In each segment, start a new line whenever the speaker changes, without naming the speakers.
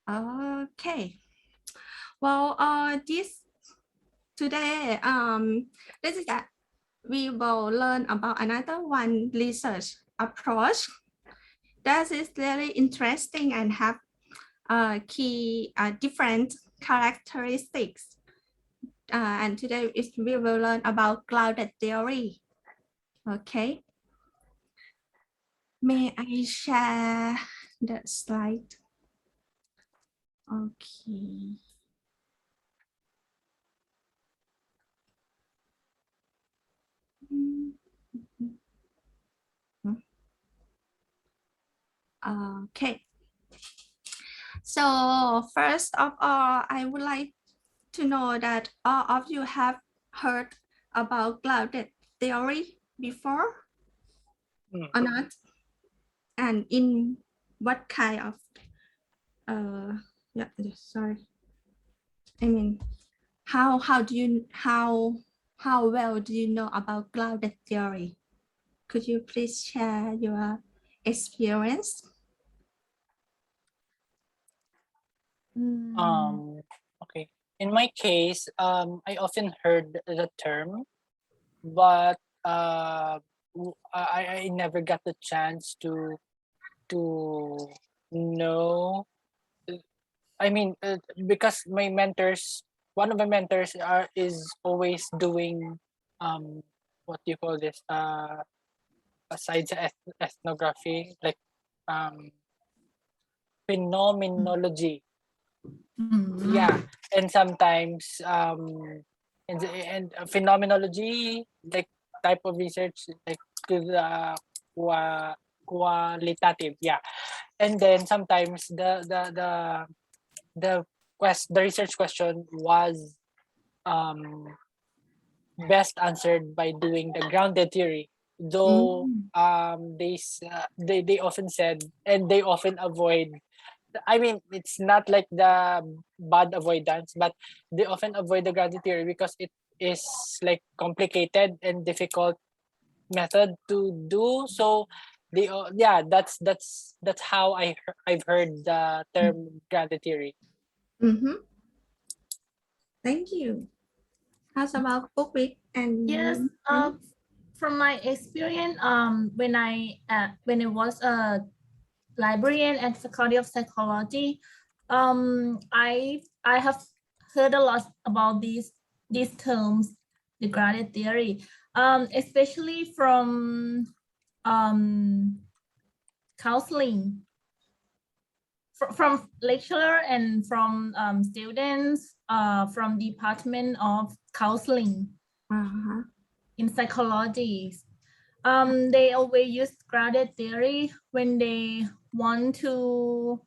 Okay. Well, today, this is that we will learn about another one research approach that is really interesting and have key different characteristics. And today we will learn about clouded theory. Okay. May I share the slide? Okay. Okay. So first of all, I would like to know that all of you have heard about clouded theory before or not, and in what kind of yeah, sorry, I mean, how do you how well do you know about clouded theory? Could you please share your experience?
Okay. In my case, I often heard the term, but I never got the chance to know. I mean, because my mentors, one of my mentors is always doing what do you call this? Besides ethnography, like um phenomenology. Yeah, and sometimes and phenomenology, like type of research, like to the qualitative, yeah. And then sometimes the research question was um best answered by doing the grounded theory, though they often said, and they often avoid, I mean, it's not like the bad avoidance, but they often avoid the grounded theory because it is like complicated and difficult method to do. So they yeah, that's how I've heard the term grounded theory.
Thank you. How's about Bookweek and
Yes,
you?
from my experience, when I was a librarian at Faculty of Psychology, I have heard a lot about these terms, the grounded theory, especially from counseling, from lecturer and from students, from Department of Counseling in psychology. They always use grounded theory when they want to.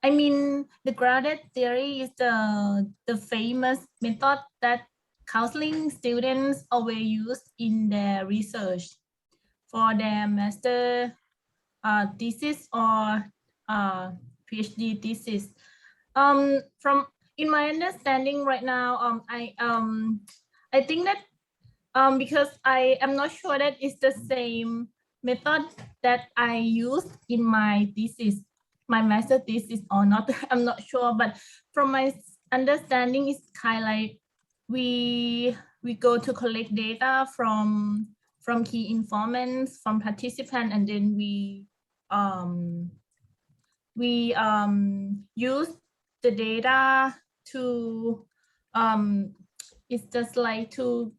I mean, the grounded theory is the famous method that counseling students always use in their research for their master thesis or PhD thesis. From in my understanding right now, I think that because I am not sure that it's the same method that I used in my thesis, my master thesis or not. I'm not sure, but from my understanding, it's kind of like we go to collect data from key informants, from participants, and then we use the data to it's just like to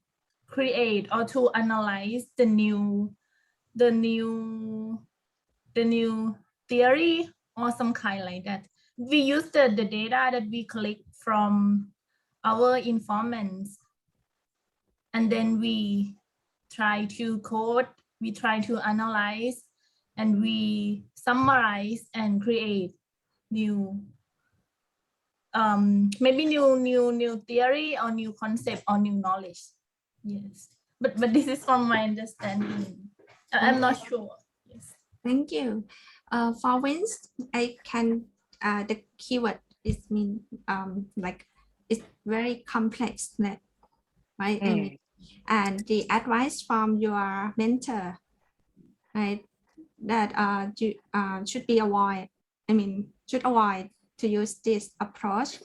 create or to analyze the new theory or some kind like that. We use the data that we collect from our informants, and then we try to code, we try to analyze, and we summarize and create new maybe new theory or new concept or new knowledge. Yes, but this is from my understanding. I'm not sure. Yes.
Thank you. For Wins, I can the keyword is mean like it's very complex, right? I mean, and the advice from your mentor, right? That you should be avoid. I mean, should avoid to use this approach.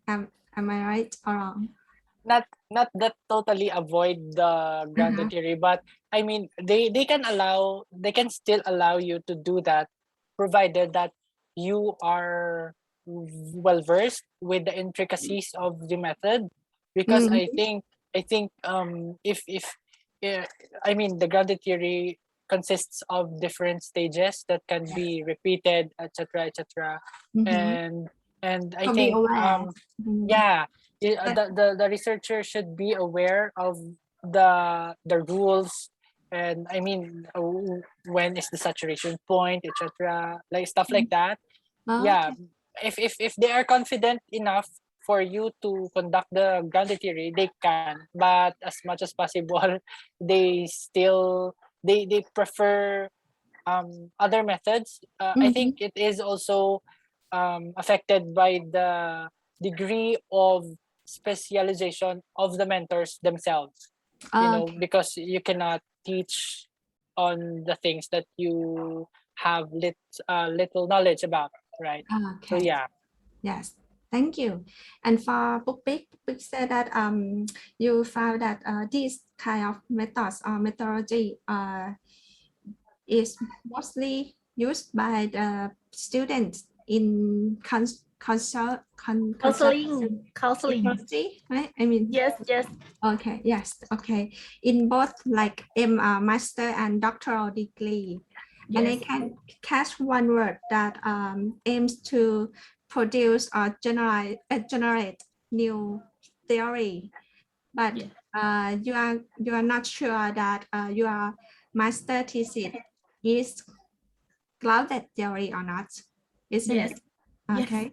Am I right or wrong?
Not that totally avoid the grounded theory, but I mean they can still allow you to do that, provided that you are well versed with the intricacies of the method. Because if yeah, I mean the grounded theory consists of different stages that can be repeated, etc., etc. and I
So be
think
aware.
yeah, the researcher should be aware of the rules, and I mean when is the saturation point, etc., like stuff like that. Yeah,
Okay.
if they are confident enough for you to conduct the grounded theory, they can, but as much as possible they still they prefer other methods. I think it is also affected by the degree of specialization of the mentors themselves. You know,
Okay.
because you cannot teach on the things that you have little knowledge about, right? So
Okay.
yeah.
Yes. Thank you. And for Bookbig said that you found that this kind of methods or methodology is mostly used by the students in
Counseling.
psychology, right? I mean,
Yes.
okay, yes, okay. In both like master and doctoral degree. And I
Yes.
can catch one word that aims to produce or generate new theory, but
Yeah.
you are not sure that your master thesis is clouded theory or not, isn't
Yes.
it?
Yes.
Okay.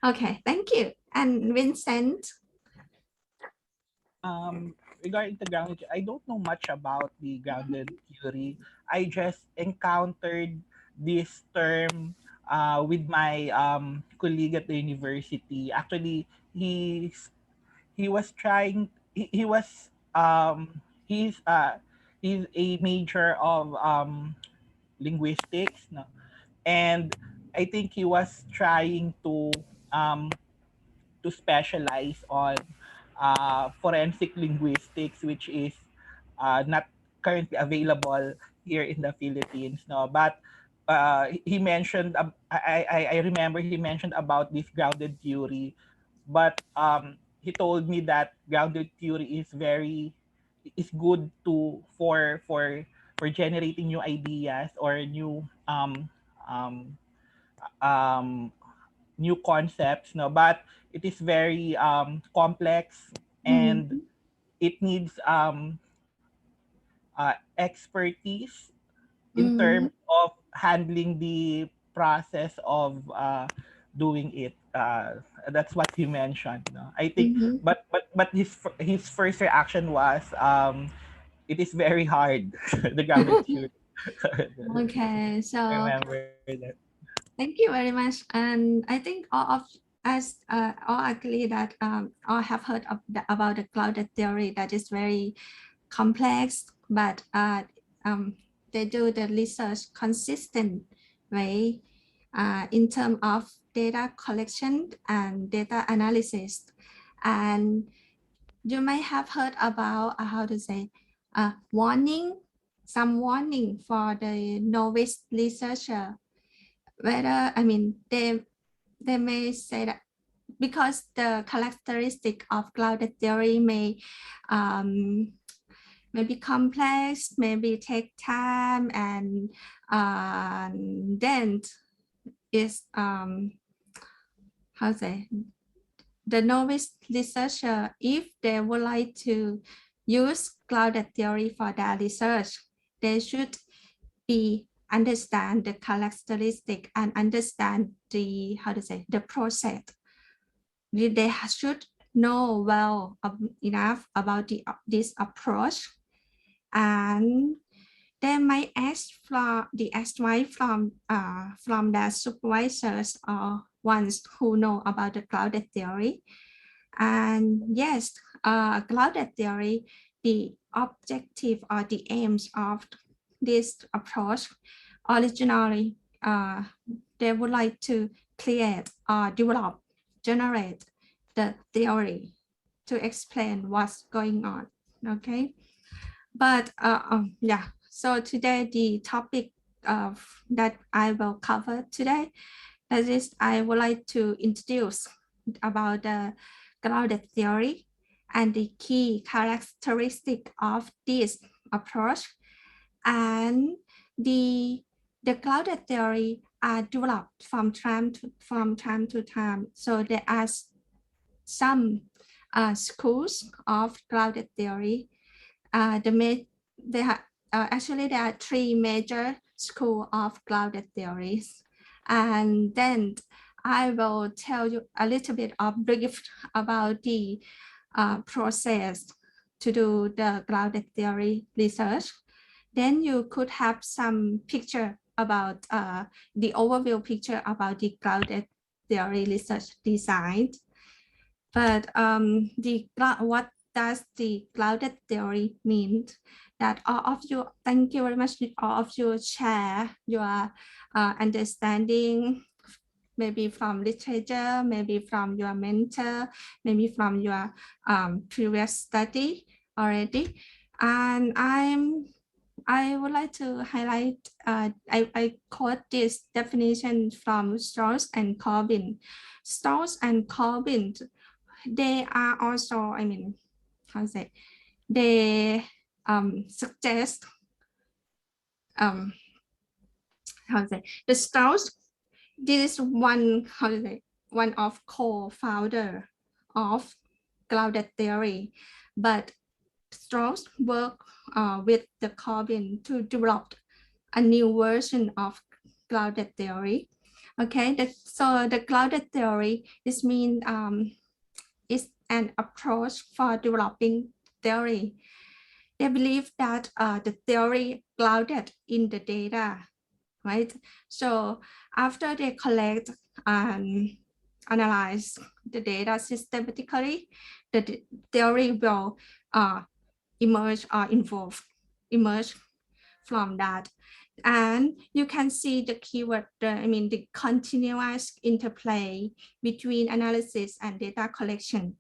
Okay, thank you. And Vincent.
Regarding the grounded, I don't know much about the grounded theory. I just encountered this term with my colleague at the university. Actually, he was trying. He was he's a major of linguistics, no? And I think he was trying um to specialize on forensic linguistics, which is not currently available here in the Philippines. No, but he mentioned. I remember he mentioned about this grounded theory, but he told me that grounded theory is good to for generating new ideas or um, um, new concepts, no, but it is very complex, and
Mhm,
it needs expertise in
mhm,
terms of handling the process of doing it. That's what he mentioned, no? I think,
mhm.
but his first reaction was it is very hard. The grounded theory.
Okay,
I
so
remember that.
thank you very much. And I think all of us all agree that all have heard of about the clouded theory that is very complex, but they do the research consistent way in terms of data collection and data analysis. And you may have heard about how to say warning, some warning for the novice researcher. Whether I mean they may say that because the characteristic of clouded theory may be complex, maybe take time, and then is how to say the novice researcher, if they would like to use clouded theory for their research, they should be understand the characteristic and understand the how to say the process. They should know well enough about this approach, and they might ask for the advice from their supervisors or ones who know about the clouded theory. And yes, clouded theory, the objective or the aims of this approach originally, they would like to create or develop, generate the theory to explain what's going on. Okay, but yeah. So today the topic that I will cover today is I would like to introduce about the clouded theory and the key characteristic of this approach, and the clouded theory are developed from time to time. So there are some schools of clouded theory. Actually there are three major schools of clouded theories, and then I will tell you a little bit of brief about the process to do the clouded theory research. Then you could have some picture about the overview picture about the clouded theory research design. But what does the clouded theory mean? That all of you, thank you very much, all of you share your understanding, maybe from literature, maybe from your mentor, maybe from your previous study already. And I would like to highlight, I quote this definition from Strauss and Corbin. Strauss and Corbin, they are also, I mean, how to say, they suggest, how to say, the Strauss, this is one, how to say, one of co-founder of clouded theory, but Strauss worked with the Corbin to develop a new version of clouded theory. Okay, so the clouded theory is is an approach for developing theory. They believe that the theory clouded in the data, right? So after they collect and analyze the data systematically, the theory will emerge from that. And you can see the keyword, the continuous interplay between analysis and data collection.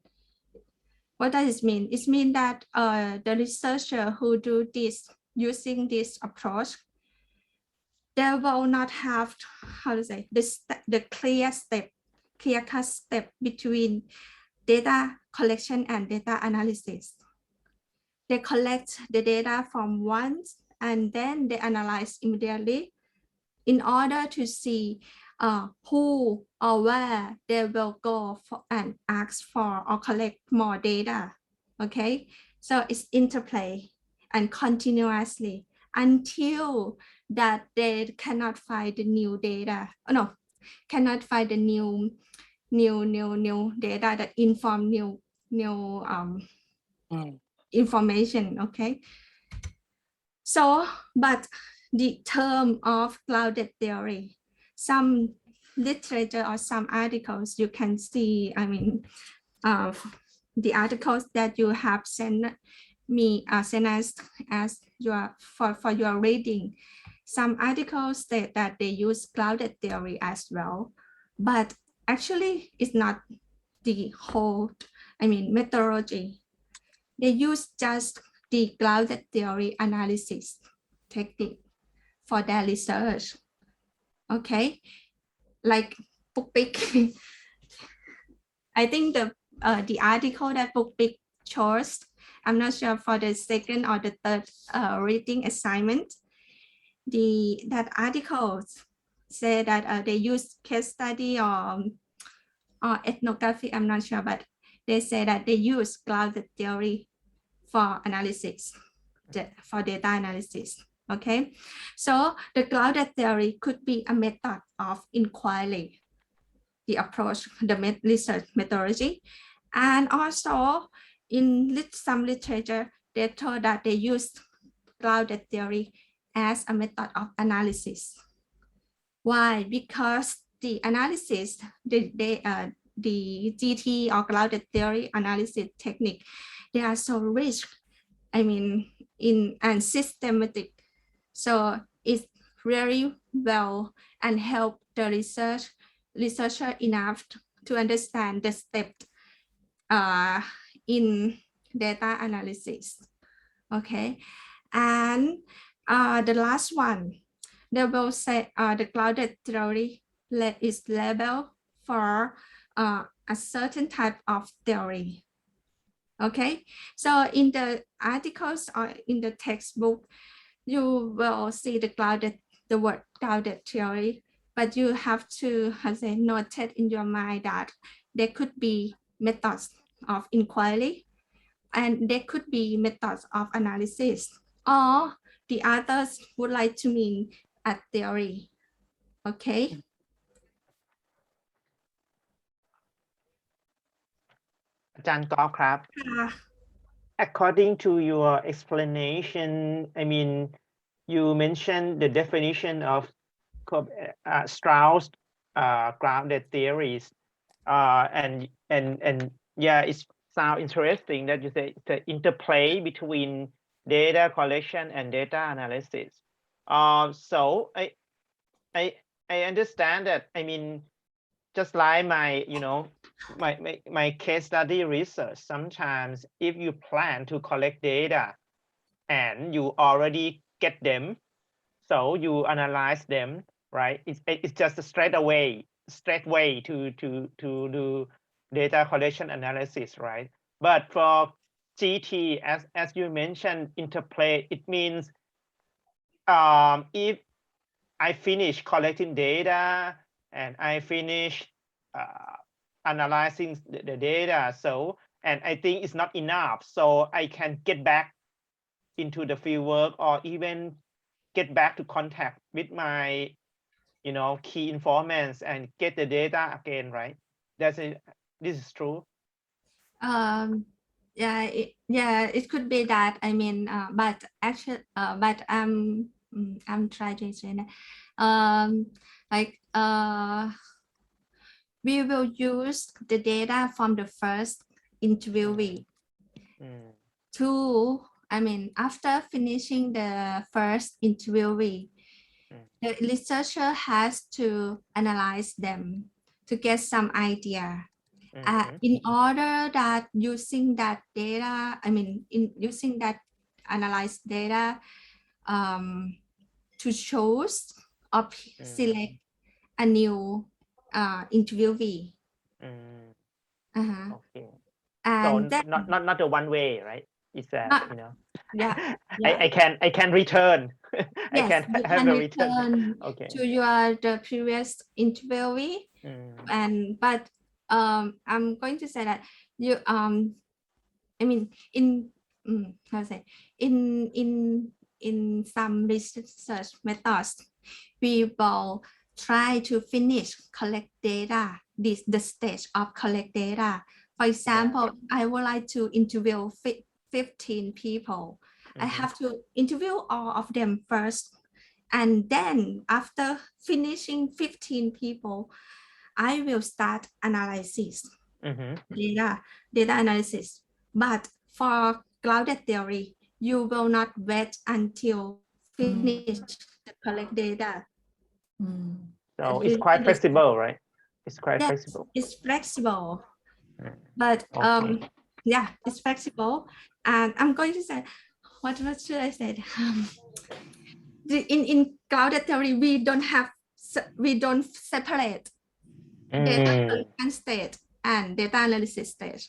What does it mean? It means that the researcher who do this using this approach, they will not have, how to say, the clear cut step between data collection and data analysis. They collect the data from once and then they analyze immediately in order to see who or where they will go for and ask for or collect more data. Okay, so it's interplay and continuously until that they cannot find the new data. Oh, no, cannot find the new data that inform new information. Okay, so but the term of clouded theory, some literature or some articles you can see, the articles that you have sent me sent us as your for your reading. Some articles state that they use clouded theory as well, but actually it's not the whole methodology. They use just the clouded theory analysis technique for their research. Okay, like Bookbig. I think the article that Bookbig chose, I'm not sure for the second or the third reading assignment, that article say that they use case study or ethnography, I'm not sure, but they say that they use clouded theory for analysis, for data analysis. Okay, so the clouded theory could be a method of inquiry, the approach, the research methodology, and also in some literature, they told that they used clouded theory as a method of analysis. Why? Because the analysis, the GT or clouded theory analysis technique, they are so rich, in and systematic. So it's very well and help the research researcher enough to understand the step in data analysis. Okay, and the last one, they will say the clouded theory is labeled for a certain type of theory. Okay, so in the articles or in the textbook, you will see the word clouded theory, but you have to note it in your mind that there could be methods of inquiry and there could be methods of analysis, or the others would like to mean a theory. Okay.
อาจารย์กอล์ฟครับ According to your explanation, I mean, you mentioned the definition of Strauss grounded theories, and yeah, it sounds interesting that you say the interplay between data collection and data analysis. So I understand that. I mean, just like my case study research, sometimes if you plan to collect data and you already get them, so you analyze them, right? It's just a straight way to do data collection analysis, right? But for GT, as you mentioned, interplay, it means if I finish collecting data and I finish analyzing the data, so, and I think it's not enough, so I can get back into the field work or even get back to contact with my key informants and get the data again, right? This is true.
Yeah, it could be that. I mean, but actually, but I'm trying to explain that. We will use the data from the first interviewee to, I mean, after finishing the first interviewee, the researcher has to analyze them to get some idea. In order that using that data, I mean, in using that analyzed data to choose or select a new interviewee.
Okay.
And
so
then,
not the one way, right? It's that
yeah,
I can return.
yes,
I can
you
have
can
a return. Okay.
to the previous interviewee. But I'm going to say that you I mean how to say in some research methods, we will try to finish collect data, the stage of collect data. For example, I would like to interview 15 people. I have to interview all of them first, and then after finishing 15 people, I will start analysis, data analysis. But for clouded theory, you will not wait until finish the collect data.
So it's quite flexible, right? It's quite flexible.
It's flexible, but yeah, it's flexible. And I'm going to say, what should I say? In clouded theory, we don't separate data collection stage and data analysis stage.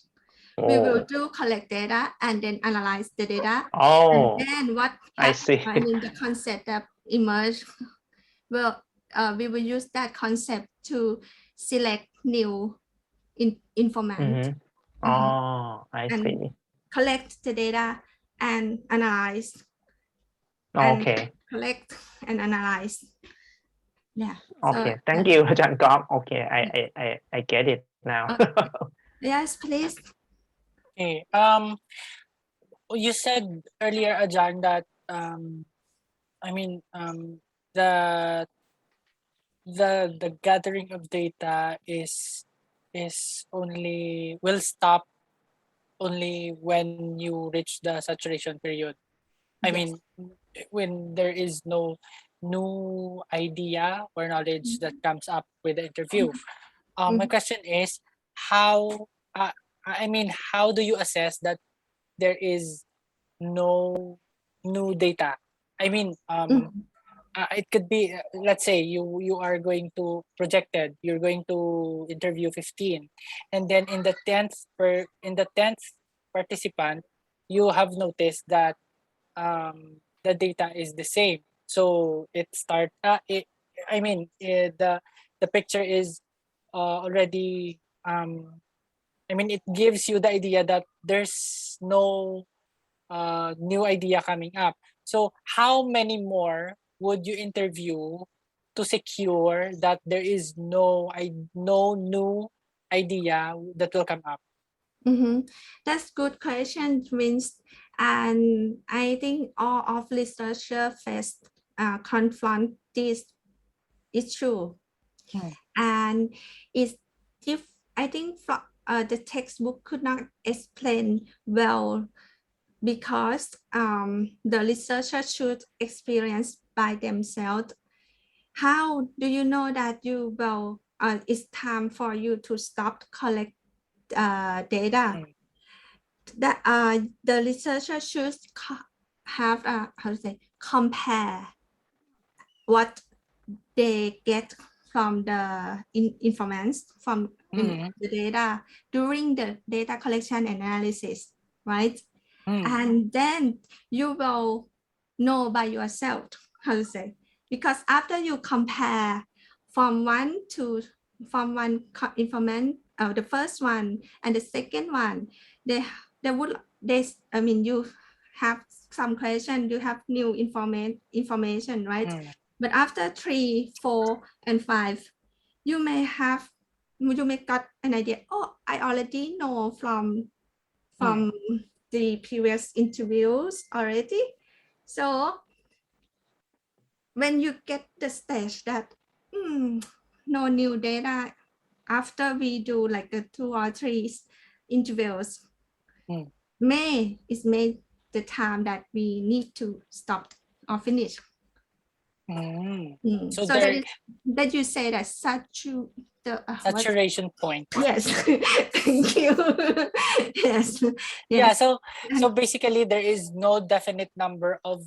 We will do collect data and then analyze the data. And then what happens, I mean, the concept that emerge, well, we will use that concept to select new informant.
I see.
Collect the data and analyze.
Okay.
And collect and analyze. Yeah.
Okay. Thank you, Ajahn Gop. Okay, I get it now.
Yes, please.
Okay. You said earlier, Ajahn, that I mean, the gathering of data will stop only when you reach the saturation period. I mean, when there is no new idea or knowledge that comes up with the interview. My question is how, I mean, how do you assess that there is no new data? I mean, it could be, let's say you are going to projected, you're going to interview 15, and then in the 10th participant, you have noticed that the data is the same. So the picture is already I mean, it gives you the idea that there's no new idea coming up. So how many more would you interview to secure that there is no new idea that will come up?
That's good question, Vince. And I think all of researchers face confront this issue. And it's if I think the textbook could not explain well because the researcher should experience by themselves. How do you know that you will? It's time for you to stop collect data. That the researcher should have compare what they get from the information from the data during the data collection analysis, right? And then you will know by yourself how to say, because after you compare from one information, the first one and the second one, you have some question, you have new information, right? But after 3, 4, and 5, you may got an idea. Oh, I already know from the previous interviews already. So when you get the stage that no new data after we do like the 2 or 3 interviews, May the time that we need to stop or finish.
So
that you say that
saturation point.
Yes, thank you. Yes.
Yeah. So basically, there is no definite number of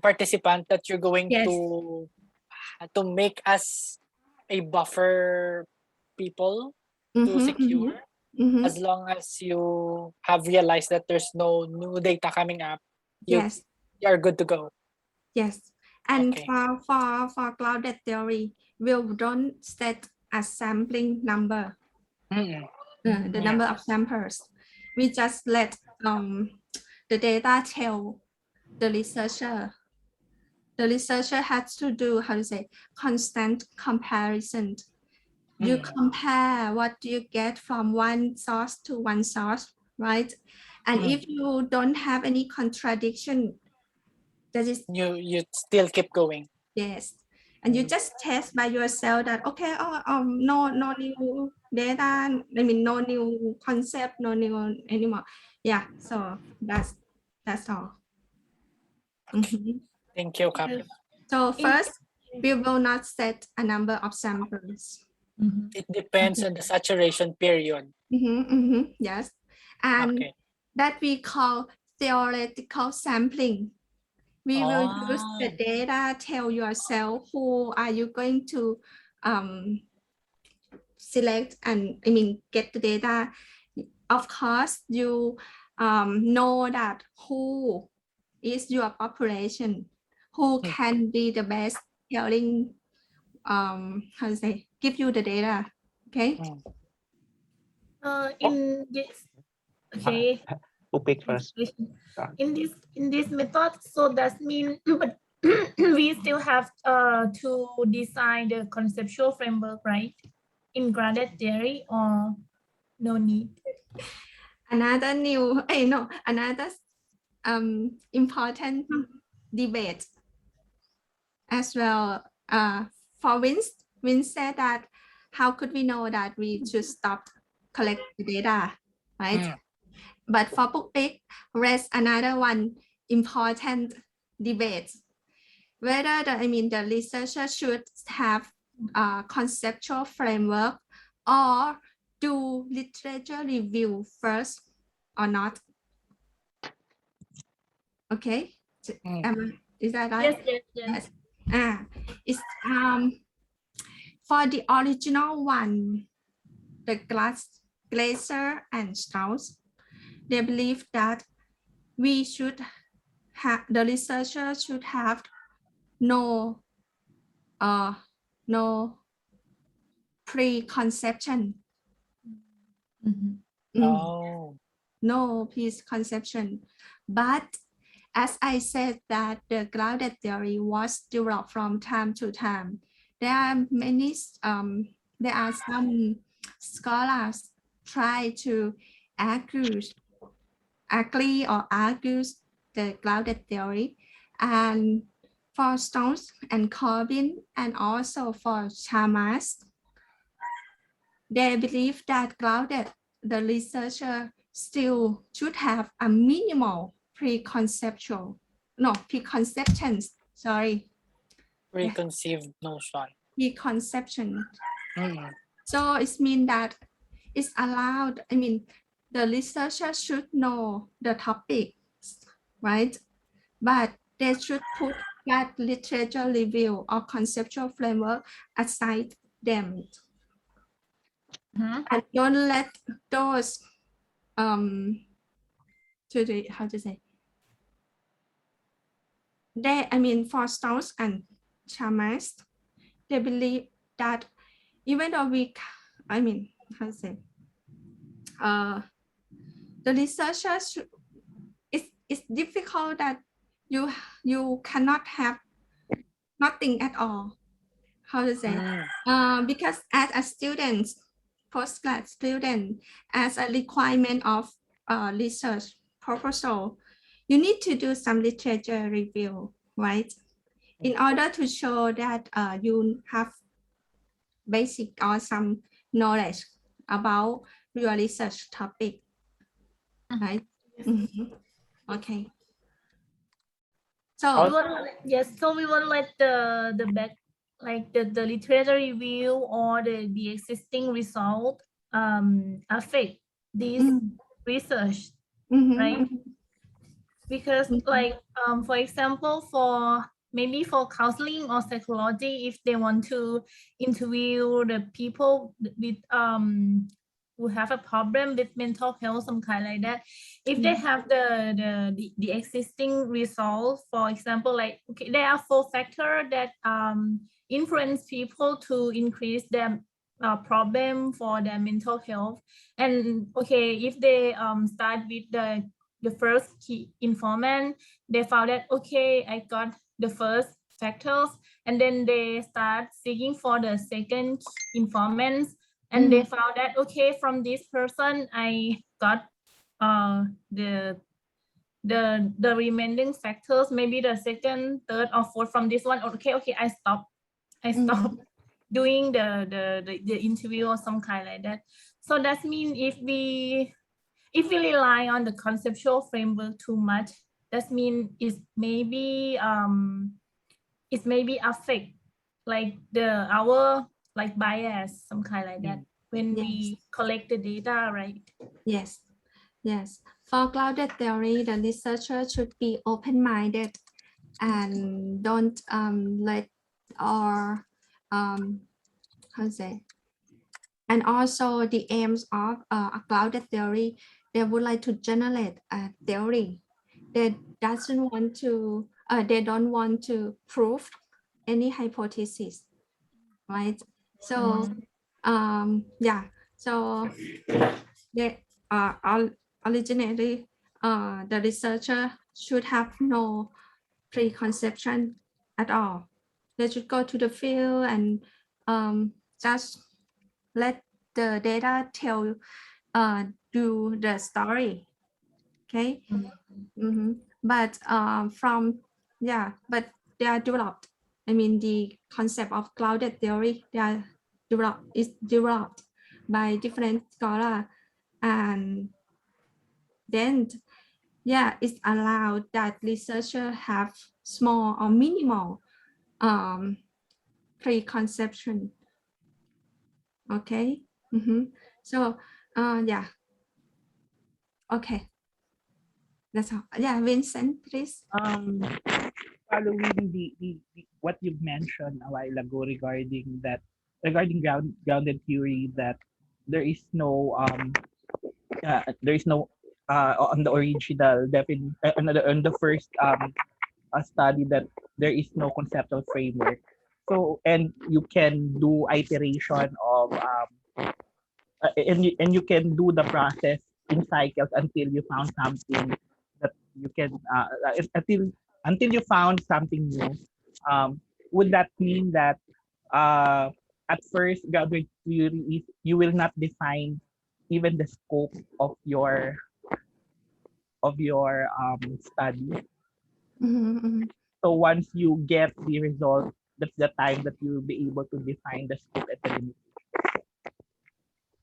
participant that you're going to make as a buffer people to secure. As long as you have realized that there's no new data coming up, you're good to go.
Yes. And for clouded theory, we don't set a sampling number, the number of samples. We just let the data tell the researcher. The researcher has to do, constant comparison. You compare what you get from one source to one source, right? And if you don't have any contradiction, that is
you still keep going.
Yes, and you just test by yourself that no new data. I mean, no new concept, no new anymore. Yeah, so that's all.
Thank you, Kap.
So first, we will not set a number of samples.
It depends on the saturation period.
Yes, and that we call theoretical sampling. We will use the data, tell yourself who are you going to select and get the data. Of course, you know that who is your population, who can be the best telling, give you the data, okay?
In this, okay.
Who pick first?
In this method, so that means, but we still have to design the conceptual framework, right? In graded theory, or no need?
Another important debate as well. For Vince said that how could we know that we should stop collect the data, right? But for Book Big, raise another one important debates whether the researcher should have a conceptual framework or do literature review first or not. Okay, is that right?
Yes.
It's for the original one, the Glaser and Strauss, they believe that we should have, the researcher should have no preconception.
Oh.
No preconception. But as I said that the grounded theory was developed from time to time. There are some scholars try to agree or argue the grounded theory, and for Stones and Corbin and also for Chalmers, they believe that the researcher still should have a minimal preconceptions,
Preconceived notion.
preconception.
Mm.
So it means that it's allowed, the researcher should know the topic, right? But they should put that literature review or conceptual framework aside them. And don't let those for Strauss and Chalmers, they believe that even though the researchers it's difficult that you cannot have nothing at all. Because as a student, postgrad student, as a requirement of research proposal, you need to do some literature review, right? In order to show that you have basic or some knowledge about your research topic, right? Okay. So
we won't let the back, like the literature review or the existing result affect this research, right? Because like for example, for maybe for counseling or psychology, if they want to interview the people with who have a problem with mental health, some kind like that, if they have the existing result, for example, like okay, there are 4 factors that influence people to increase their problem for their mental health, and okay, if they start with the first key informant, they found that okay, I got the first factors, and then they start seeking for the second informants, and they found that okay, from this person I got the remaining factors, maybe the second, third, or fourth from this one. Okay, I stop doing the interview or some kind like that. So that means if we rely on the conceptual framework too much, that means it maybe affect like our like bias, some kind like that, when we collect the data, right?
Yes. For grounded theory, the researcher should be open-minded and don't let or and also the aims of a grounded theory, they would like to generate a theory. They don't want to prove any hypothesis, right? So so they originally the researcher should have no preconception at all. They should go to the field and just let the data do the story. Okay. But but they are developed. The concept of grounded theory, is developed by different scholars, and then it's allowed that researchers have small or minimal preconception. Okay. So yeah. Okay. That's all. Yeah, Vincent, please.
Following the what you've mentioned a while ago regarding grounded theory, that there is no on the original on the first study, that there is no conceptual framework. So, and you can do iteration of and you can do the process in cycles until you found something that you can until you found something new. Would that mean that uh, at first grounded theory is you will not define even the scope of your study? So once you get the result, that's the time that you will be able to define the scope and the limit.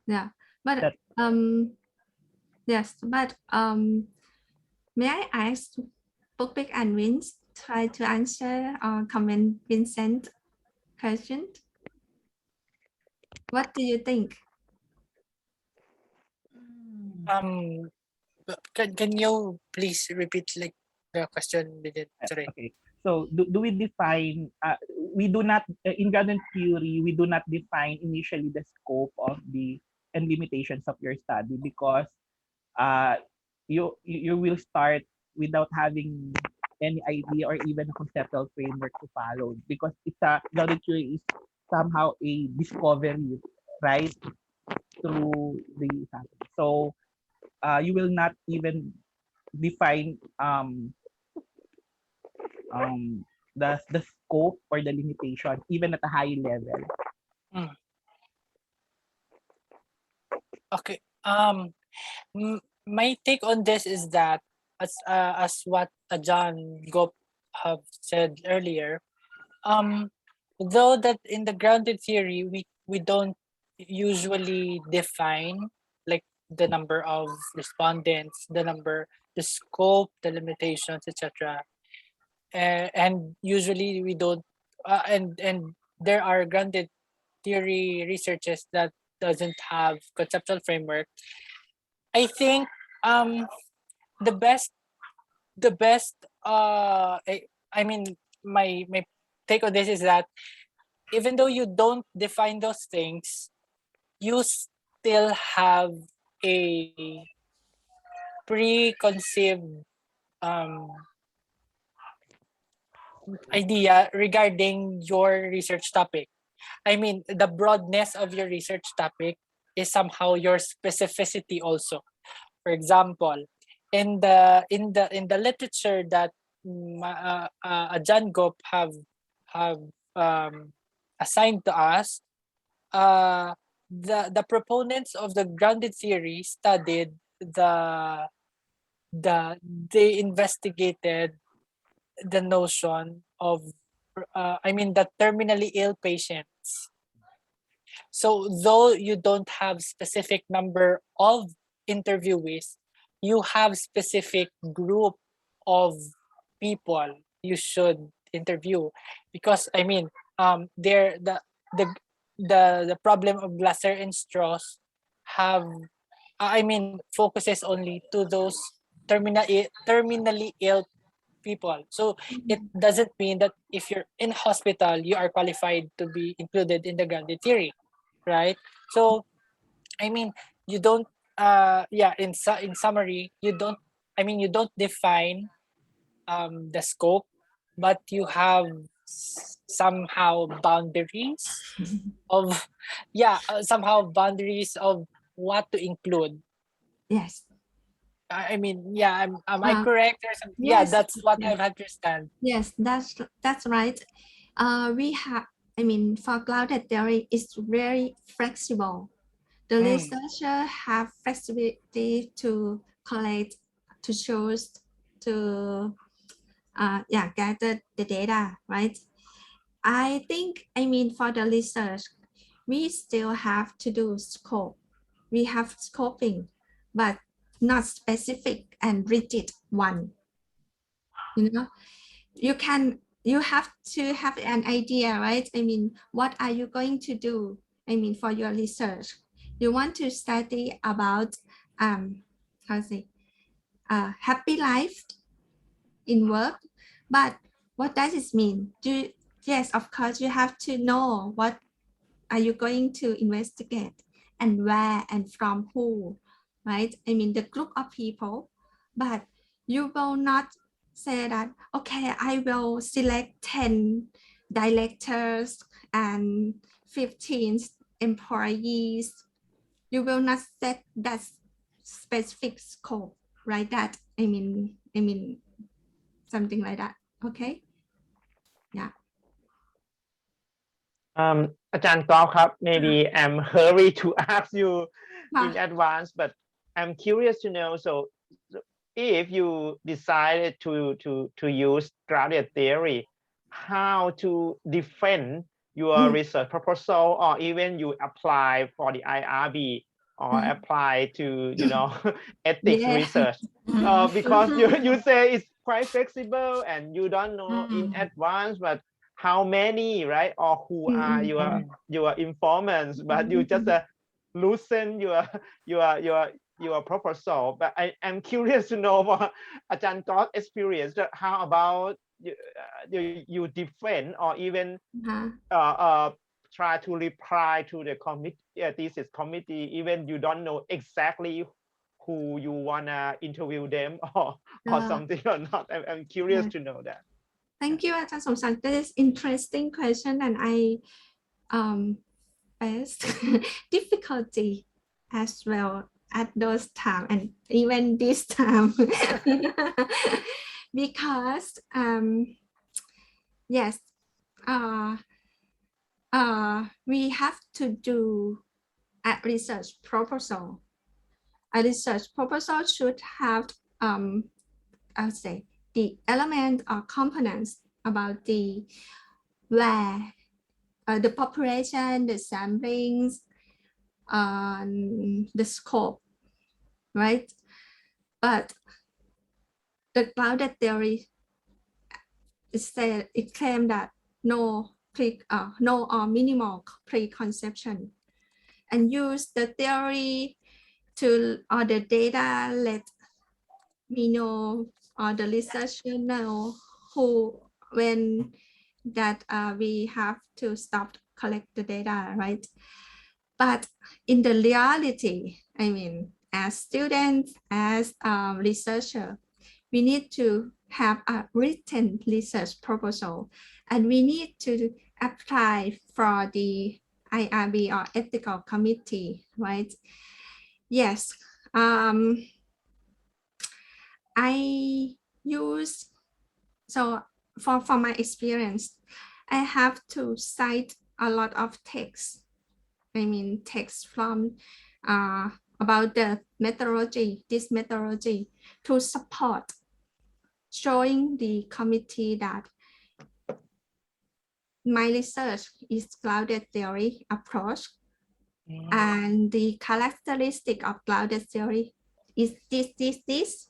Yeah, but yes, but may I ask Bookpick and Vince try to answer or comment Vincent question? What do you think?
Can you please repeat like the question? Sorry.
Okay. So do we define, we do not, in grounded theory, we do not define initially the scope of the and limitations of your study, because you will start without having any idea or even a conceptual framework to follow, because grounded theory is somehow a discovery, right, through the sample. So you will not even define the scope or the limitation even at a high level.
Okay. My take on this is that as what John Gop have said earlier, though that in the grounded theory we don't usually define like the number of respondents, the scope, the limitations, etc. And usually we don't and there are grounded theory researches that doesn't have conceptual framework. I think the best I mean my take on this is that even though you don't define those things, you still have a preconceived idea regarding your research topic. I mean, the broadness of your research topic is somehow your specificity also. For example, in the literature that John Gop have assigned to us, the proponents of the grounded theory studied they investigated the notion of the terminally ill patients. So though you don't have specific number of interviewees, you have specific group of people you should interview, because there the problem of Glasser and Strauss have focuses only to those terminally ill people. So it doesn't mean that if you're in hospital, you are qualified to be included in the grounded theory, right? So you don't in summary, you don't define the scope, but you have somehow boundaries of what to include.
Yes.
Am I correct or something? Yes, that's what I've understand.
Yes, that's right. We have, for grounded theory, it's very flexible. The researcher have flexibility to collect, to choose, to gather the data, right? I think, for the research, we still have to do scope. We have scoping, but not specific and rigid one. you have to have an idea, right? I mean, what are you going to do? I mean, for your research, you want to study about how to say happy life in work, but what does it mean? Yes, of course, you have to know what are you going to investigate and where and from who, right? I mean, the group of people, but you will not say that, okay, I will select 10 directors and 15 employees. You will not set that specific scope, right? That, I mean, something like that, okay? Yeah.
อาจารย์กอล์ฟครับ maybe I'm hurry to ask you in
Ah.
advance, but I'm curious to know. So if you decided to use grounded theory, how to defend your research proposal, or even you apply for the IRB or apply to ethics
Yeah.
research, because you say it's quite flexible and you don't know in advance, but how many, right? Or who are your informants, but you just loosen your proposal. But I'm curious to know what Ajahn got experience. How about you defend or even try to reply to the thesis committee, even you don't know exactly who you wanna interview them or something or not. I'm curious to know that.
Thank you, Ajahn Somsak. That is interesting question, and I faced difficulty as well at those time and even this time because yes, we have to do a research proposal. A research proposal should have I would say the element or components about the where the population, the samplings, the scope, right? But the clouded theory it claimed that no or minimal preconception, and use the theory to or the data let me know or the researcher know who when that we have to stop collect the data, right? But in the reality, I mean, as students, as researcher, we need to have a written research proposal, and we need to apply for the IRB or ethical committee, right? Yes. I use, so for my experience, I have to cite a lot of text. I mean, text from about the methodology, this methodology, to support showing the committee that my research is clouded theory approach, and the characteristic of clouded theory is this,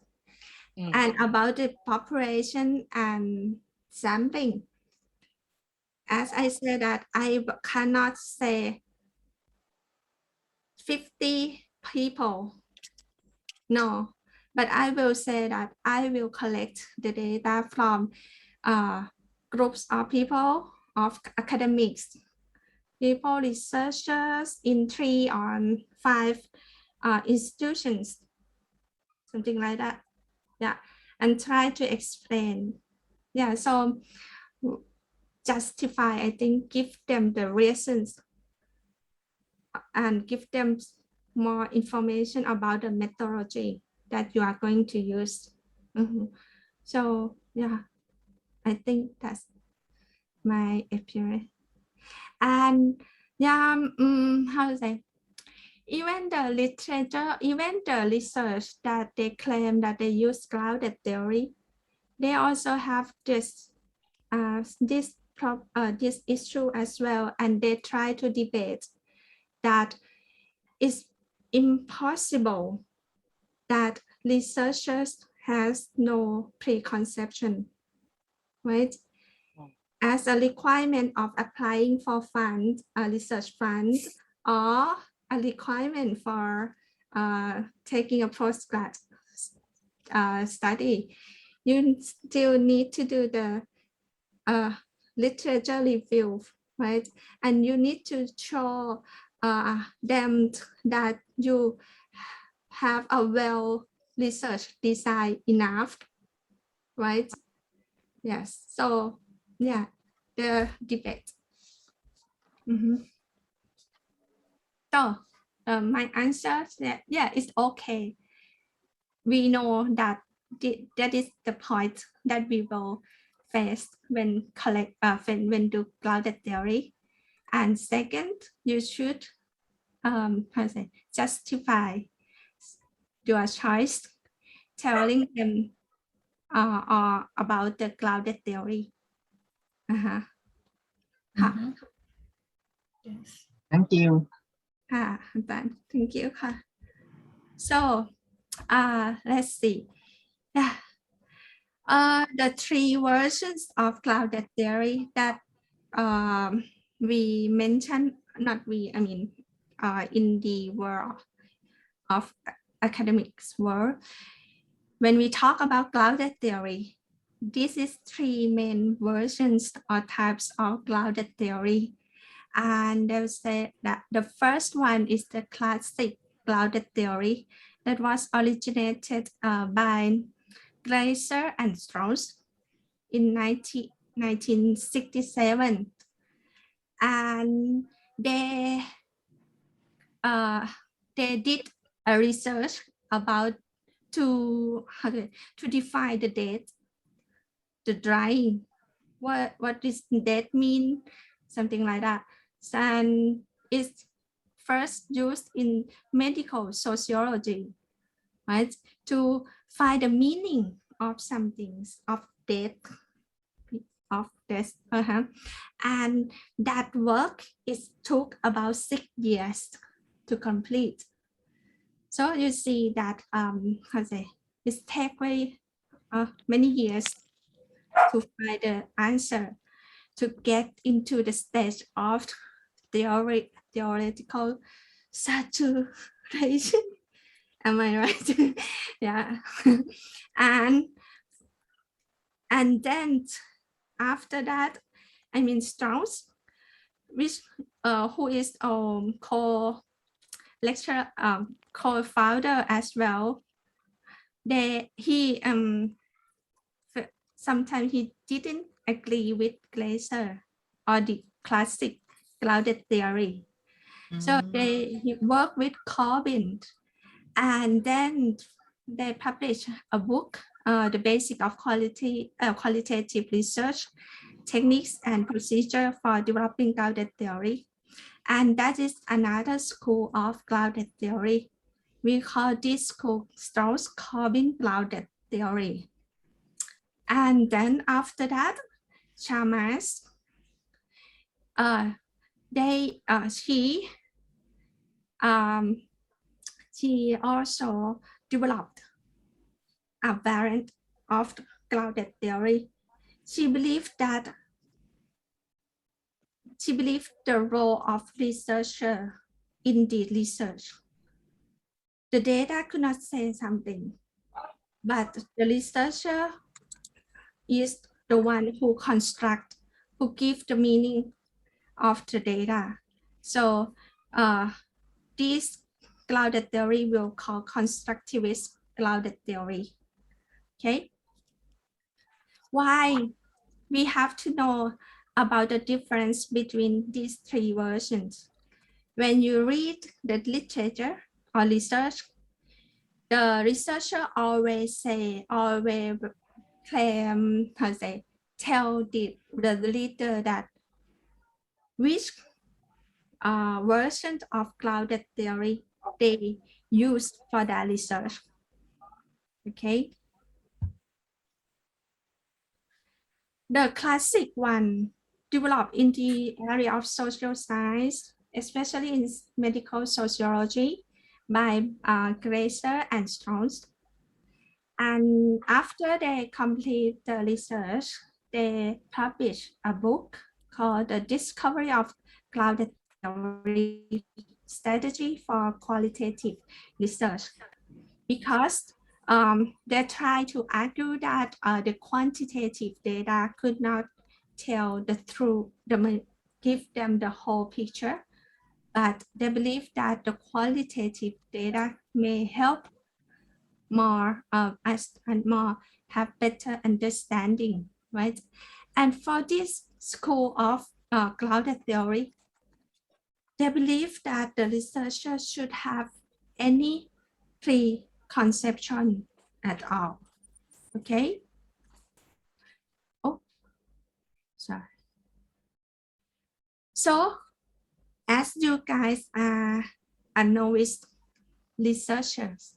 and about the population and sampling. As I said that I cannot say 50 people, no, but I will say that I will collect the data from groups of people, of academics, people, researchers in 3 or 5 institutions, something like that. Yeah, and try to explain. Yeah, so justify, I think, give them the reasons and give them more information about the methodology that you are going to use. So yeah, I think that's my experience. And yeah, how to say, even the literature, even the research that they claim that they use clouded theory, they also have this issue as well, and they try to debate that it's impossible that researchers has no preconception. right? As a requirement of applying for funds, research funds, or a requirement for taking a postgrad study, you still need to do the literature review, right? And you need to show them that you have a well research design enough, right? Yes. So yeah, the debate. So my answer is that yeah, it's okay. We know that that is the point that we will face when when do clouded theory. And second, you should justify your choice, telling them about the clouded theory.
Mhm. Yes.
Thank you.
Done. Thank you. So let's see. Yeah. The three versions of clouded theory that we mentioned, not we, I mean, in the world of academics world, when we talk about clouded theory, this is three main versions or types of clouded theory. And they'll say that the first one is the classic clouded theory that was originated by Glaser and Strauss in 1967. And they did a research about to define the date, the drying. What does that mean? Something like that. And it's first used in medical sociology, right? To find the meaning of some things, of death, of death. And that work took about 6 years to complete. So you see that it takes many years to find the answer, to get into the stage of theoretical saturation. Am I right? Yeah. And then after that, I mean Strauss, which who is co-lecturer, co-founder as well. Sometimes he didn't agree with Glaser or the classic clouded theory. So he worked with Corbin, and then they published a book, The Basic of Qualitative Research, Techniques and Procedure for Developing Clouded Theory. And that is another school of clouded theory. We call this school Strauss-Corbin clouded theory. And then after that, Chalmers, she also developed a variant of clouded theory. She believed the role of researcher in the research. The data could not say something, but the researcher is the one who construct, who give the meaning of the data. So this clouded theory will call constructivist clouded theory. Okay. Why we have to know about the difference between these three versions? When you read the literature or research, the researcher always claim, tell the reader that which version of clouded theory they use for that research. Okay. The classic one developed in the area of social science, especially in medical sociology, by Glaser and Strauss. And after they complete the research, they published a book called The Discovery of Cloud Theory Strategy for Qualitative Research, because they try to argue that the quantitative data could not tell the truth, give them the whole picture, but they believe that the qualitative data may help more us and more have better understanding, right? And for this school of cloud theory, they believe that the researcher should have any preconception at all. Okay. Oh, sorry. So, as you guys are novice researchers,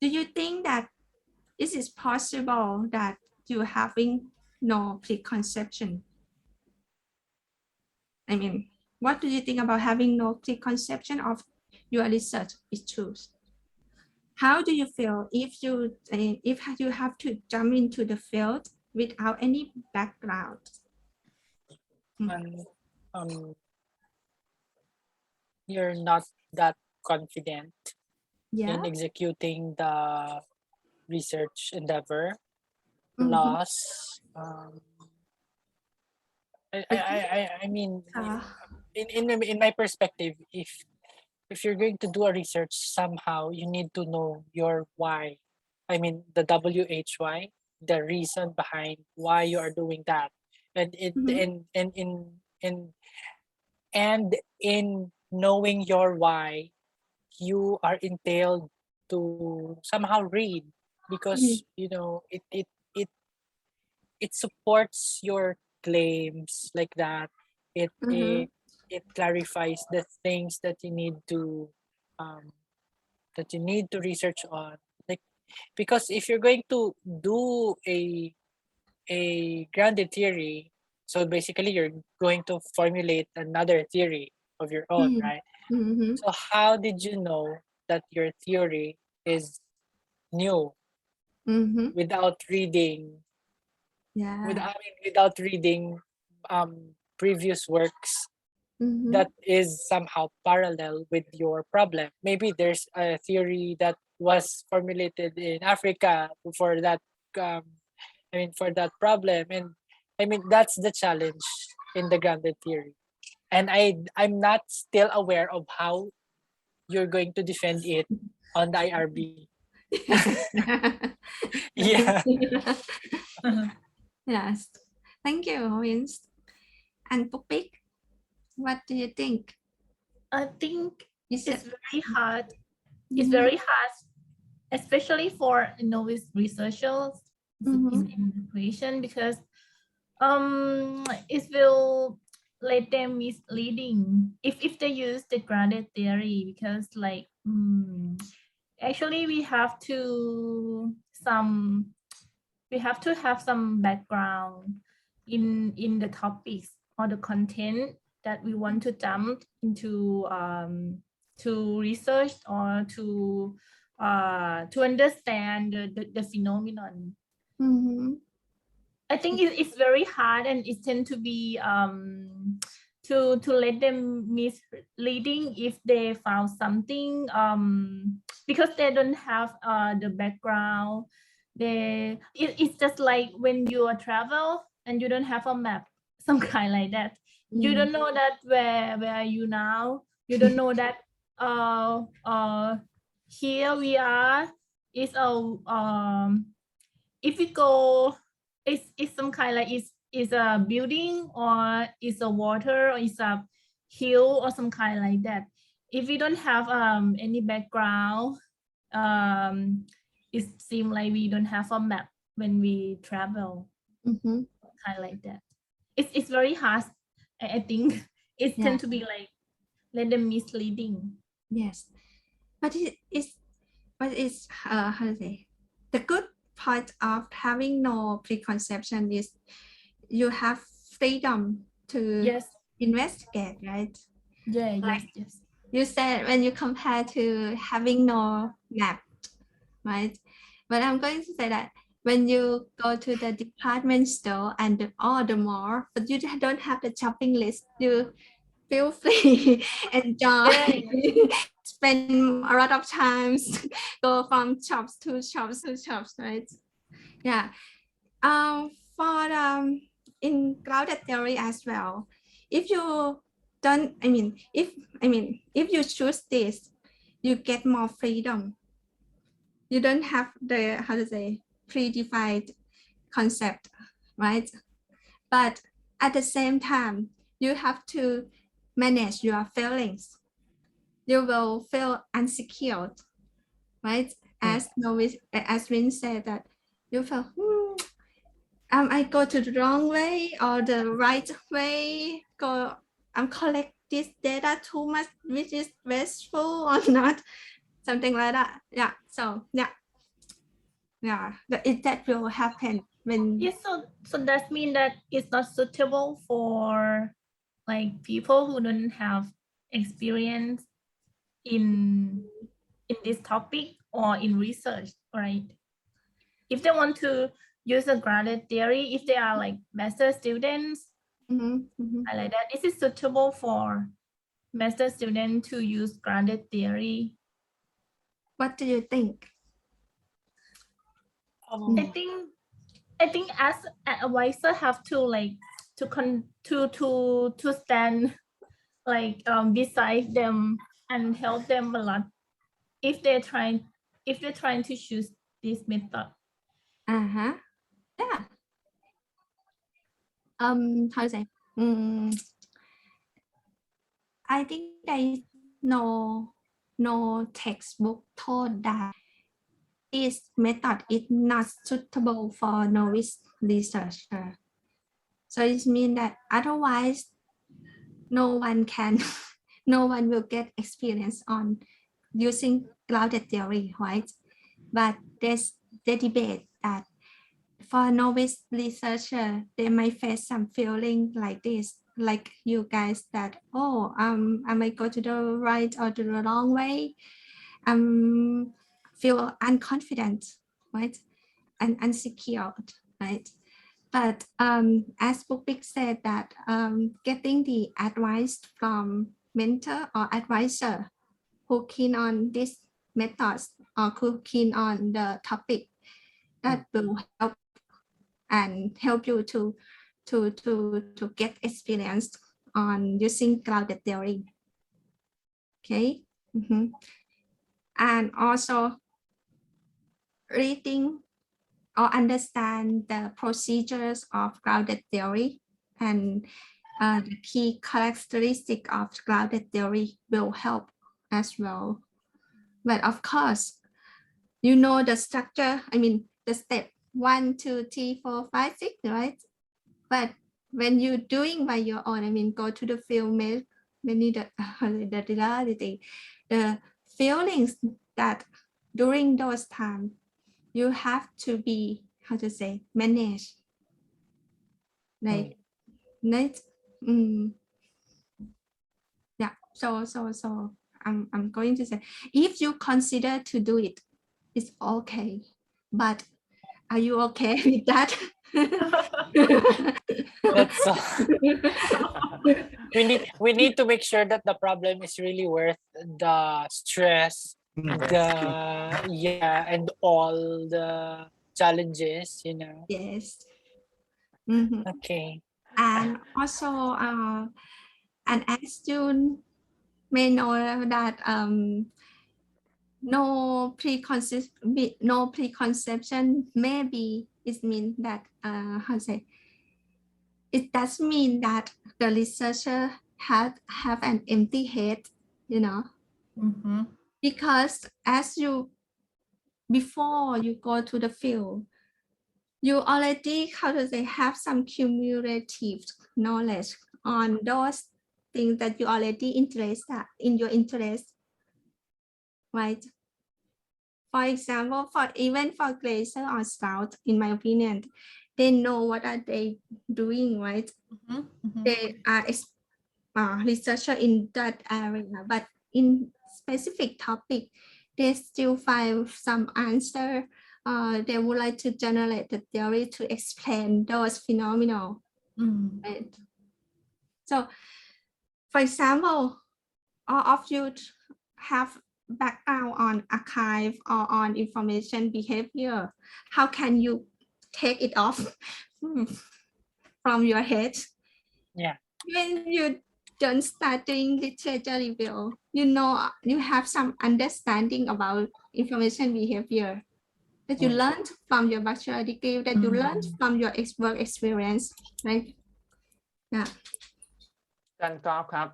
do you think that it is possible that you having no preconception? I mean, what do you think about having no preconception of your research issues? How do you feel if you have to jump into the field without any background?
You're not that confident
Yeah.
in executing the research endeavor. Plus, I mean, in my perspective, if you're going to do a research, somehow you need to know your why. I mean, the WHY, the reason behind why you are doing that, and in knowing your why, you are entailed to somehow read, because you know it supports your claims like that. It clarifies the things that you need to research on, like, because if you're going to do a grounded theory, so basically you're going to formulate another theory of your own, right? So how did you know that your theory is new without reading? Without reading previous works that is somehow parallel with your problem. Maybe there's a theory that was formulated in Africa for that for that problem, and I mean that's the challenge in the grounded theory. And I'm not still aware of how you're going to defend it on the IRB. Yeah.
Yes. Thank you, Vince. And Pupik, what do you think?
I think it's very hard. It's very hard, especially for novice researchers in the question, because it will let them misleading if they use the grounded theory, because like actually we have to have some background in the topics or the content that we want to jump into to research or to understand the phenomenon. I think it's very hard, and it tends to be to let them misleading if they found something because they don't have the background. It's just like when you are travel and you don't have a map, some kind like that. You don't know that where are you now. You don't know that here we are is a if we go, it's some kind like is a building or is a water or is a hill or some kind like that. If we don't have any background, it seems like we don't have a map when we travel. Kind of like that. It's very hard. I think it tends to be like let them misleading.
Yes, but it's how to say, the good part of having no preconception is you have freedom to investigate, right?
Yeah,
like
yes.
You said when you compare to having no map, right? But I'm going to say that when you go to the department store and the mall, but you don't have the shopping list, you feel free, enjoy, spend a lot of times, go from shops to shops to shops, right? Yeah. For in grounded theory as well, if you don't, if you choose this, you get more freedom. You don't have the, how to say, predefined concept, right? But at the same time, you have to manage your feelings. You will feel insecure, right? As Novice, as Vin said that you feel, I go to the wrong way or the right way? I'm collect this data too much, which is wasteful or not? Something like that. Yeah. So that will happen when.
Yes, so that means that it's not suitable for like people who don't have experience in this topic or in research, right? If they want to use a grounded theory, if they are like master students, I like that. Is it suitable for master students to use grounded theory?
What do you think?
I think as an advisor have to like to stand like beside them and help them a lot if they're trying to choose this method.
Yeah. How to say? I think there is no textbook told that this method is not suitable for novice researcher. So it means that otherwise no one will get experience on using grounded theory, right? But there's the debate that for novice researcher, they might face some feeling like this, like you guys, that, I might go to the right or to the wrong way. Feel unconfident, right? And insecure, right? But as Bookbig said that getting the advice from mentor or advisor who keen on this methods or who keen on the topic, that will help and help you to get experience on using grounded theory. Okay. And also reading or understand the procedures of grounded theory and the key characteristic of grounded theory will help as well. But of course, you know the structure, the step 1, 2, 3, 4, 5, 6, right? But when you're doing by your own, go to the field, many the reality, the feelings that during those times, you have to be, how to say, managed. Like, yeah. So I'm going to say, if you consider to do it, it's okay. But are you okay with that?
That's we need to make sure that the problem is really worth the stress, and all the challenges,
Yes.
Okay.
And also, and as you may know that no preconception, maybe it means that how to say, it does mean that the researcher have an empty head, because before you go to the field, you already, how to say, have some cumulative knowledge on those things that you already interested in your interest, right? For example, even for Glacier or Scout, in my opinion, they know what are they doing, right? They are researcher in that area, but in specific topic, they still find some answer they would like to generate the theory to explain those phenomena. Right? So, for example, all of you have background on archive or on information behavior. How can you take it off from your head?
Yeah.
When you don't start doing literature review, you know, you have some understanding about information behavior that you learned from your bachelor degree, that you learned from your work experience, right? Yeah.
อาจารย์กอล์ฟครับ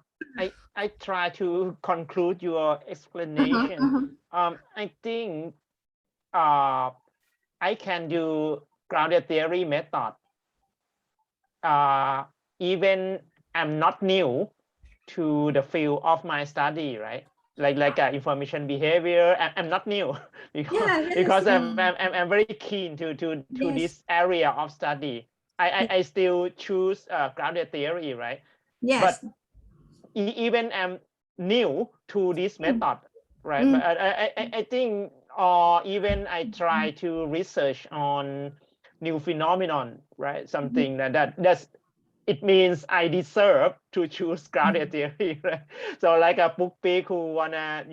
I try to conclude your explanation. I think I can do grounded theory method. Even I'm not new to the field of my study, right? Like information behavior. I'm not new because I'm very keen to this area of study. I still choose grounded theory, right?
Yes.
But even I'm new to this method, right? But I think, or even I try to research on new phenomenon, right? Something that's it means I deserve to choose grounded theory, right? So like a book pick who wanna,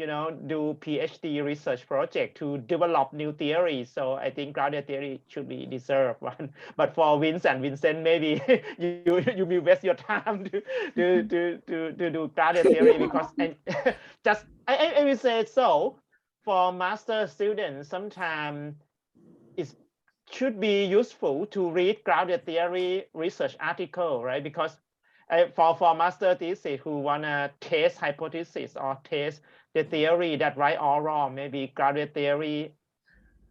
do PhD research project to develop new theories. So I think grounded theory should be deserved one. But for Vince and Vincent, maybe you will waste your time to do grounded theory because I will say so. For master students, sometimes it's should be useful to read grounded theory research article, right? Because for master thesis who wanna test hypothesis or test the theory that right or wrong, maybe grounded theory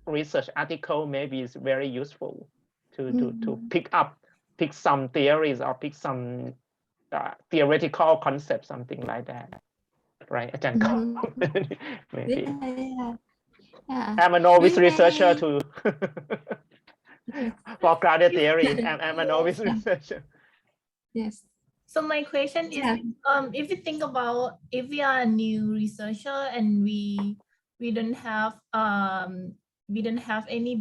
research article maybe is very useful to pick some theories or pick some theoretical concept, something like that, right? อาจารย์ maybe.
Yeah.
I'm a novice researcher too. For grounded theory, I'm a novice researcher.
Yes.
So my question is, if you think about if we are a new researcher and we don't have any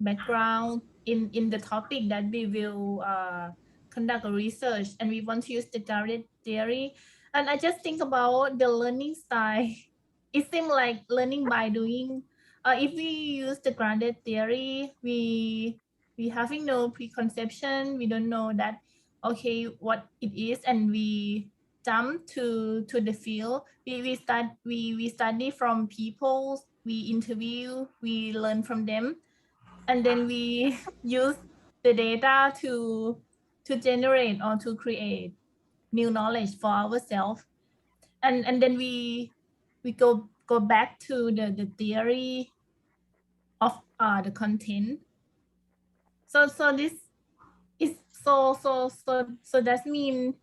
background in the topic that we will conduct a research, and we want to use the grounded theory, and I just think about the learning style. It seems like learning by doing. If we use the grounded theory, we having no preconception. We don't know that okay what it is, and we jump to the field. We study from people, we interview, we learn from them, and then we use the data to generate or to create new knowledge for ourselves, and then we go back to the theory of the content. So this is so that means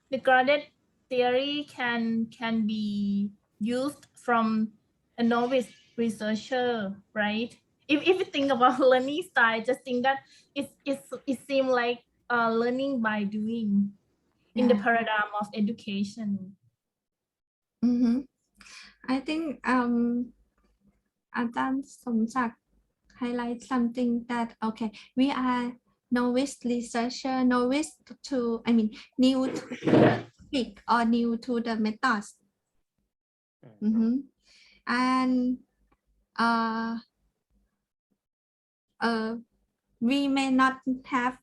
the grounded theory can be used from a novice researcher, right? If you think about learning style, just think that it seems like learning by doing in the paradigm of education.
I think Ajahn Somsak highlight something that okay, we are novice researcher, novice to, I mean, new to the topic or new to the methods. And we may not have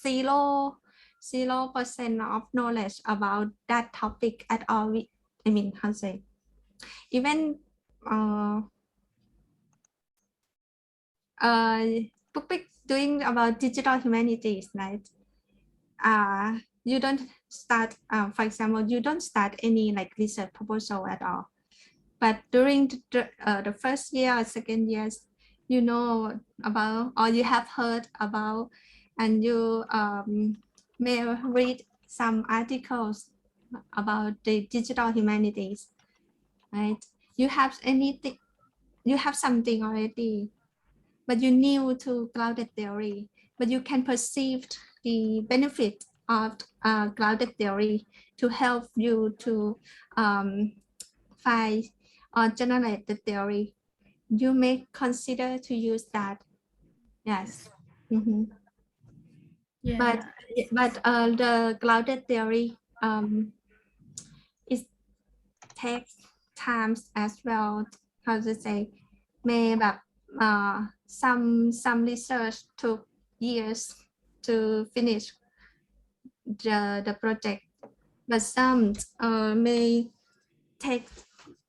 0% of knowledge about that topic at all. I mean, how to say, even book doing about digital humanities, right? You don't start, for example, you don't start any like research proposal at all. But during the first year or second years, you know about, or you have heard about, and you may read some articles about the digital humanities, right? You have anything, you have something already, but you new to grounded theory, but you can perceive the benefit of grounded theory to help you to find or generate the theory. you may consider to use that. Yes. Mhm.
Yeah.
But the clouded theory it takes times as well. How to say, may some research took years to finish the project, but some may take.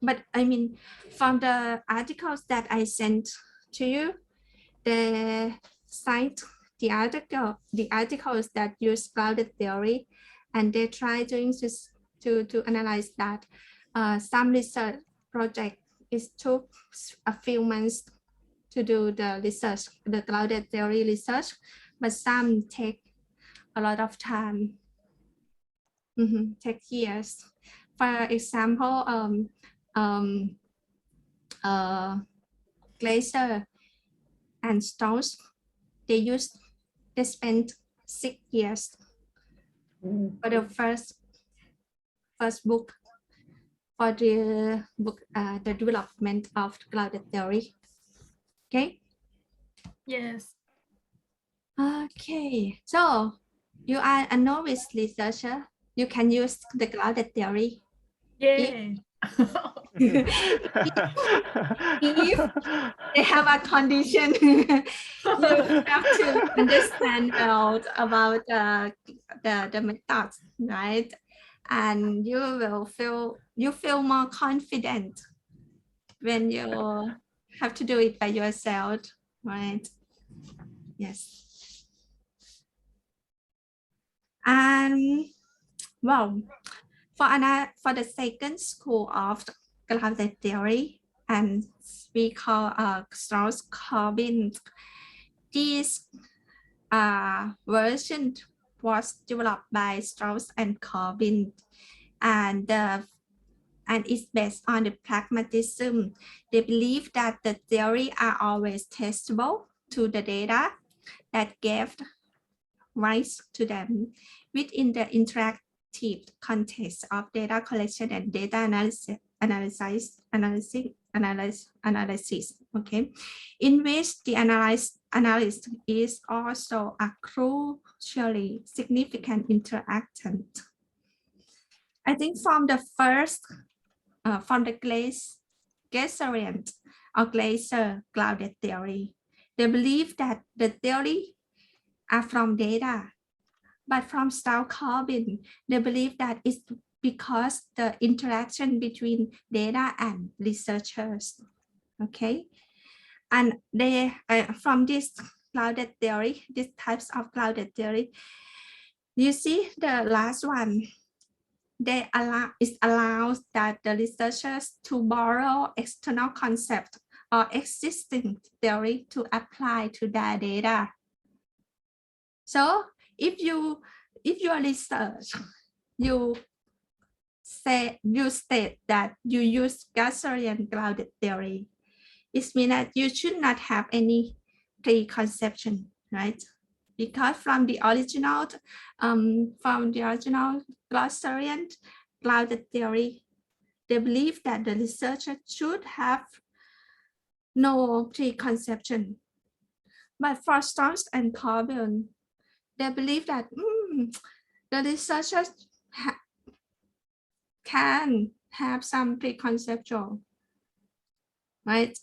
But I mean, from the articles that I sent to you, they cite the articles that use clouded theory, and they try to analyze that. Some research project took a few months to do the research, the clouded theory research, but some take a lot of time, take years. For example, Glaser and Strauss, they spent 6 years for the first book, for the book, the development of clouded theory. Okay.
Yes.
Okay. So you are a novice researcher. You can use the clouded theory.
Yay.
If they have a condition, you have to understand well about the methods, right? And you will feel more confident when you have to do it by yourself, right? Yes. And well, for the second school of clouded theory, and we call Strauss-Corbin, this version was developed by Strauss and Corbin, and it's based on the pragmatism. They believe that the theory are always testable to the data that gave rise to them within the interactive context of data collection and data analysis, okay, in which the analyst is also a crucially significant interactant. I think from the first, from the Glaserian or Glaser clouded theory, they believe that the theory are from data, but from Strauss-Corbin, they believe that it's because the interaction between data and researchers, okay? And they, from this clouded theory, these types of clouded theory, you see the last one, it allows that the researchers to borrow external concept or existing theory to apply to their data. So if your research, you state that you use Gaussian clouded theory, it means that you should not have any preconception, right? Because from the original Gaussian clouded theory, they believe that the researcher should have no preconception. But for Strauss and Corbin, they believe that the researchers can have some preconceptual, right?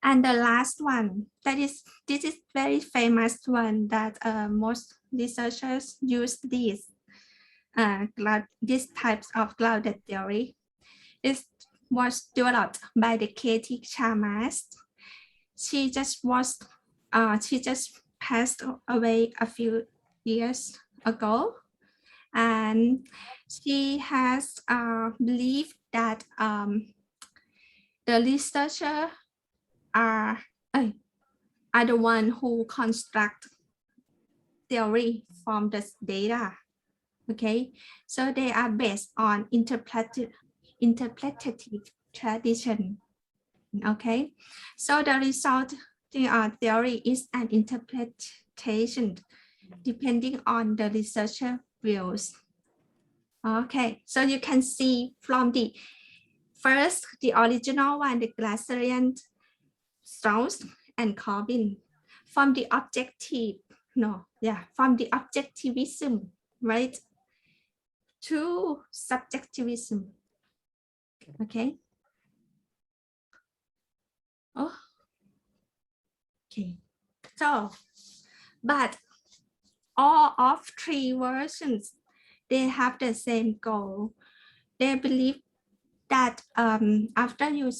And the last one, this is very famous one that most researchers use these types of clouded theory. It was developed by the Katie Chalmers. She just passed away a few years ago, and she has believed that the researcher are the one who construct theory from the data. Okay, so they are based on interpretative tradition. Okay, so the result theory is an interpretation depending on the researcher views. Okay, so you can see from First, the original one, the Glasserian, Strauss, and Corbin, from the objectivism, right, to subjectivism. Okay. Oh, okay. So, but all of three versions, they have the same goal. They believe that after you,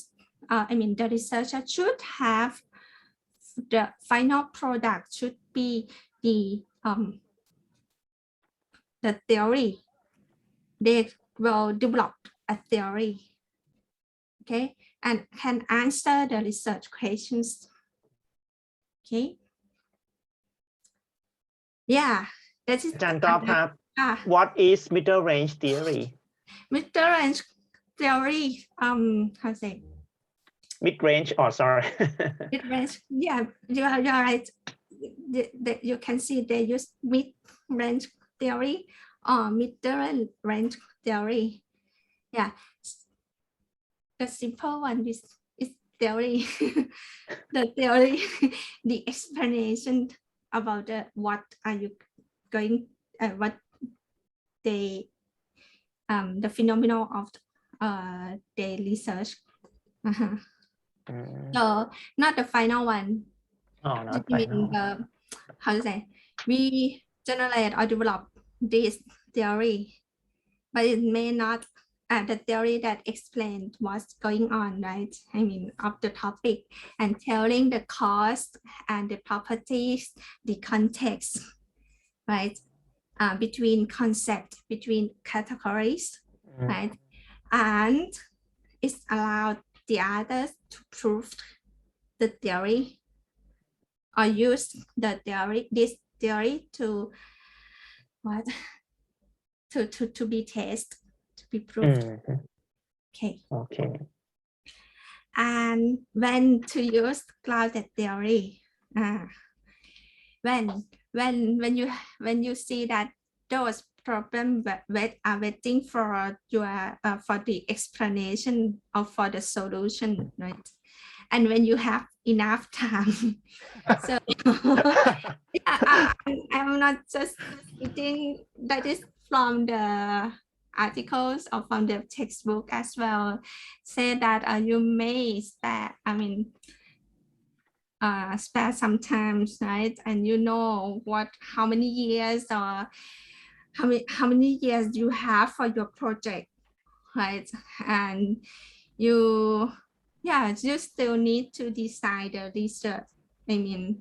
the researcher should have the final product should be the theory. They will develop a theory, okay, and can answer the research questions. Okay. Yeah, that is.
อาจารย์ก๊อฟครับ
Ah,
What is middle range theory?
mid-range theory. How to say?
Mid range, oh sorry.
Mid-range. Yeah, you're right. You can see they use mid-range theory or mid-range theory. Yeah, the simple one is theory. The theory, the explanation about what are you going, what they, the phenomenon of the research. So not the final one.
Oh, not
I mean,
final.
how to say, we generate or develop this theory, but it may not the theory that explained what's going on, right? I mean, of the topic, and telling the cause and the properties, the context, right? Between concept, between categories, right? And it's allowed the others to prove the theory or use the theory, this theory to what? To be tested, to be proved. Okay.
Okay.
And when to use clouded theory, when you see that those problems are waiting for your for the explanation or for the solution, right? And when you have enough time, so I'm not just eating, that is from the articles or from the textbook as well, say that you may spare, spare sometimes, right? And you know how many years or how many years you have for your project, right? And you still need to decide the research, the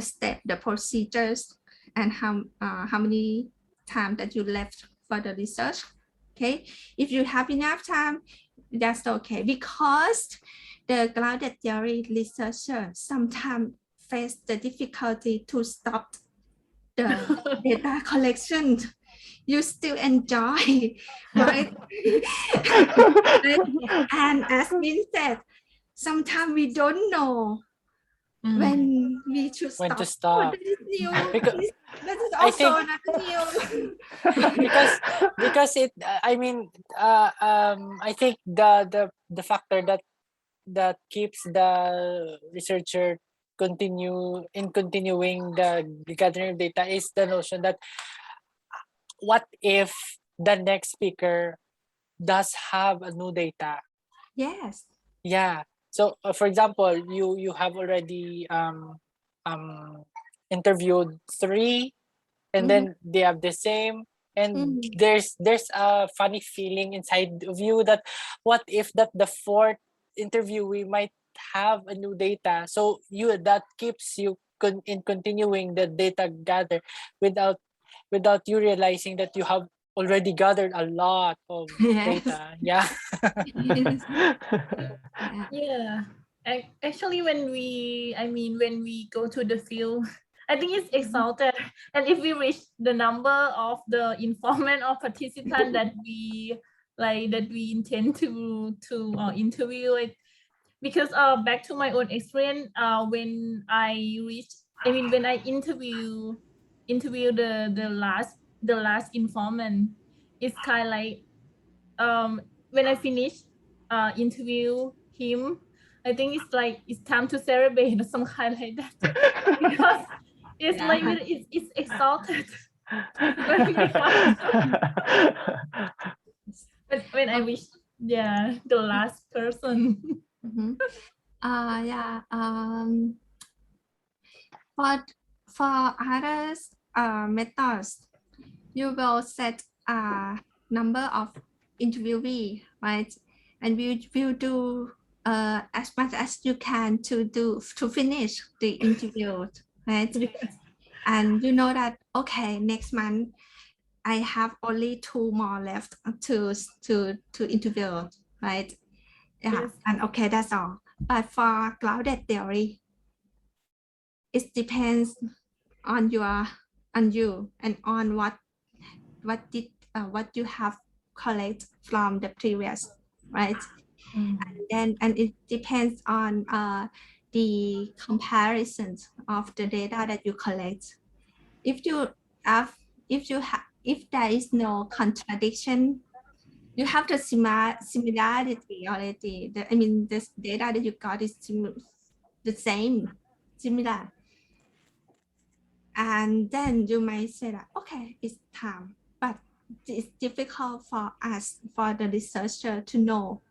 step, the procedures, and how many time that you left for the research. Okay, if you have enough time, that's okay, because the grounded theory researcher sometimes face the difficulty to stop the data collection. You still enjoy, right? And as Min said, sometimes we don't know when we should stop.
When to stop.
Oh, that is new.
Because
That is
I
also
think-
not new.
because it I think the factor that keeps the researcher continuing the gathering of data is the notion that what if the next speaker does have a new data?
Yes.
Yeah. So for example, you have already interviewed 3, and then they have the same, and there's a funny feeling inside of you that what if that the 4th interview we might have a new data, so that keeps you in continuing the data gather without you realizing that you have already gathered a lot of data. Yeah.
Yes.
Yeah. Actually, when we go to the field, I think it's exalted. And if we reach the number of the informant or participant that we intend to interview it, because back to my own experience, when I interview the last informant, it's kind of like when I finish interview him, I think it's like it's time to celebrate or some kind like that because it's
Yeah.
like it's exalted. Very fun. But when I wish, yeah, the last person.
Mhm. Yeah. For others methods, you will set a number of interviewee, right? And we will do as much as you can to finish the interview, right?
Yes.
And you know that okay, next month I have only 2 more left to interview, right? Yeah,
Yes.
and okay, that's all. But for clouded theory, it depends on you and on what you have collect from the previous, right?
Mm.
And it depends on the comparisons of the data that you collect. If you have if there is no contradiction, you have the similarity already. I mean, this data that you got is the same, similar. And then you might say that, okay, it's time. But it's difficult for us, for the researcher to know,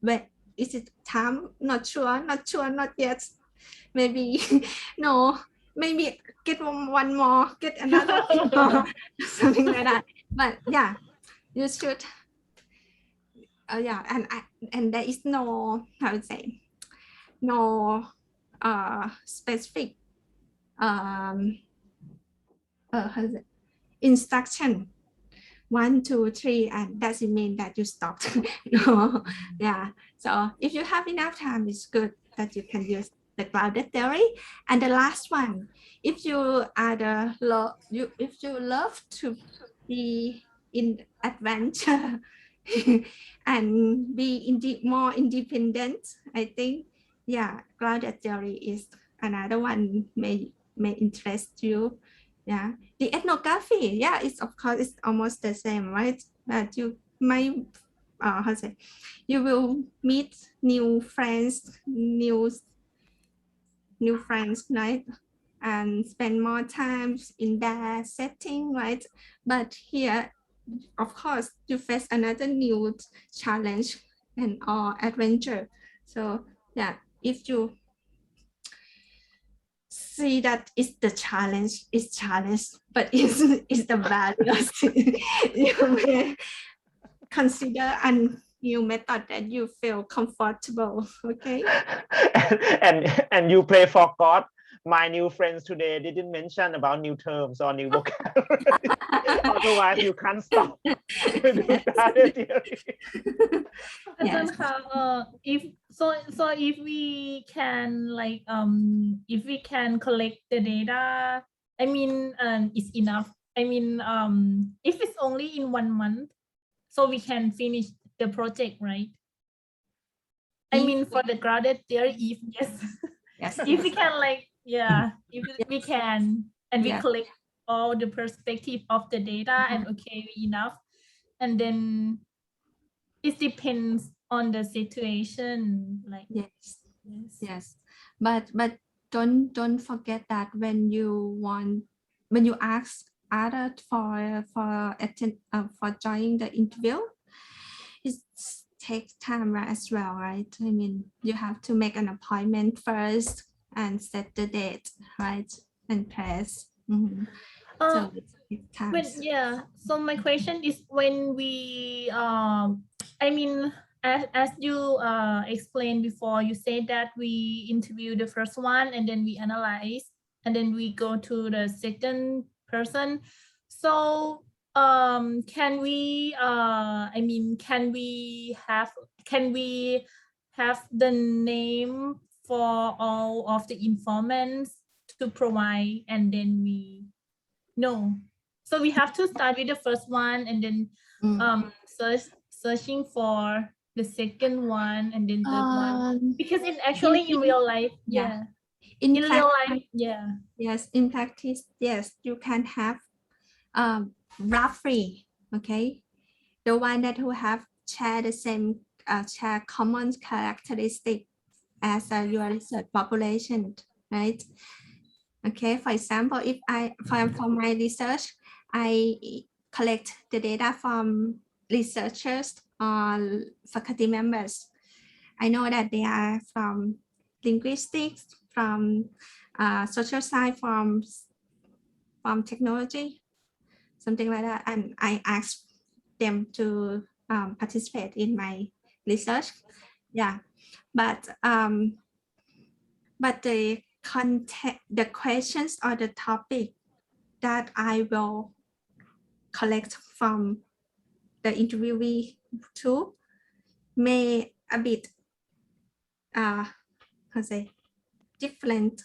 when is it time? Not sure, not yet. Maybe, no, maybe get one more, get another one more, something like that. But yeah, you should, yeah, and there is no, how to say, no specific how is it? Instruction 1, 2, 3, and doesn't mean that you stopped. No, yeah. So if you have enough time, it's good that you can use the clouded theory. And the last one, if you are if you love to be in adventure and be more independent, I think, yeah, clouded theory is another one may interest you. Yeah, the ethnography, yeah, it's of course it's almost the same, right? But you might how to say, you will meet new friends, new friends, right? And spend more time in that setting, right? But here, of course, you face another new challenge and or adventure. So yeah, if you see that it's the challenge, but it's the values. You may consider a new method that you feel comfortable. Okay.
and you play for God. My new friends today didn't mention about new terms or new vocabulary. Otherwise, you can't stop.
And then
Yes.
how if we can like if we can collect the data, I mean it's enough. I mean if it's only in 1 month, so we can finish the project, right? I mean for the grounded theory, if yes,
Yes.
if we can like if we can and we
Yes.
collect all the perspective of the data and okay enough, and then it depends on the situation, like
Yes. But don't forget that when you ask other for joining the interview, it takes time as well, right? I mean, you have to make an appointment first and set the date, right? And press. So it time.
So my question is, when we I mean, as you explained before, you said that we interview the first one and then we analyze and then we go to the second person. So can we I mean, can we have the name for all of the informants to provide, and then we no. So we have to start with the first one and then searching for the second one and then third one, because in real life,
in
real life,
yes, in practice, yes, you can have roughly, okay, the one that who have share the same, share common characteristic as your research population, right? Okay, for example, if for my research, I collect the data from researchers or faculty members. I know that they are from linguistics, from social science, from technology, something like that. And I ask them to participate in my research. Yeah, but the content, the questions or the topic that I will collect from the interviewee too may a bit how say different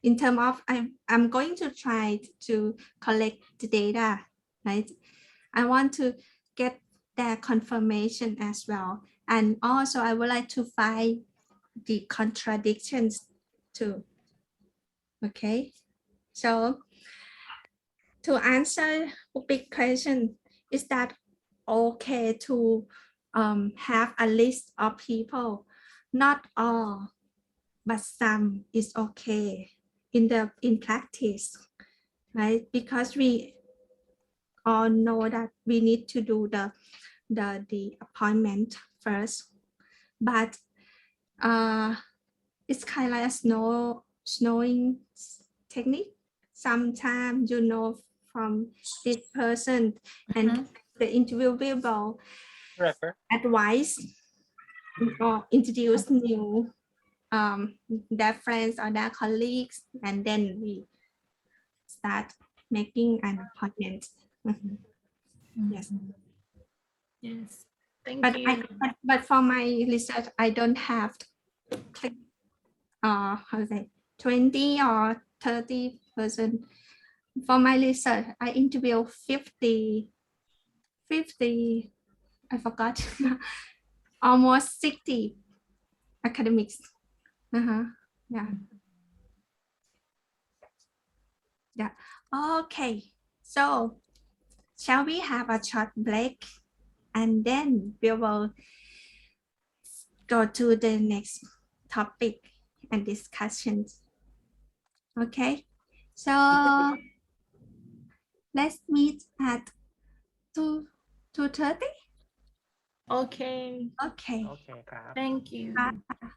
in terms of I'm going to try to collect the data, right? I want to get their confirmation as well. And also I would like to find the contradictions too. Okay, so to answer a big question, is that okay to have a list of people? Not all, but some is okay in practice, right? Because we all know that we need to do the appointment first, but it's kind of like a snowing technique. Sometimes you know from this person and the interviewer will advise or introduce new their friends or their colleagues, and then we start making an appointment. Yes.
Yes. Thank
But
you.
but for my research, I don't have click how to say 20 or 30%. For my research, I interview 50, I forgot, almost 60 academics. Yeah. Yeah. Okay. So shall we have a short break and then we will go to the next topic and discussions. Okay. So let's meet at 2:30.
Okay.
Okay.
โอเคครับ
Thank you.
Bye.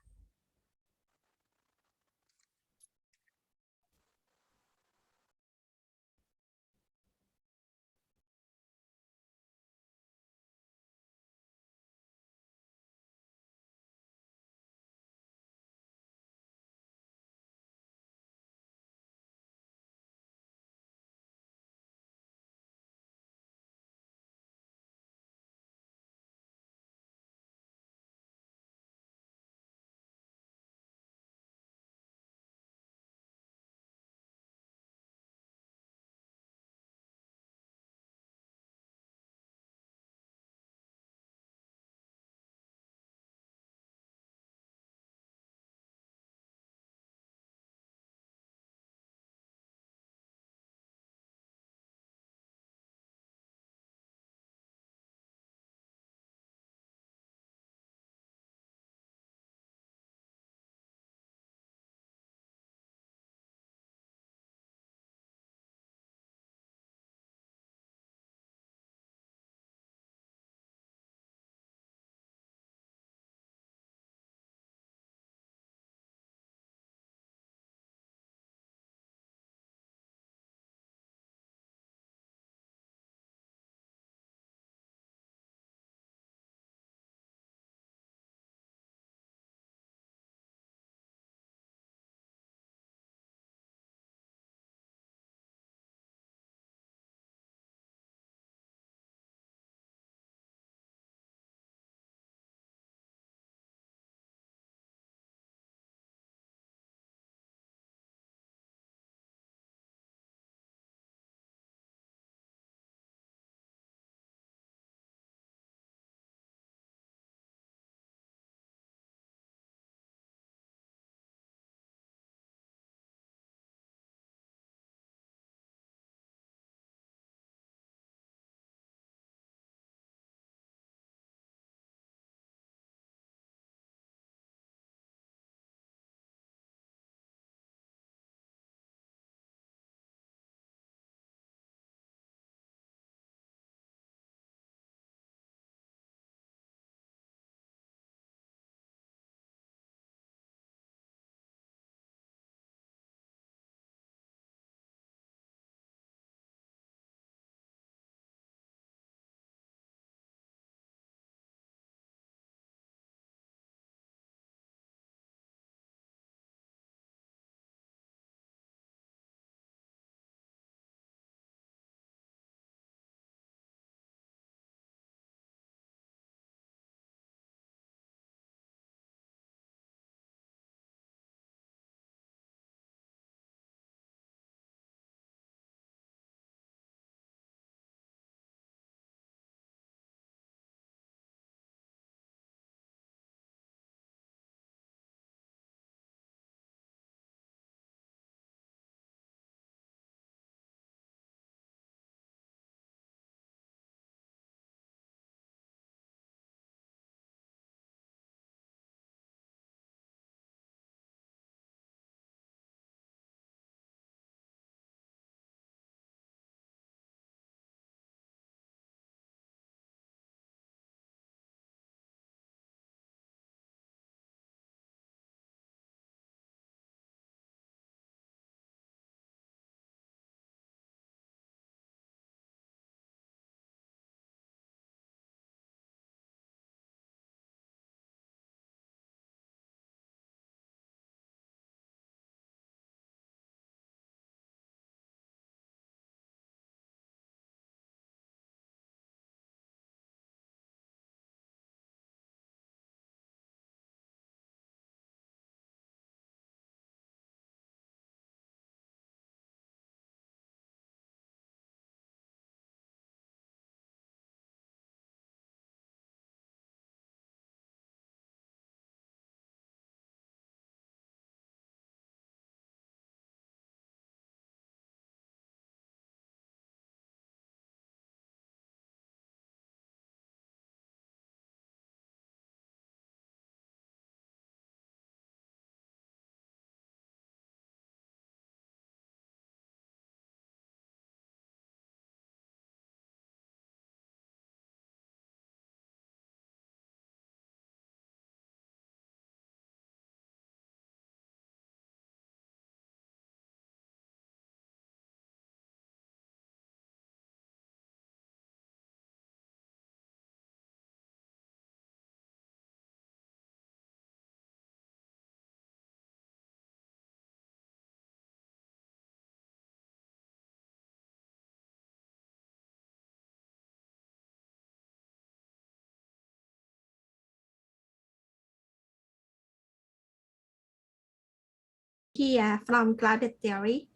here from grounded theory,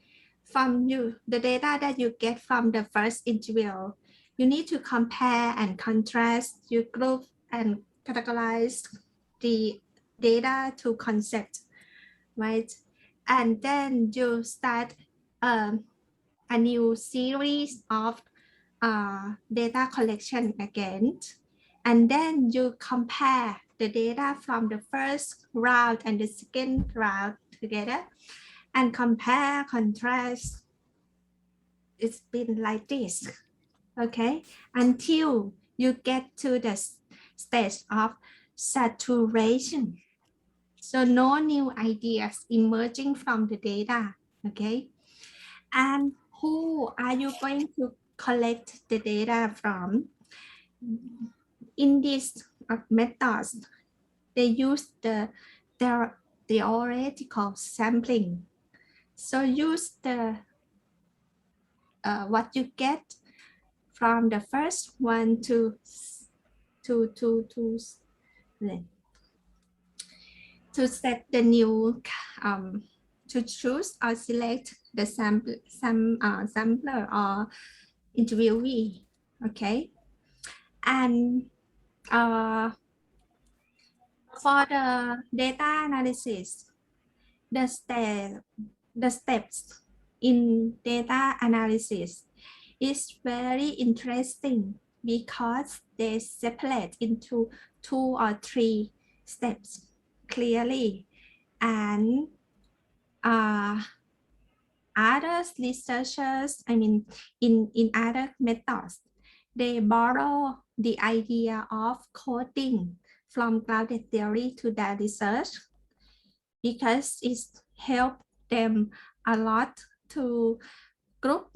from the data that you get from the first interview, you need to compare and contrast, you group and categorize the data to concept, right? And then you start a new series of data collection again. And then you compare the data from the first round and the second round together and compare, contrast. It's been like this, okay, until you get to the stage of saturation. So no new ideas emerging from the data, okay? And who are you going to collect the data from? In these methods, they use the theoretical sampling. So use the what you get from the first one to set the new to choose or select the sampler or interviewee, okay? And for the data analysis, the steps in data analysis is very interesting because they separate into 2 or 3 steps clearly. And other researchers, I mean, in other methods, they borrow the idea of coding from grounded theory to their research because it's helped them a lot to group,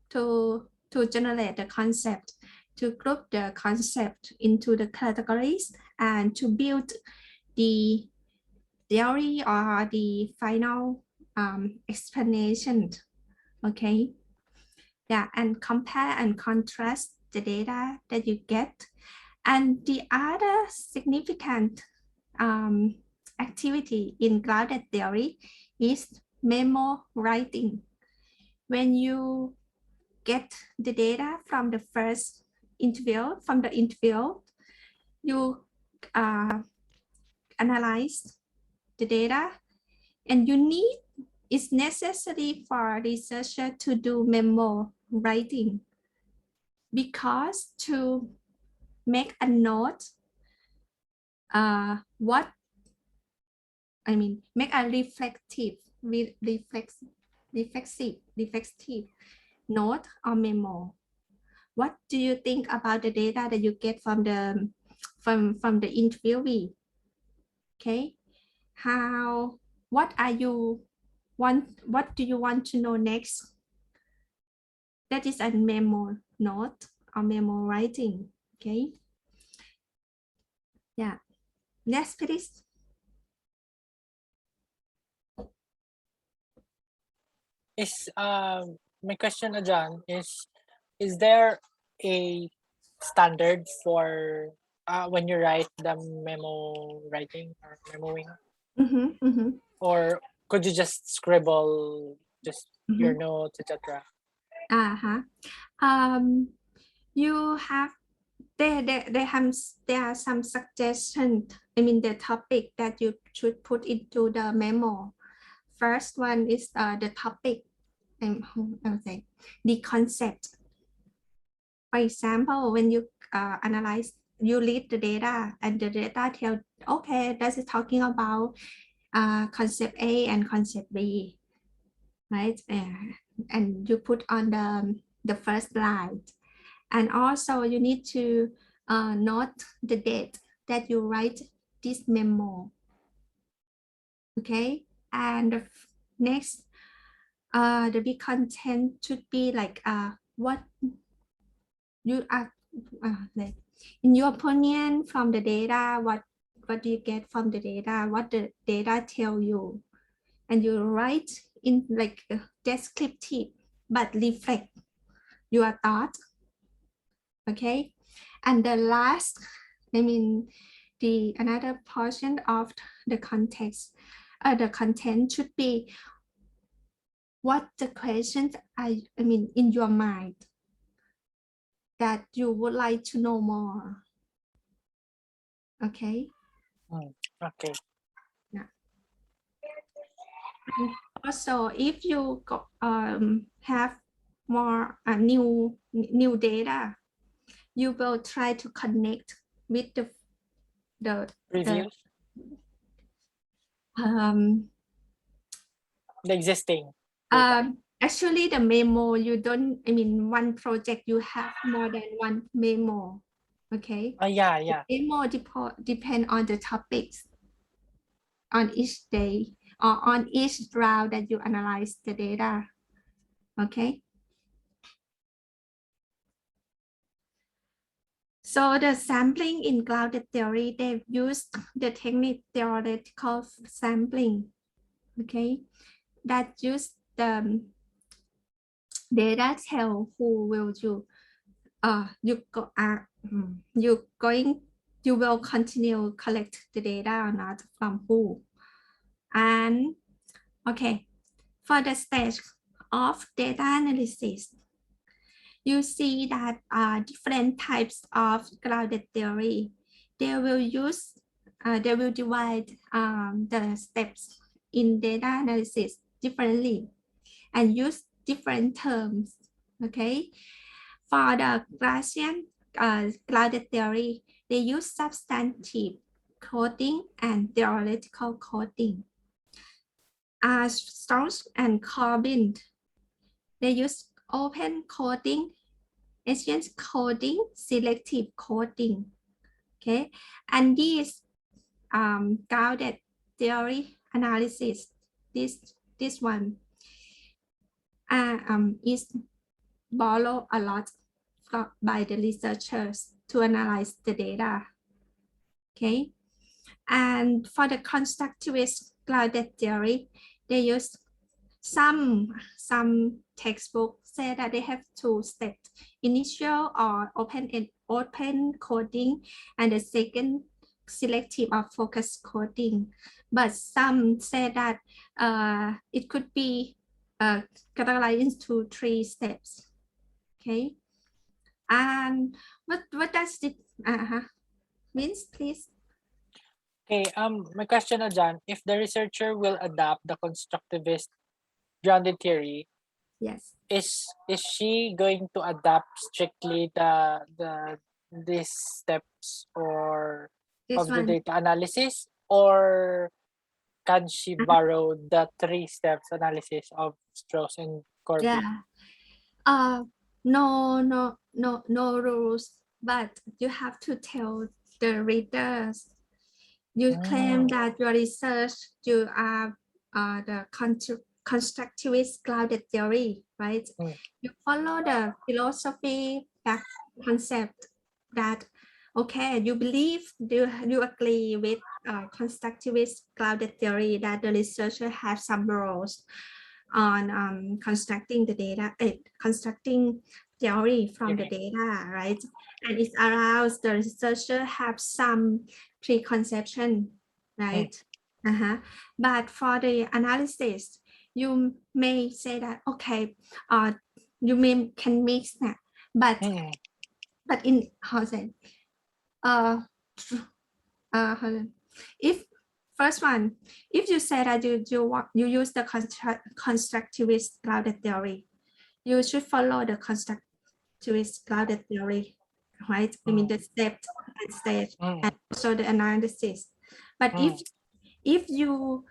to generate the concept, to group the concept into the categories and to build the theory or the final explanation, okay? Yeah, and compare and contrast the data that you get. And the other significant activity in grounded theory is memo writing. When you get the data from the first interview, you analyze the data, and it's necessary for a researcher to do memo writing because to make a note, make a reflexive note or memo. What do you think about the data that you get from the interviewee? Okay, what do you want to know next? That is a memo note or memo writing. Okay. Yeah. Next, please.
My question, John, is there a standard for when you write the memo writing or memoing? Or could you just scribble your notes, etc.?
You have there are some suggestions. The topic that you should put into the memo. First one is the topic, I would say the concept. For example, when you analyze, you read the data and the data tell, okay, this is talking about concept A and concept B, right? And you put on the first slide. And also you need to note the date that you write this memo. Okay, and next, the big content should be like what you are like, in your opinion, from the data, what do you get from the data, what the data tell you, and you write in like descriptive but reflect your thought. Okay, and the last, another portion of the context, the content should be what the questions I mean in your mind that you would like to know more. Okay.
Okay.
Also, if you have more new data, you will try to connect with the
Reviews,
um,
the existing data.
actually the memo you don't, I mean one project you have more than one memo. Okay.
Yeah.
Memo depend on the topics on each day or on each round that you analyze the data. Okay. So the sampling in clouded theory, they use the technique theoretical sampling, okay, that use the data tell who will you will continue collect the data or not from who. And okay, for the stage of data analysis, you see that different types of clouded theory. They will divide the steps in data analysis differently and use different terms. Okay, for the Gaussian clouded theory, they use substantive coding and theoretical coding. Strauss and Corbin, they use open coding, agent coding, selective coding. Okay, and this clouded theory analysis, this one is borrowed a lot by the researchers to analyze the data. Okay, and for the constructivist clouded theory, they use some textbooks say that they have two steps: initial or open coding, and the second selective or focused coding. But some say that it could be categorized into 3 steps. Okay, and what does it means, please?
Okay, my question na dyan, if the researcher will adopt the constructivist grounded theory,
Yes.
is she going to adapt strictly these steps or
This
of the
one.
data analysis, or can she borrow the 3 steps analysis of Strauss and Corbin?
Yeah. No rules, but you have to tell the readers. You claim that your research, you are the constructivist clouded theory, right? You follow the philosophy back concept that, okay, you believe, you agree with constructivist clouded theory that the researcher has some roles on constructing the data, constructing theory from the data, right? And it allows the researcher have some preconception, right? But for the analysis, you may say that, okay, you can mix that, but in how to say, if first one, if you say that you use the constructivist clouded theory, you should follow the constructivist clouded theory, right? I mean the step and stage and also the analysis. But if you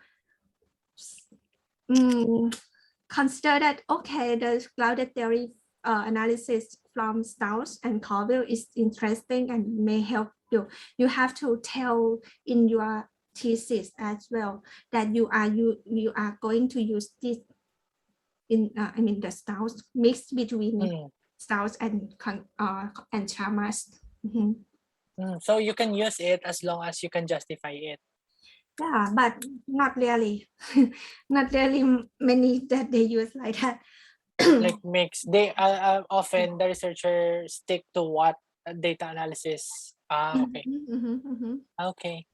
consider that, okay, the clouded theory analysis from Strauss and Colville is interesting and may help you, you have to tell in your thesis as well that you are going to use this in I mean the Strauss mix between Strauss and Chalmers.
So you can use it as long as you can justify it.
Yeah, but not really. Not really many that they use like that.
Like mix. They often the researcher stick to what data analysis. Okay. Okay.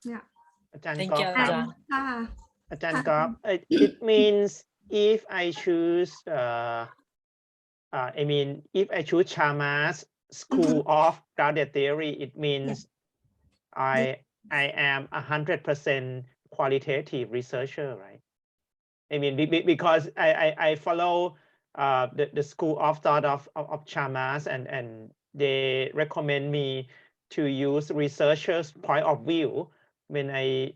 Yeah.
Ajahn
Thank you,
Gop,
Ajahn.
Ajahn Gop, it means if I choose, I mean, if I choose Sharma's School of Grounded Theory, it means I am 100% qualitative researcher, right? I mean, because I follow the school of thought of Sharma's, and they recommend me to use researchers' point of view when I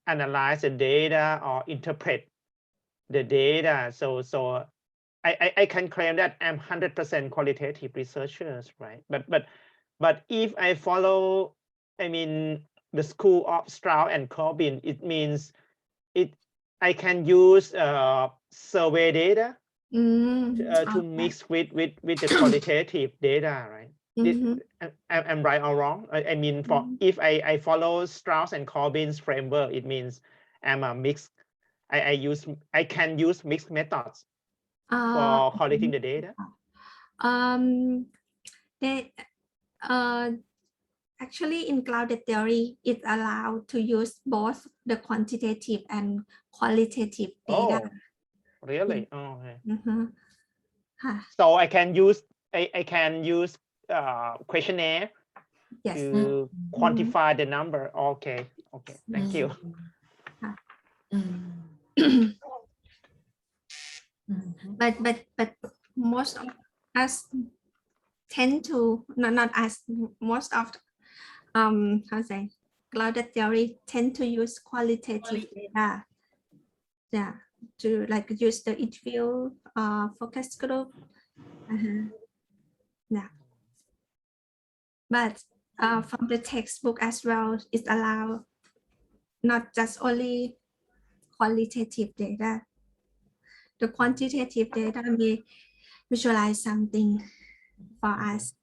analyze the data or interpret the data. So I can claim that I'm 100% qualitative researchers, right? But if I follow, I mean, the school of Strauss and Corbin, it means I can use survey data to mix with the qualitative data, right? I'm right or wrong? I mean, for if I follow Strauss and Corbin's framework, it means I'm a mix. I can use mixed methods for collecting the data.
They actually in grounded theory, it's allowed to use both the quantitative and qualitative data.
Oh, really? Oh, okay.
So
I can use questionnaire to quantify the number. Okay. Thank you.
But most of us tend to not us, most of how say grounded theory tend to use qualitative data. Yeah, to like use the interview focus group. Yeah, but from the textbook as well, it's allowed not just only qualitative data. The quantitative data may visualize something for us.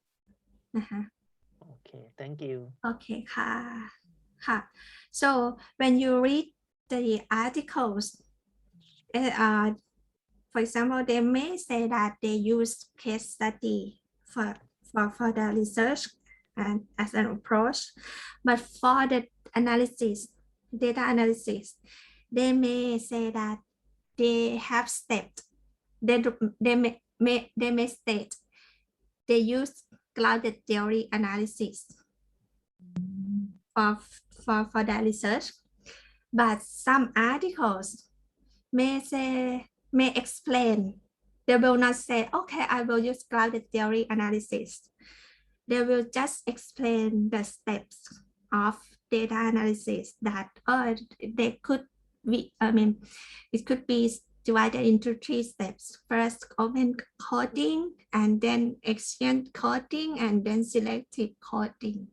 Okay, thank you.
Okay, so when you read the articles, for example, they may say that they use case study for the research and as an approach, but for the analysis, data analysis, they may say that they have stepped. They may state they use grounded theory analysis for that research, but some articles may explain. They will not say, okay, I will use grounded theory analysis. They will just explain the steps of data analysis that they could be, I mean, it could be divided into 3 steps. First, open coding, and then exchange coding, and then selective coding.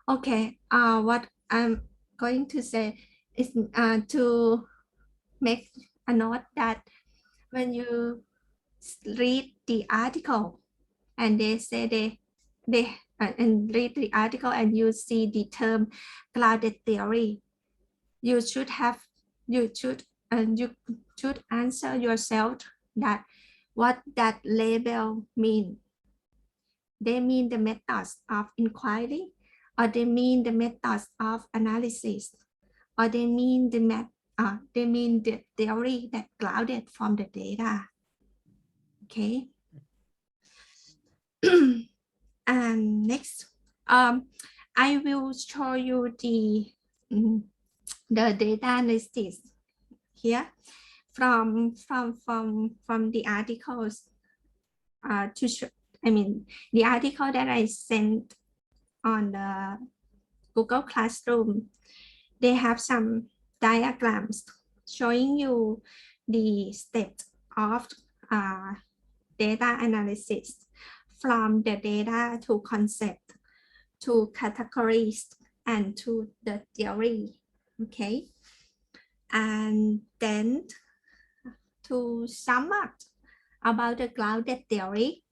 Okay, what I'm going to say is to make a note that when you read the article and they say and read the article and you see the term grounded theory, you should answer yourself that what that label mean. They mean the methods of inquiry, or they mean the methods of analysis, or they mean the theory that grounded from the data. Okay. And next, I will show you the data analysis here from the articles to show. I mean, the article that I sent on the Google Classroom, they have some diagrams showing you the steps of data analysis, from the data to concept, to categories, and to the theory. Okay, and then to sum up about the grounded theory,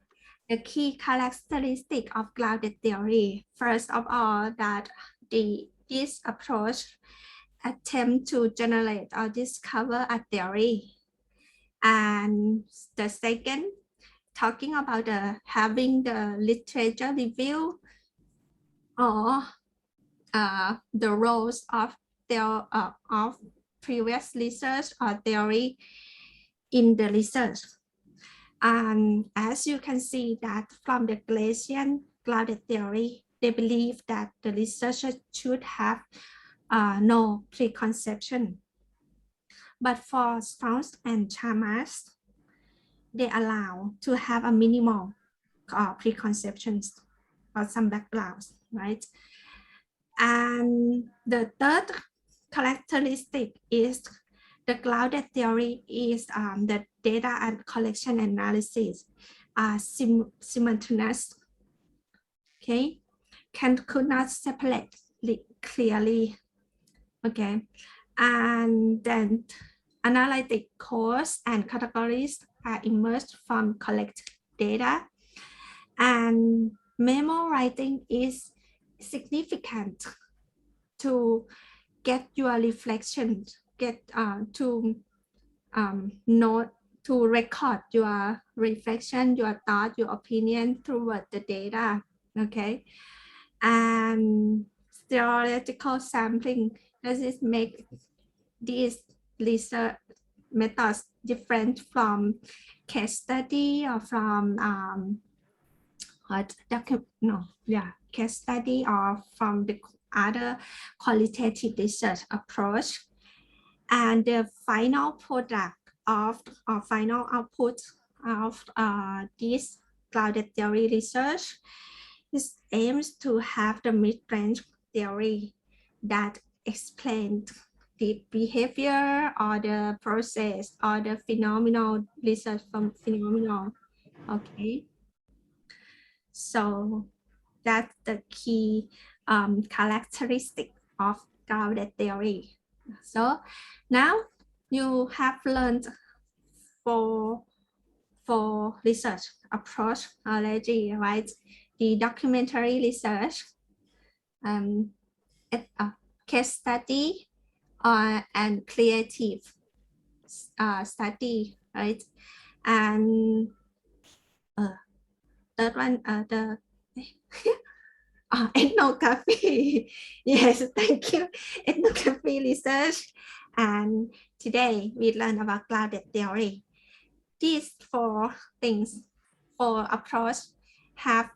the key characteristic of grounded theory, first of all, that this approach attempt to generate or discover a theory. And the second, talking about having the literature review, or the roles of previous research or theory in the research. And as you can see that from the Galician clouded theory, they believe that the researcher should have no preconception. But for Strauss and Chalmers, they allow to have a minimal preconceptions or some backgrounds, right? And the third characteristic is the clouded theory is the data and collection analysis are simultaneous. Okay, could not separate clearly. Okay, and then analytic codes and categories are emerged from collect data, and memo writing is significant to get your reflection, get to note, to record your reflection, your thought, your opinion toward the data. Okay, and theoretical sampling, does it make these research methods different from case study or from case study or from the other qualitative research approach. And the final product of or final output of this clouded theory research is aims to have the mid-range theory that explains the behavior or the process or the phenomenal research from phenomenal. Okay, so that's the key characteristic of clouded theory. So now you have learned four research approach already, right? The documentary research, case study, and creative study, right? And third one, the ethnography. Yes, thank you. Ethnography research. And today we learn about clouded theory. These four things, four approach have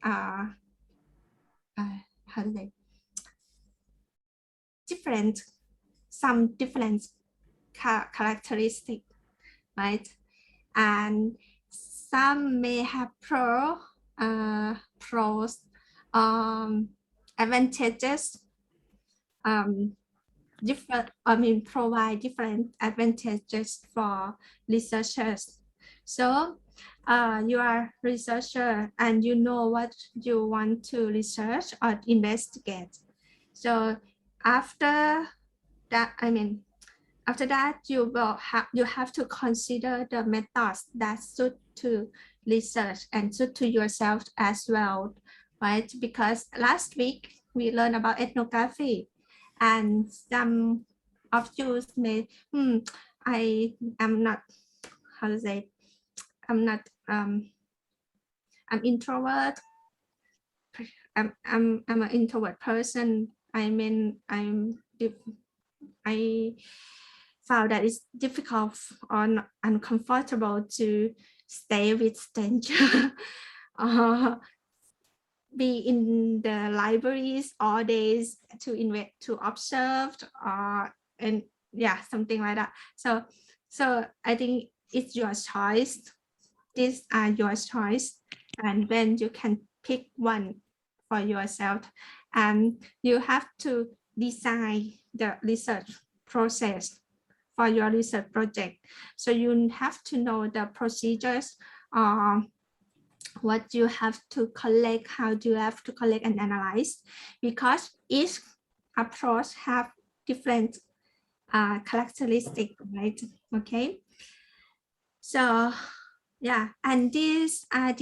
how to say, some different characteristics, right? And some may have pros, advantages, provide different advantages for researchers. So you are a researcher and you know what you want to research or investigate. So after that, you have to consider the methods that suit to research and suit to yourself as well, right? Because last week we learned about ethnography, and some of you may, I am not, how to say, I'm not, I'm introvert. I'm an introvert person. I found that it's difficult or uncomfortable to stay with stranger, be in the libraries all days to observe, and yeah, something like that. So I think it's your choice. These are your choice, and then you can pick one for yourself, and you have to design the research process for your research project. So you have to know the procedures, what you have to collect, how do you have to collect and analyze, because each approach have different characteristics, right? Okay. So yeah, and these are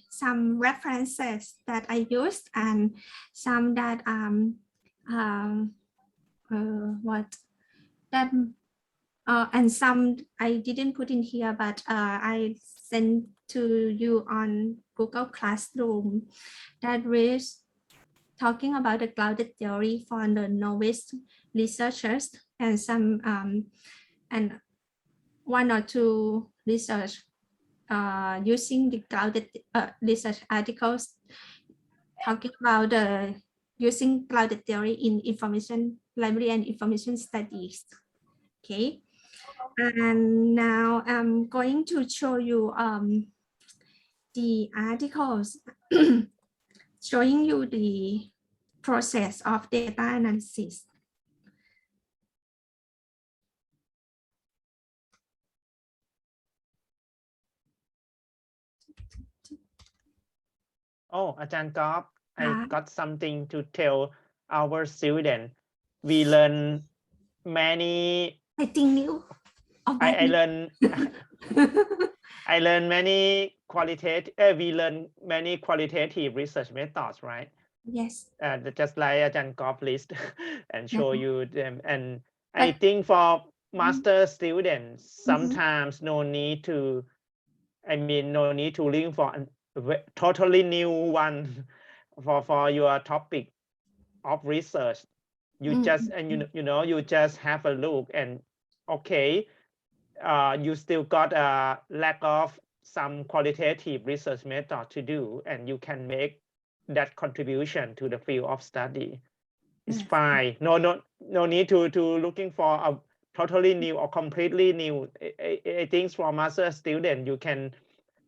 some references that I used, and some that and some I didn't put in here, but I sent to you on Google Classroom. That is talking about the clouded theory for the novice researchers and some and one or two research using the clouded research articles talking about the using clouded theory in information library and information studies. Okay, and now I'm going to show you the articles showing you the process of data analysis.
Oh, Ajahn Gop, I got something to tell our student. We learn many.
I think new.
I learn. I learned many qualitative. We learn many qualitative research methods, right?
Yes.
Just like Ajahn Gop list and show you them. And
But,
I think for master students, sometimes no need to. I mean, no need to link for a totally new one for your topic of research. You just and you just have a look and okay, you still got a lack of some qualitative research method to do, and you can make that contribution to the field of study. It's fine. No need to looking for a totally new or completely new. I think for master student, you can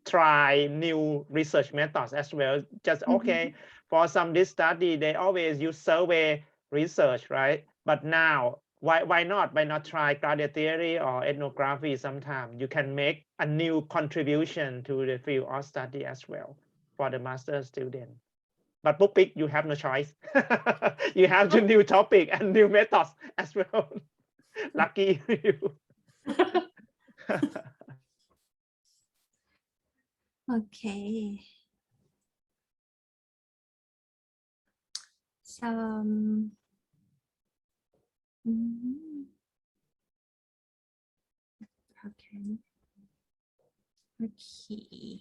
try new research methods as well. Just okay, for some this study, they always use survey research, right? But now, why not try clouded theory or ethnography sometime? You can make a new contribution to the field of study as well for the master student. But Pupik, you have no choice. You have the new topic and new methods as well. Lucky you.
Okay. So, okay. Okay.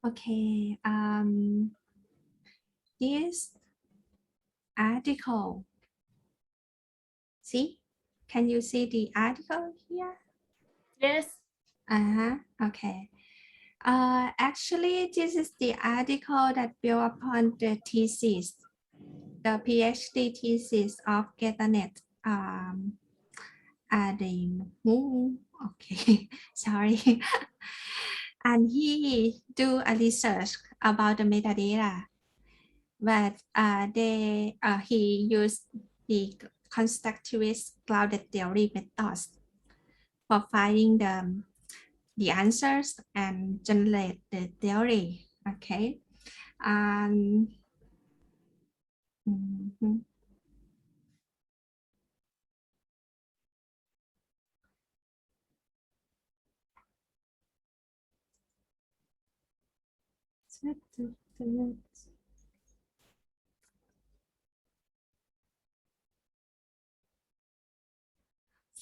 Okay. This article. See? Can you see the article here?
Yes.
Okay. Actually, this is the article that built upon the thesis, the PhD thesis of Getanet. Okay, sorry. And he do a research about the metadata, but he used the constructivist clouded theory methods for finding the answers and generate the theory. Okay.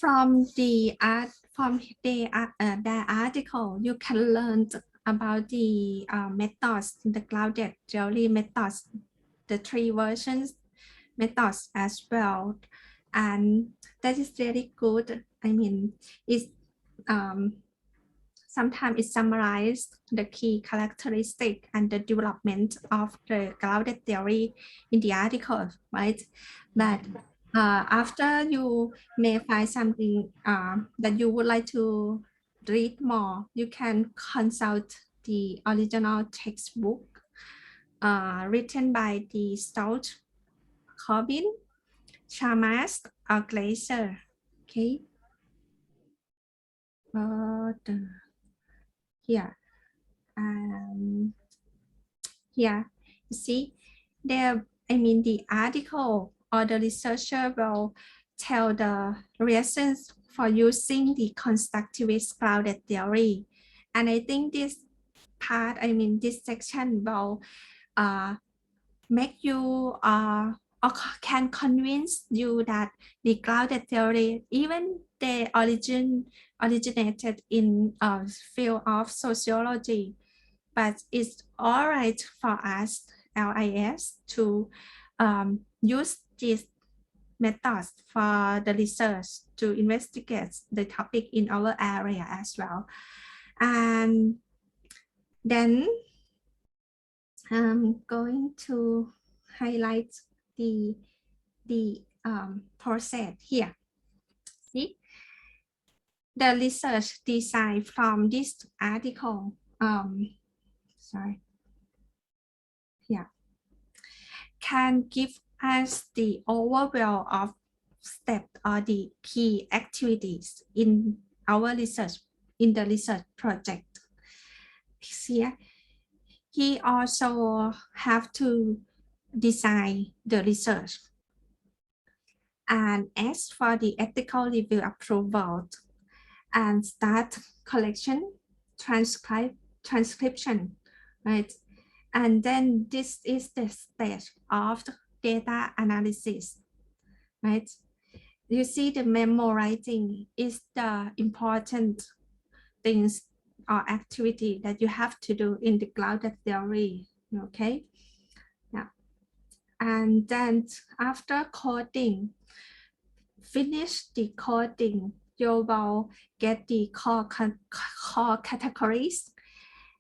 From the article, you can learn about the methods, the clouded theory methods, the 3 versions methods as well, and that is very good. I mean, it's sometimes it summarizes the key characteristic and the development of the clouded theory in the article, right? But after you may find something that you would like to read more, you can consult the original textbook written by the Stout, Corbin, Chalmers, or Glaser. Okay. Here. Here, you see, there, I mean, the article or the researcher will tell the reasons for using the constructivist clouded theory. And I think this part, I mean, this section will make you or can convince you that the clouded theory, even they originated in a field of sociology, but it's all right for us LIS to use these methods for the research to investigate the topic in our area as well. And then I'm going to highlight the process here. See, the research design from this article, can give us the overview of steps or the key activities in our research, in the research project. Here, he also have to design the research and ask for the ethical review approval and start collection, transcription, right? And then this is the stage of data analysis, right? You see the memorizing is the important things or activity that you have to do in the cloud theory, okay? Yeah. And then after coding, finish the coding, you will get the core categories,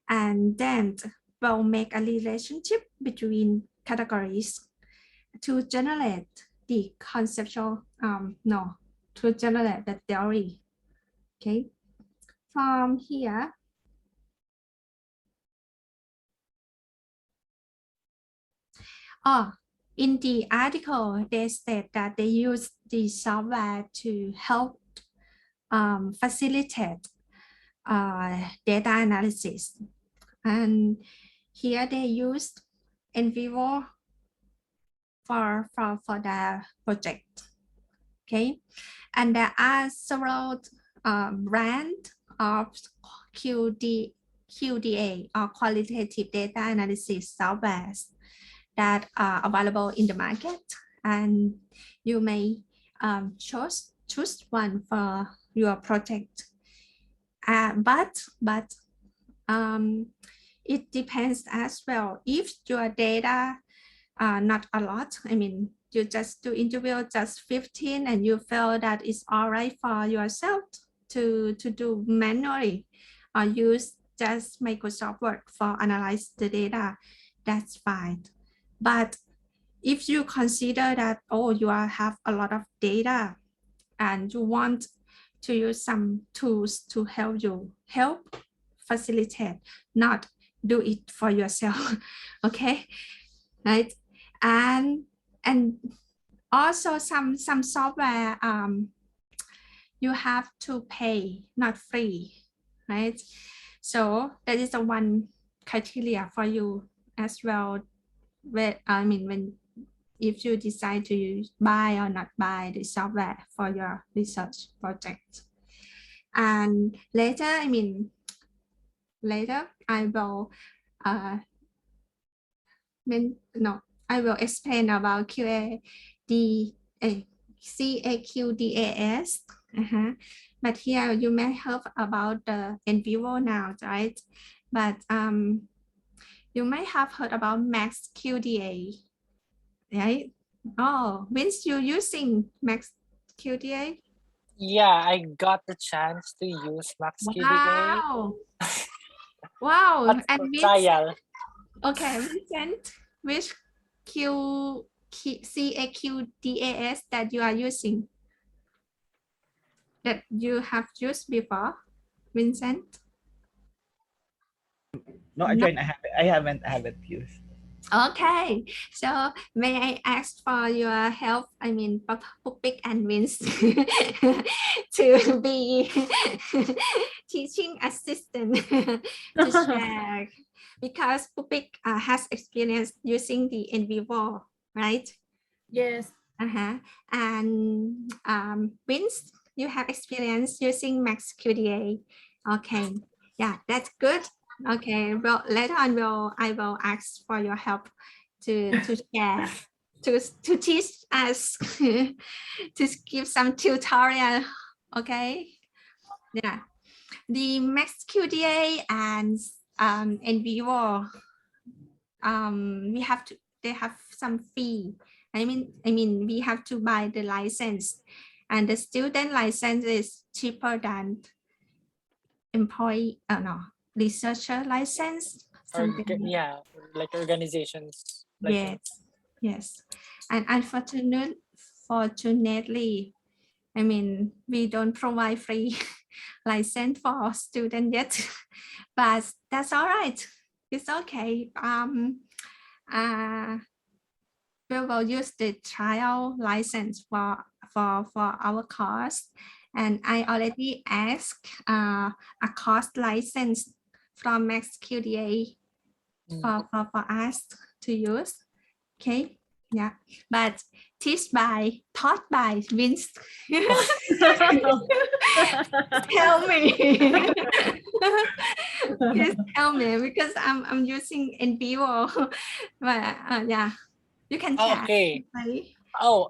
and then will make a relationship between categories to generate the conceptual, to generate the theory, okay? From here, in the article, they said that they use the software to help facilitate data analysis. And here they used NVivo for the project, okay? And there are several brands of QDA or qualitative data analysis softwares that are available in the market, and you may choose one for your project. But it depends as well. If your data are not a lot, I mean, you just do interview just 15 and you feel that it's all right for yourself to do manually or use just Microsoft Word for analyze the data, that's fine. But if you consider that, oh, you have a lot of data and you want to use some tools to help facilitate, not do it for yourself, okay, right? And also some software you have to pay, not free, right? So that is the one criteria for you as well. When if you decide to buy or not buy the software for your research project. And later, I will I will explain about CAQDAS. But here you may have about the NVivo now, right? But you may have heard about MaxQDA, right? Oh, Vince, you using MaxQDA?
Yeah, I got the chance to use MaxQDA.
Wow. Wow.
But
and
for
Vince,
trial.
Okay, Vincent, which CAQDAS that you are using, that you have used before, Vincent?
No, Ajahn, I haven't used.
Okay, so may I ask for your help? I mean, Pupik and Vince to be teaching assistant to share, because Pupik has experience using the NVivo, right?
Yes.
And Vince, you have experience using MaxQDA. Okay, yeah, that's good. Okay, well, later on I will ask for your help to share, to teach us, to give some tutorial. Okay, yeah, the MaxQDA and NVivo we have to, they have some fee. I mean, we have to buy the license, and the student license is cheaper than employee, no, researcher license. Something like that.
Yeah, like organizations. Like
Yes, yes. And fortunately, I mean, we don't provide free license for students yet, but that's all right. It's okay. We will use the trial license for our course, and I already asked a course license from MaxQDA for us to use. Okay, yeah, but taught by means tell me. Please tell me, because I'm using NVivo. But yeah, you can chat.
Okay.
Right?
Oh,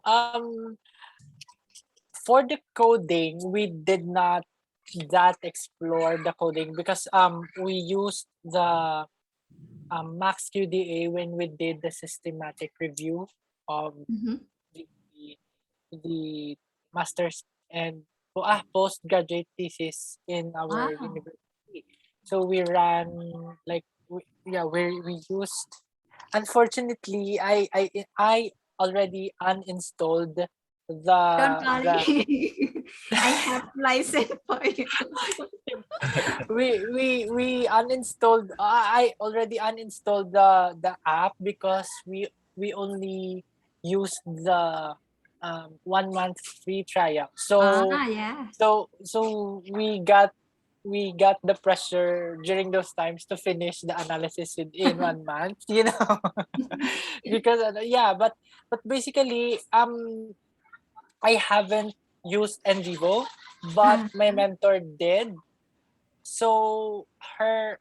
for the coding, we did not that explore the coding because we used the MaxQDA when we did the systematic review of
Mhm.
the master's and postgraduate thesis in our
Wow.
university. So we ran like we used. Unfortunately, I already uninstalled
Don't
the
worry. I have license for you.
we uninstalled. I already uninstalled the app because we only used the 1 month free trial. So
Yeah.
so we got the pressure during those times to finish the analysis within 1 month, you know. Because but basically I haven't used NVivo, but my mentor did. So her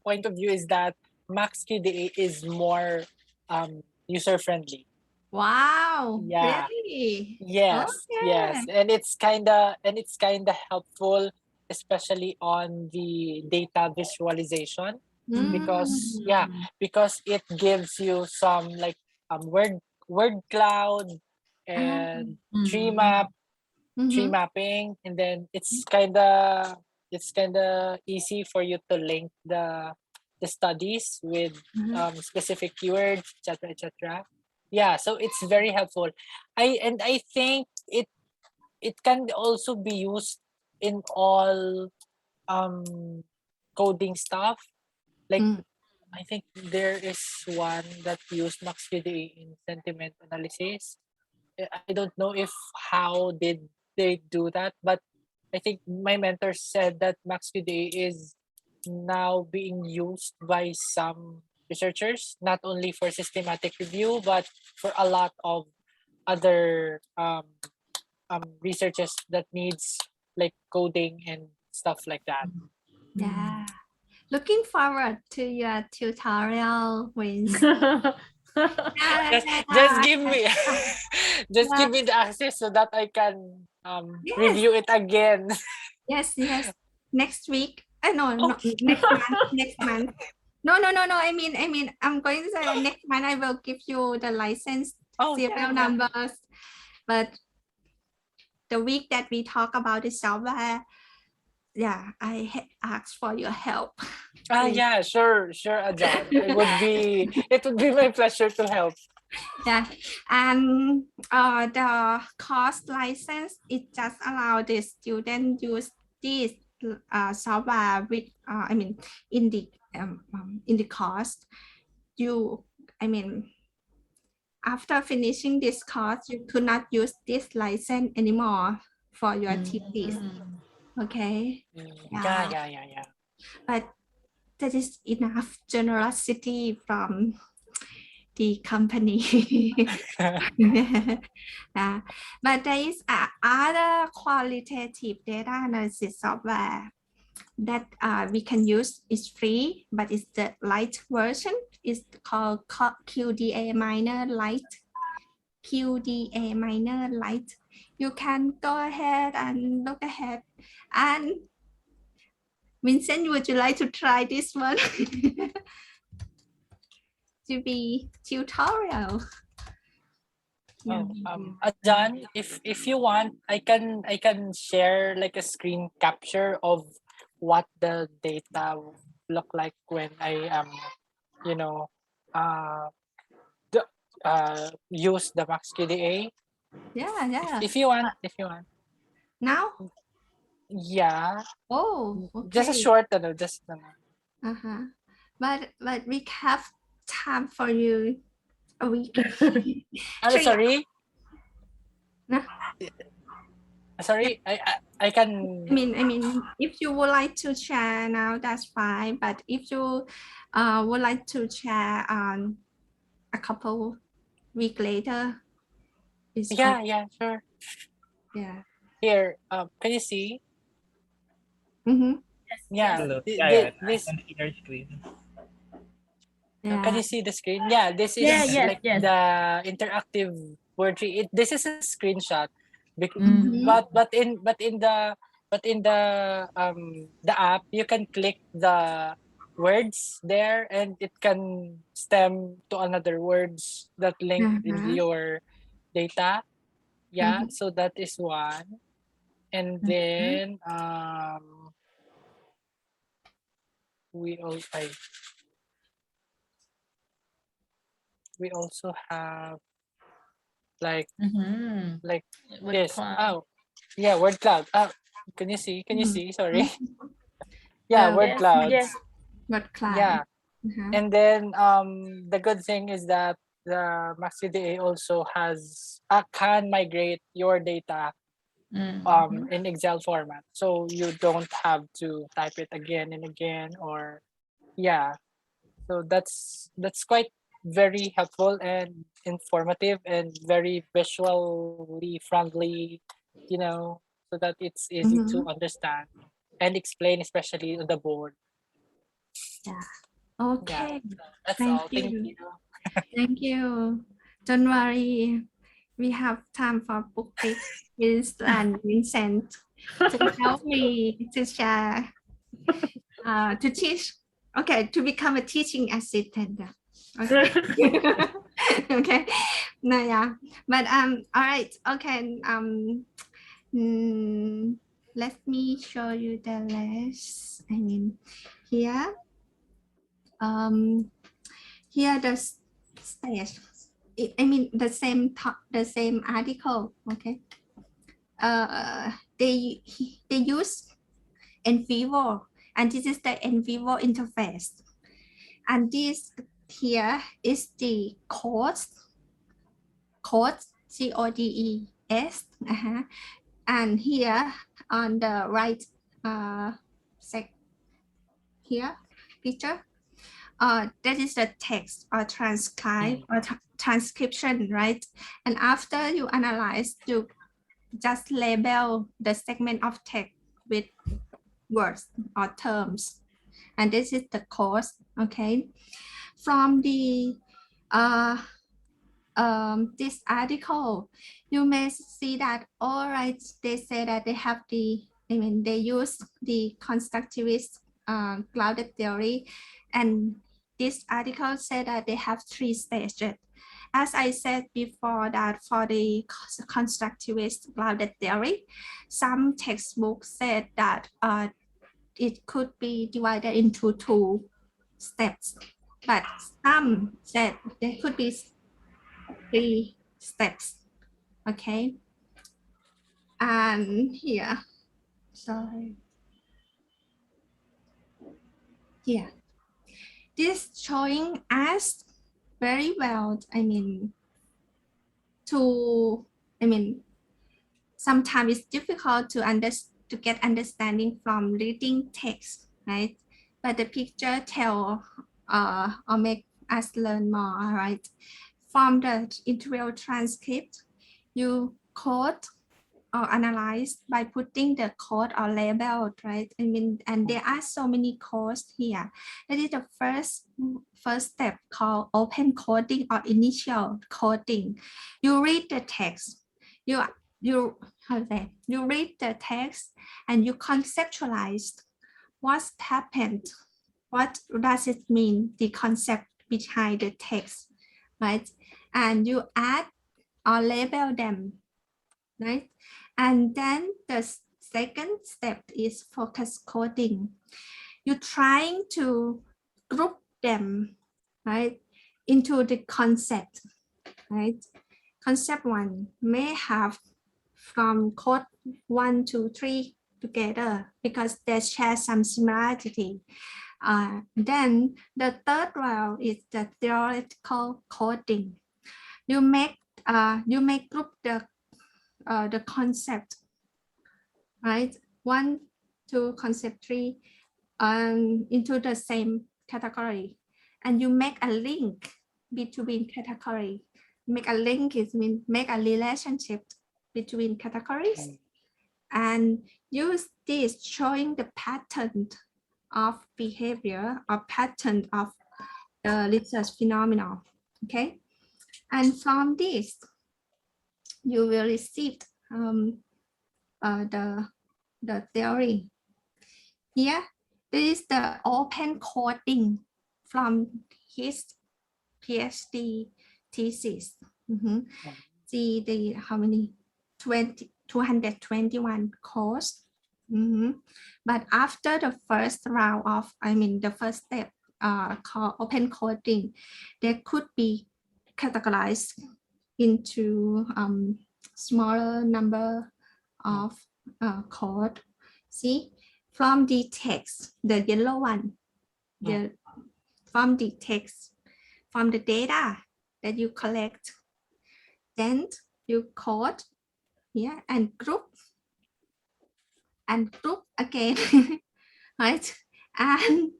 point of view is that MaxQDA is more user friendly.
Wow.
Yeah.
Really?
Yes, yes.
Okay.
And it's kinda helpful, especially on the data visualization. Because because it gives you some like word cloud and tree
Mhm.
mapping, and then it's kinda easy for you to link the studies with specific keywords, etc., etc. Yeah, so it's very helpful. I think it can also be used in all coding stuff. Like I think there is one that used MaxQDA in sentiment analysis. I don't know if how did they do that, but I think my mentor said that MaxQDA is now being used by some researchers, not only for systematic review, but for a lot of other researches that needs like coding and stuff like that.
Yeah. Looking forward to your tutorial, Wins.
Just give me just give me the access so that I can review it again.
Yes. Next week. No,
Oh.
next month. Next month. No. I mean, I'm going to say next month I will give you the license serial numbers. But the week that we talk about the software, yeah, I ask for your help.
Yeah, sure, Ajahn. It would be my pleasure to help.
Yeah, and the course license, it just allow the student use this software with in the course. After finishing this course, you could not use this license anymore for your thesis. Okay.
Yeah.
But that is enough generosity from the company. But there is other qualitative data analysis software that we can use. Is free, but it's the light version. It's called QDA Miner Lite. QDA Miner Lite. You can go ahead and look ahead. And Vincent, would you like to try this one? to be tutorial. Yeah.
John, if you want, I can share like a screen capture of what the data look like when I am, you know, the, use the MaxQDA.
Yeah.
If you want,
Now?
yeah,
Oh,
just a
okay.
short, just.
But we have time for you a week.
I'm
Three-
sorry.
No?
Sorry, I can.
I mean, if you would like to share now, that's fine. But if you would like to share on a couple week later, it's
Yeah, yeah, sure.
yeah.
Here, can you see?
Mm-hmm.
Yeah,
Hello.
thi-
Yeah,
thi-
yeah, I
this.
can see your screen.
Yeah.
Can you see the screen? Yeah, this is
Yeah,
like
yes.
the interactive word tree. This is a screenshot,
Mhm.
but in the app you can click the words there and it can stem to another words that link in your data. Yeah, so that is one, and then we also have like like
With
this.
cloud.
Oh, yeah, word cloud. Can you see? Can you see? Sorry.
Yeah,
word clouds.
Yes.
Word cloud.
Yeah.
Uh-huh.
And then the good thing is that the MaxQDA also has can migrate your data in Excel format. So you don't have to type it again and again or yeah. So that's quite very helpful and informative and very visually friendly, so that it's easy to understand and explain, especially on the board.
Yeah. Okay.
Yeah, that's
Thank
all.
you.
Thank you.
Thank you. Don't worry. We have time for Bookbit, Vince and Vincent to help me to share, to teach. Okay, to become a teaching assistant. Okay. Okay. No, yeah. But all right. Okay. Let me show you the list. I mean, here. Here the stage. I mean the same article. Okay. They use NVivo, and this is the NVivo interface, and this here is the codes CODES, and here on the right here picture, that is the text or transcribe or transcription, right? And after you analyze, you just label the segment of text with words or terms, and this is the code. Okay, from the this article, you may see that all right, they say that they have they use the constructivist clouded theory, and this article said that they have 3 stages. As I said before, that for the constructivist clouded theory, some textbooks said that it could be divided into 2 steps, but some said there could be 3 steps. Okay, and here, sorry, here, this showing us very well. Sometimes it's difficult to get understanding from reading text, right? But the picture tell or make us learn more, right? From the interview transcript, you code or analyze by putting the code or label, right? And there are so many codes here. That is the first step called open coding or initial coding. You read the text, you read the text and you conceptualize what's happened. What does it mean, the concept behind the text, right? And you add or label them, right? And then the second step is focus coding. You're trying to group them, right, into the concept, right? Concept one may have from code 1 to 3 together because they share some similarity. Then the third round is the theoretical coding. You make group the concept, right? 1 to concept 3 into the same category, and you make a link between category. Make a link is mean make a relationship between categories, and use this showing the pattern of behavior or pattern of the research phenomena. Okay, and from this you will receive the theory. Here, this is the open coding from his PhD thesis. See the how many 221 codes. But after the first round of, the first step called open coding, they could be categorized into smaller number of code. See, from the text, the yellow one, from the text, from the data that you collect, then you code here and group again, right? And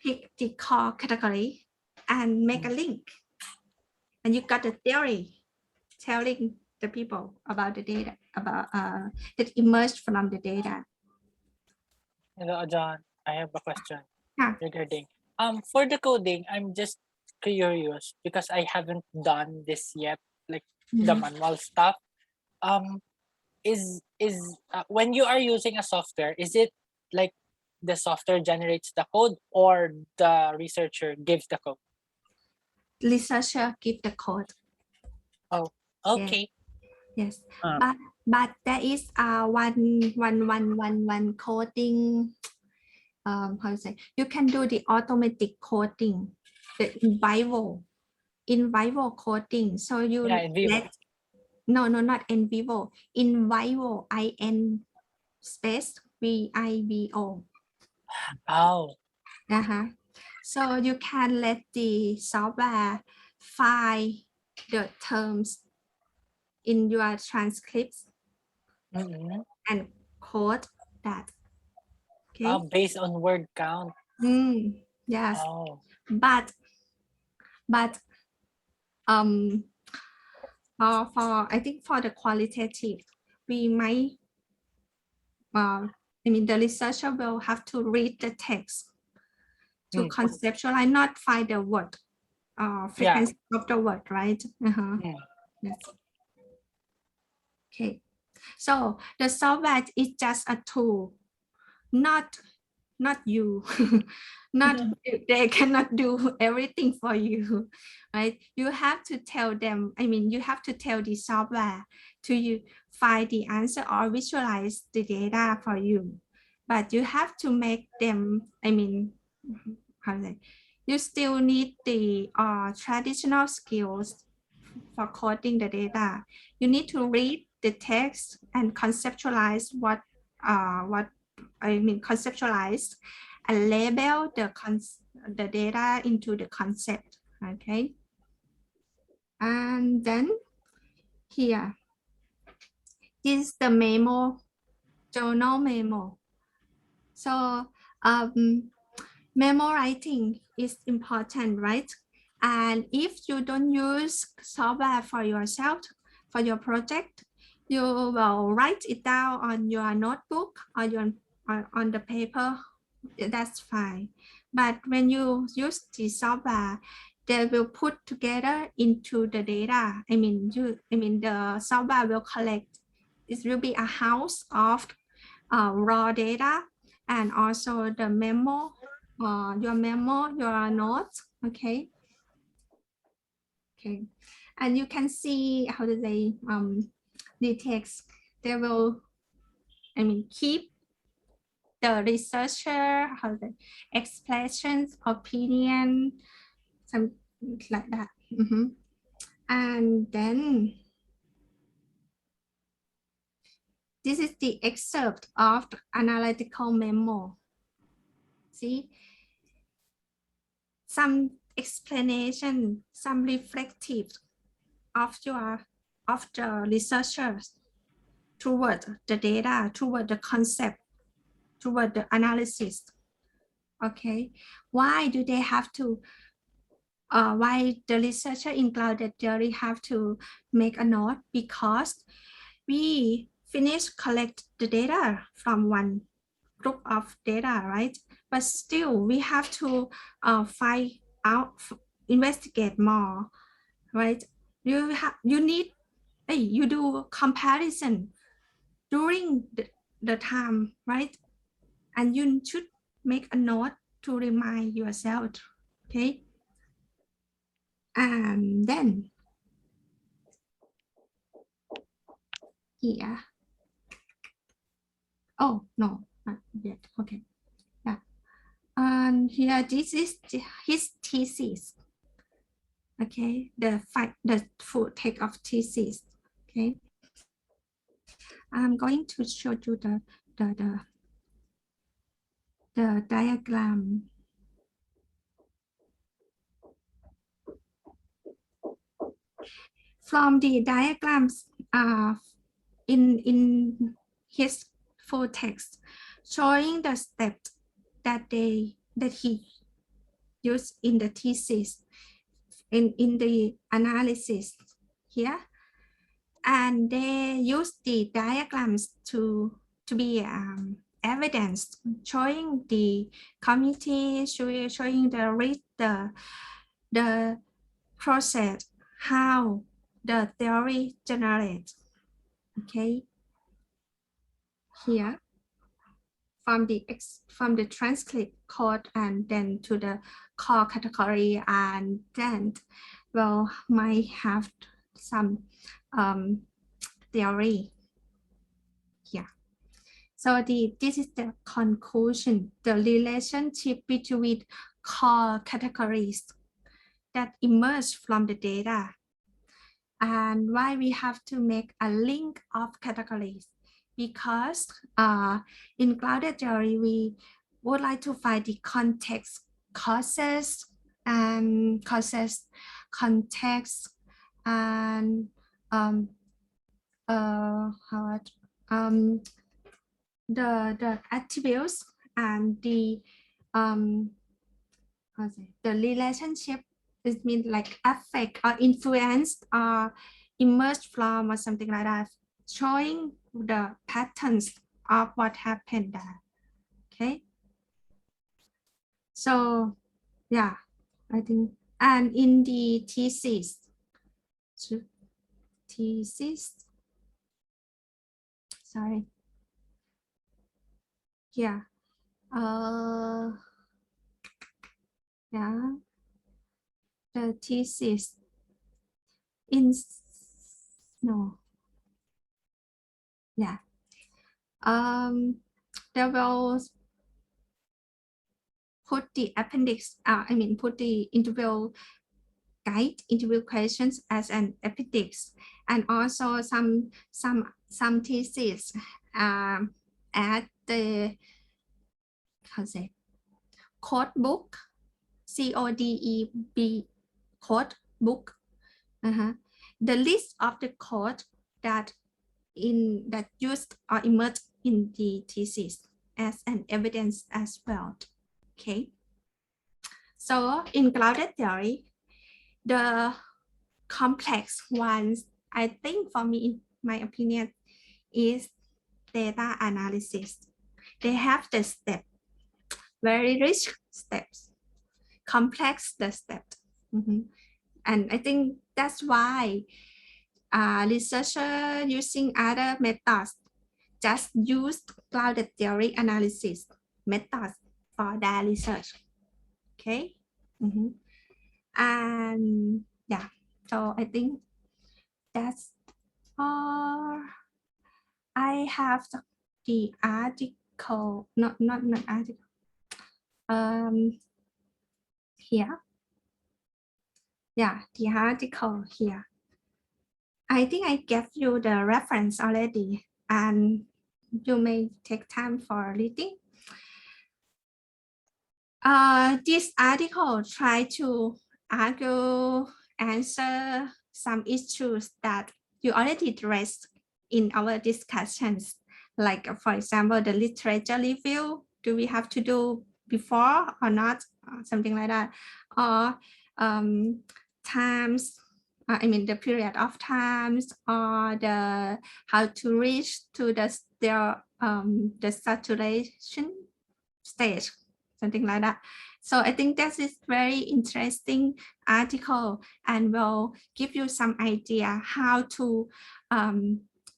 pick the core category and make a link. And you got a theory telling the people about the data, about that emerged from the data.
Hello, John. I have a question
Yeah.
regarding for the coding. I'm just curious because I haven't done this yet, like the manual stuff. Is when you are using a software, is it like the software generates the code or the researcher gives the code?
Researcher give the code.
Oh, okay.
Yes, but there is one coding. How to say? You can do the automatic coding, the in vivo coding. So you
in vivo.
no, not in vivo. In vivo, IN space VIVO.
Oh.
So you can let the software find the terms in your transcripts and code that. Okay.
Based on word count.
Yes.
Oh.
But for I think for the qualitative, we might the researcher will have to read the text to conceptualize, not find the word, frequency of the word, right? Yes. Okay. So the software is just a tool, not you. They cannot do everything for you, right? You have to tell them, you have to tell the software to you find the answer or visualize the data for you, but you have to make them, you still need the traditional skills for coding the data. You need to read the text and conceptualize conceptualize and label the data into the concept. Okay. And then here is the memo, journal memo. So memo writing is important, right? And if you don't use software for yourself, for your project, you will write it down on your notebook or on the paper. That's fine. But when you use the software, they will put together into the data. The software will collect. It will be a house of raw data and also the memo, your notes, Okay. Okay. And you can see how do they the text, they will, keep the researcher, how the expressions, opinion, something like that. And then this is the excerpt of the analytical memo. See, some explanation, some reflective of the researchers toward the data, toward the concept, toward the analysis. Okay, why do they have to? Why the researcher in clouded theory have to make a note? Because we finish collect the data from one group of data, right? But still we have to find out, investigate more, right? You need, you do comparison during the time, right? And you should make a note to remind yourself, okay? And then here, oh no, not yet. Okay, yeah. And here, this is his thesis. Okay, the full text of thesis. Okay, I'm going to show you the diagram. From the diagrams in his full text, showing the steps that he used in the thesis, in the analysis here, and they use the diagrams to be evidence, showing the community, showing the process, how the theory generates. Okay, here from the transcript code and then to the core category, and then might have some theory here. So this is the conclusion, the relationship between core categories that emerge from the data, and why we have to make a link of categories, because in clouded theory we would like to find the context, context, and the attributes and the relationship. It means like affect or influence or emerge from or something like that, showing the patterns of what happened there. Okay, so yeah, I think, and in the thesis, sorry, yeah, yeah, the thesis they will put the appendix, put the interview guide, interview questions as an appendix, and also some thesis at the code book, CODEB code book. The list of the code that used or emerged in the thesis as an evidence as well. Okay, so in clouded theory, the complex ones, I think, for me, in my opinion, is data analysis. They have the step, very rich steps, complex the steps. And I think that's why researchers using other methods just use clouded theory analysis methods for their research. Okay. And yeah, so I think that's all. I have the article, not article. Here. Yeah, the article here. I think I gave you the reference already, and you may take time for reading. This article try to answer some issues that you already addressed in our discussions. Like, for example, the literature review, do we have to do before or not? Something like that. Or times, I mean the period of times, or the how to reach to the saturation stage, something like that. So I think that is very interesting article and will give you some idea how to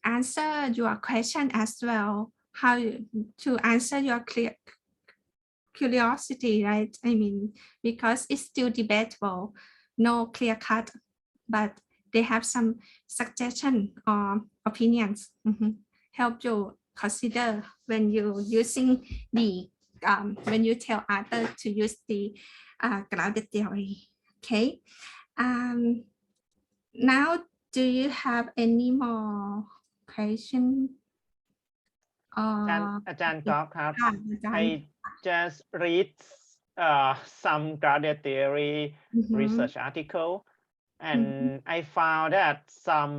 answer your question as well, how to answer your curiosity, right? I mean, because it's still debatable, no clear cut, but they have some suggestion or opinions. Help you consider when you using the when you tell others to use the grounded theory. Okay. Now, do you have any more question?
อาจารย์ก๊อฟครับ I just read some grounded theory research article, and I found that some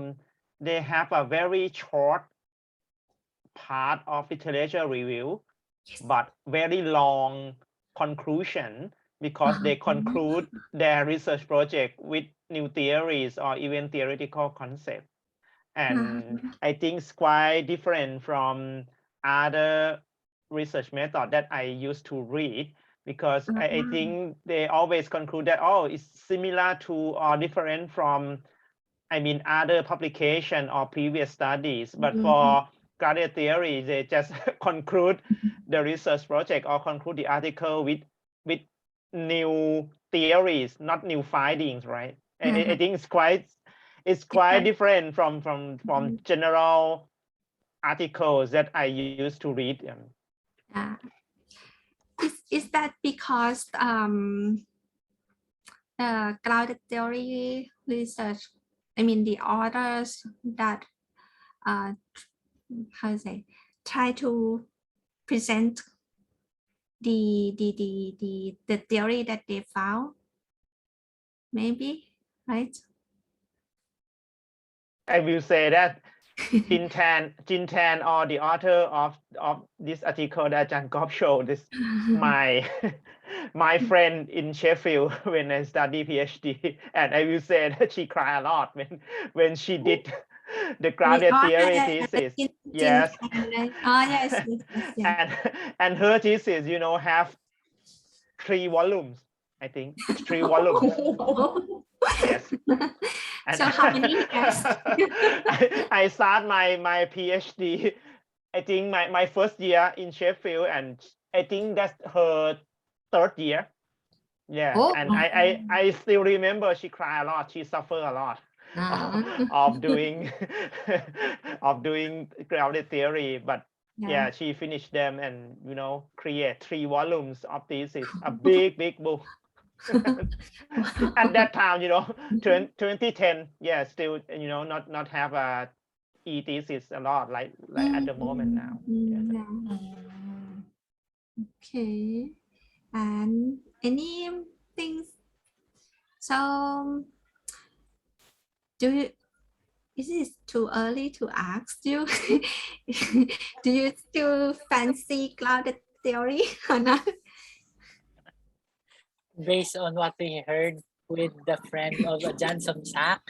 they have a very short part of literature review, but very long conclusion, because they conclude their research project with new theories or even theoretical concepts. And I think it's quite different from other research method that I used to read, because I think they always conclude that, oh, it's similar to or different from, I mean, other publication or previous studies. But for grounded theory, they just conclude the research project or conclude the article with new theories, not new findings, right? I think it's quite different from general articles that I used to read.
Is that because grounded theory research, I mean the authors that how to say, try to present the theory that they found, maybe, right?
I will say that Jin Tan, or the author of this article that Ajahn Gop showed, is my friend in Sheffield when I study PhD, and I will say that she cried a lot when she did the grounded theory thesis. Yes.
Yes.
And her thesis, you know, have 3 volumes, I think 3 volumes. Yes. And
so how many years?
I start my PhD, I think my first year in Sheffield, and I think that's her 3rd year. Yeah. And I still remember she cried a lot, she suffered a lot of doing grounded theory, but yeah, she finished them and, you know, create 3 volumes of thesis, a big book. At that time, you know, 2010, yeah, still, you know, not have a e-thesis a lot like at the moment now.
Okay. And anything, so is it too early to ask you? Do you still fancy grounded theory or not?
Based on what we heard with the friend of Ajahn Somsak.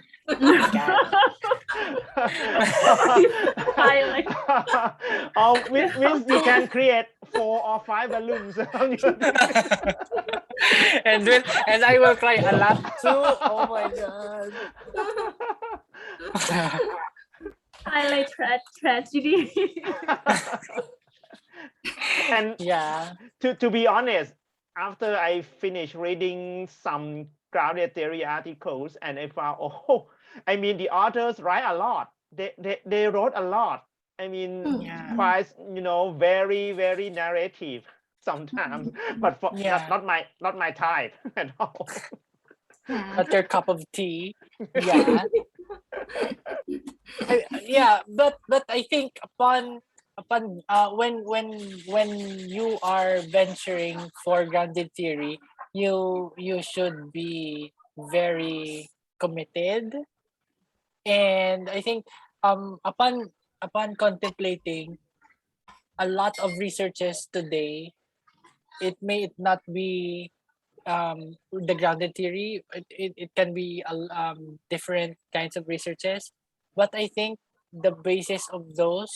Oh, means you can create 4 or 5 balloons.
and I will cry a lot too. Oh my god.
Highlight tragedy.
And
yeah,
to be honest, after I finished reading some grounded theory articles, and I found, oh, I mean, the authors write a lot. They wrote a lot. I mean,
Yeah.
quite, very, very narrative sometimes, but
Yeah.
not my type at all.
Yeah.
Not your cup of tea. Yeah. Yeah, but I think upon when you are venturing for grounded theory, you should be very committed. And I think upon contemplating a lot of researches today, it may not be the grounded theory. It can be different kinds of researches, but I think the basis of those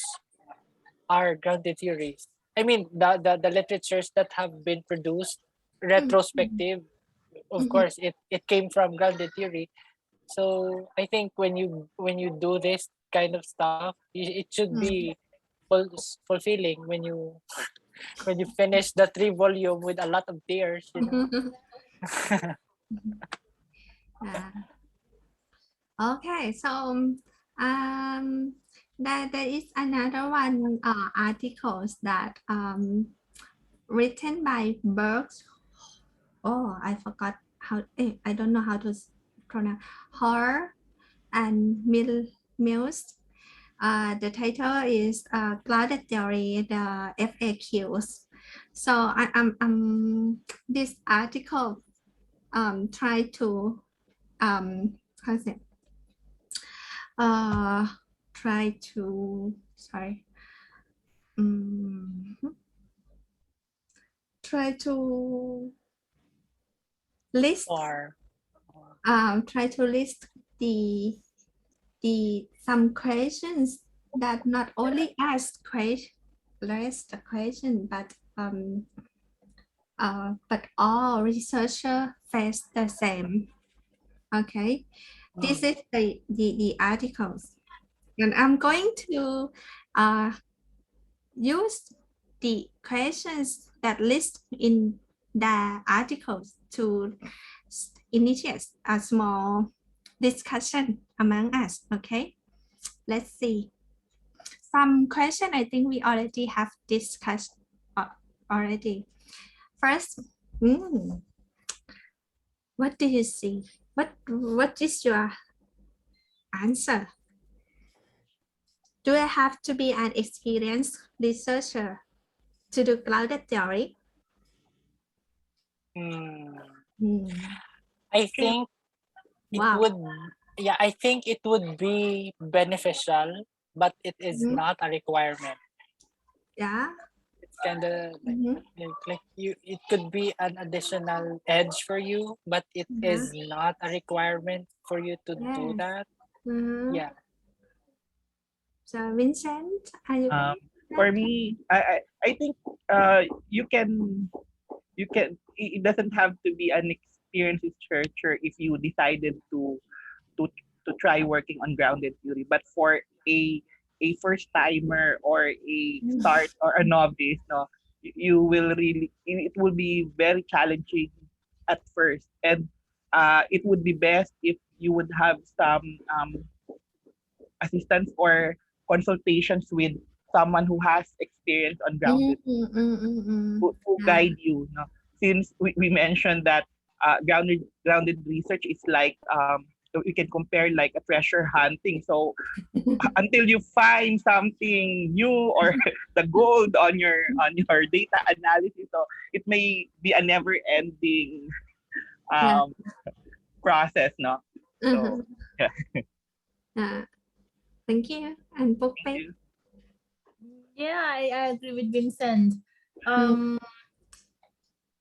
are grounded theories. I mean, the literatures that have been produced retrospective, of course, it came from grounded theory. So I think when you do this kind of stuff, it should be fulfilling when you when you finish the 3 volume with a lot of tears, you know.
Yeah. Okay, so there is another one articles that written by Bergs. Oh, I forgot how. I don't know how to pronounce her and Mills. The title is Clouded Theory, the FAQs. So this article try to how is it? Try to try to list
Or
try to list the some questions that not only ask the question but all researcher face the same. Okay, this is the articles, and I'm going to use the questions that list in the articles to initiate a small discussion among us. Okay, let's see. Some question I think we already have discussed already. First, what do you see? What is your answer? Do I have to be an experienced researcher to do clouded theory?
I think
Wow.
I think it would be beneficial, but it is not a requirement.
Yeah.
It's kind of like you. It could be an additional edge for you, but it is not a requirement for you to do that. Yeah.
So Vincent, are you?
For me, I think you can it doesn't have to be an experienced researcher if you decided to try working on grounded theory, but for a first timer or a start or a novice, no, you will really, it will be very challenging at first, and it would be best if you would have some assistance or consultations with someone who has experience on grounded who guide you, no? Since we mentioned that grounded research is like we can compare like a treasure hunting. So until you find something new or the gold on your data analysis, so it may be a never ending process, no? So yeah.
Thank you. And Pokpe?
Yeah, I agree with Vincent.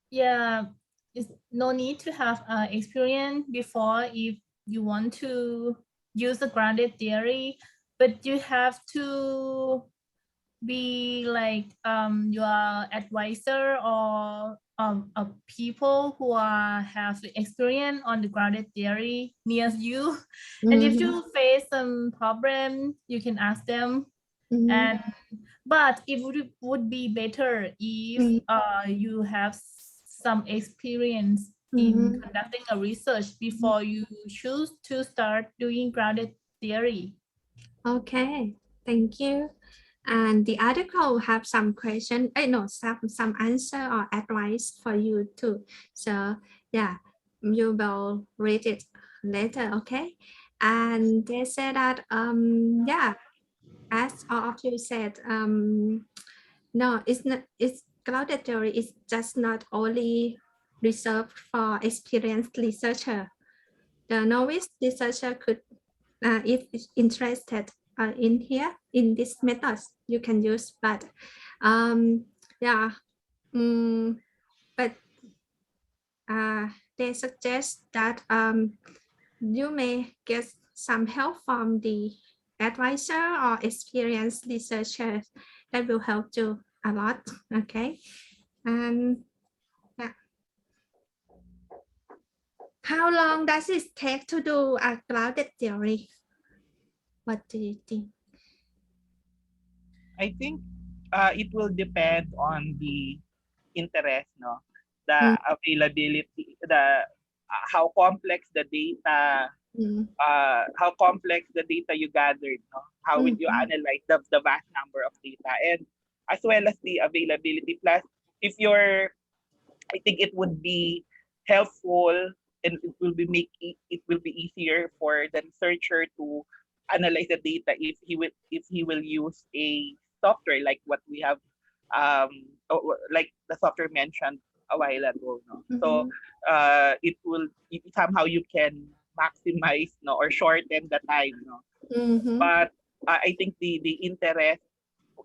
Yeah, it's no need to have experience before if you want to use the grounded theory, but you have to be like your advisor or a people who have experience on the grounded theory near you. And if you face some problem, you can ask them. And but it would be better if you have some experience in conducting a research before you choose to start doing grounded theory.
Okay, thank you. And the article have some question, no, some answer or advice for you too. So yeah, you will read it later, okay? And they say that yeah, as all of you said, no, it's not. It's clouded theory is just not only reserved for experienced researcher. The novice researcher could, if is interested in here in this methods, you can use. But yeah, but they suggest that you may get some help from the advisor or experienced researcher that will help you a lot. Okay, and yeah. How long does it take to do a clouded theory? What do you think?
I think it will depend on the interest, no? The availability, the how complex the data, how complex the data you gathered, no? How will you analyze the vast number of data, and as well as the availability. Plus, if you're, I think it would be helpful, and it will be easier for the researcher to analyze the data if he will use a software like what we have, like the software mentioned a while ago, no? So it will, somehow you can maximize, no, or shorten the time, no? But I think the interest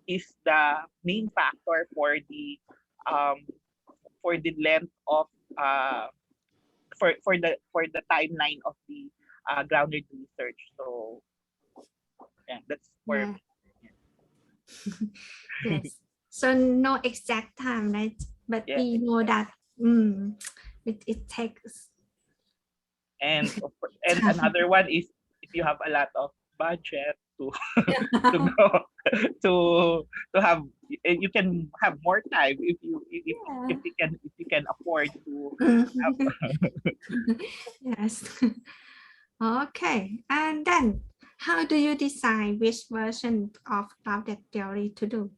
is the main factor for the length of for the timeline of the grounded research. So yeah, that's for
Yeah. Yes. So no exact time, right? But
Yeah.
we know that it takes.
and another one is if you have a lot of budget to to go to have, you can have more time if you can afford to have.
Yes. Okay. And then how do you decide which version of clouded theory to do?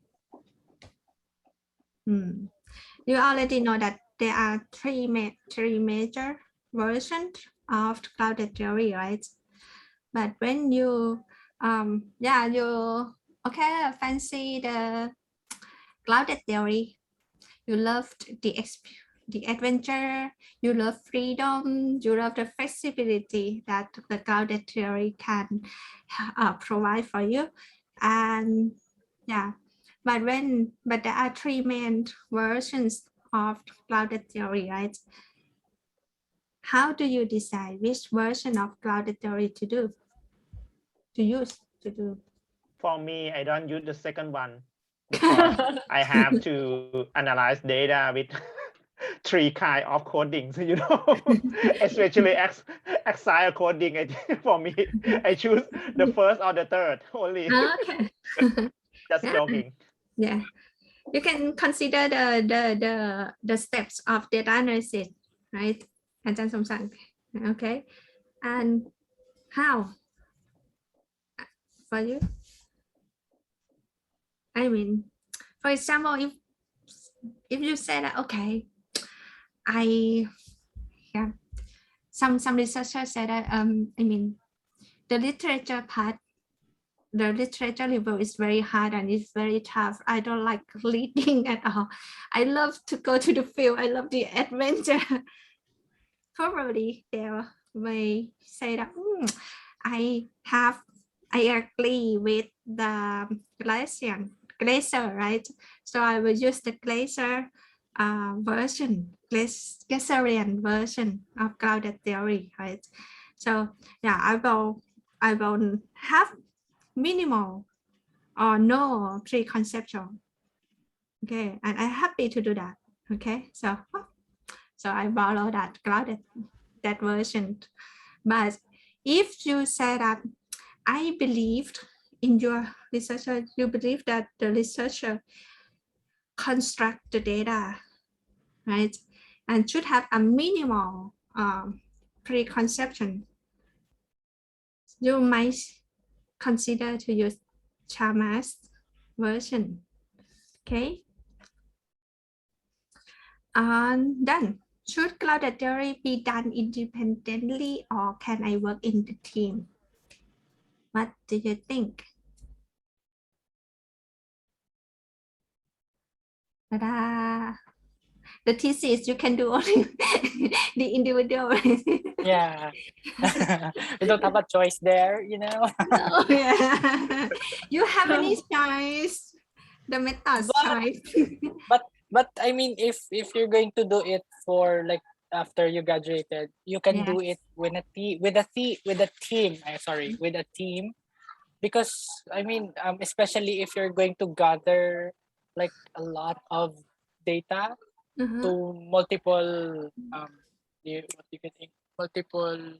You already know that there are three major versions of clouded theory, right? But when you you fancy the clouded theory, you loved the adventure, you love freedom, you love the flexibility that the clouded theory can provide for you. And yeah, but there are three main versions of clouded theory, right? How do you decide which version of clouded theory to use?
For me, I don't use the second one because I have to analyze data with three kind of codings, you know, especially Excel coding. For me, I choose the first or the third only.
Okay.
Just joking.
Yeah, you can consider the steps of data analysis, right? Ajahn Somsang. Okay, and how for you? I mean, for example, if you say that, okay, some researchers say that I mean, the literature part, the literature level is very hard and it's very tough. I don't like reading at all. I love to go to the field. I love the adventure. Probably they may say that I agree with the Glaser, right? So I will use the Glaser Glaserian version of clouded theory, right? So yeah, I will have minimal or no pre-conceptual. Okay, and I'm happy to do that. Okay, so I follow that version. But if you say that I believed in your researcher, you believe that the researcher construct the data, right? and should have a minimal preconception. You might consider to use Chalmers version. Okay. And then, should cloud theory be done independently or can I work in the team? What do you think? Ta-da. The thesis you can do only the individual.
Yeah. We don't have a choice there, you know.
Oh, yeah. You have any choice? The methods
But-
choice.
But I mean, if you're going to do it for like after you graduated, you can do it with a team. With a team. With a team, because I mean, especially if you're going to gather like a lot of data to multiple what you can think, multiple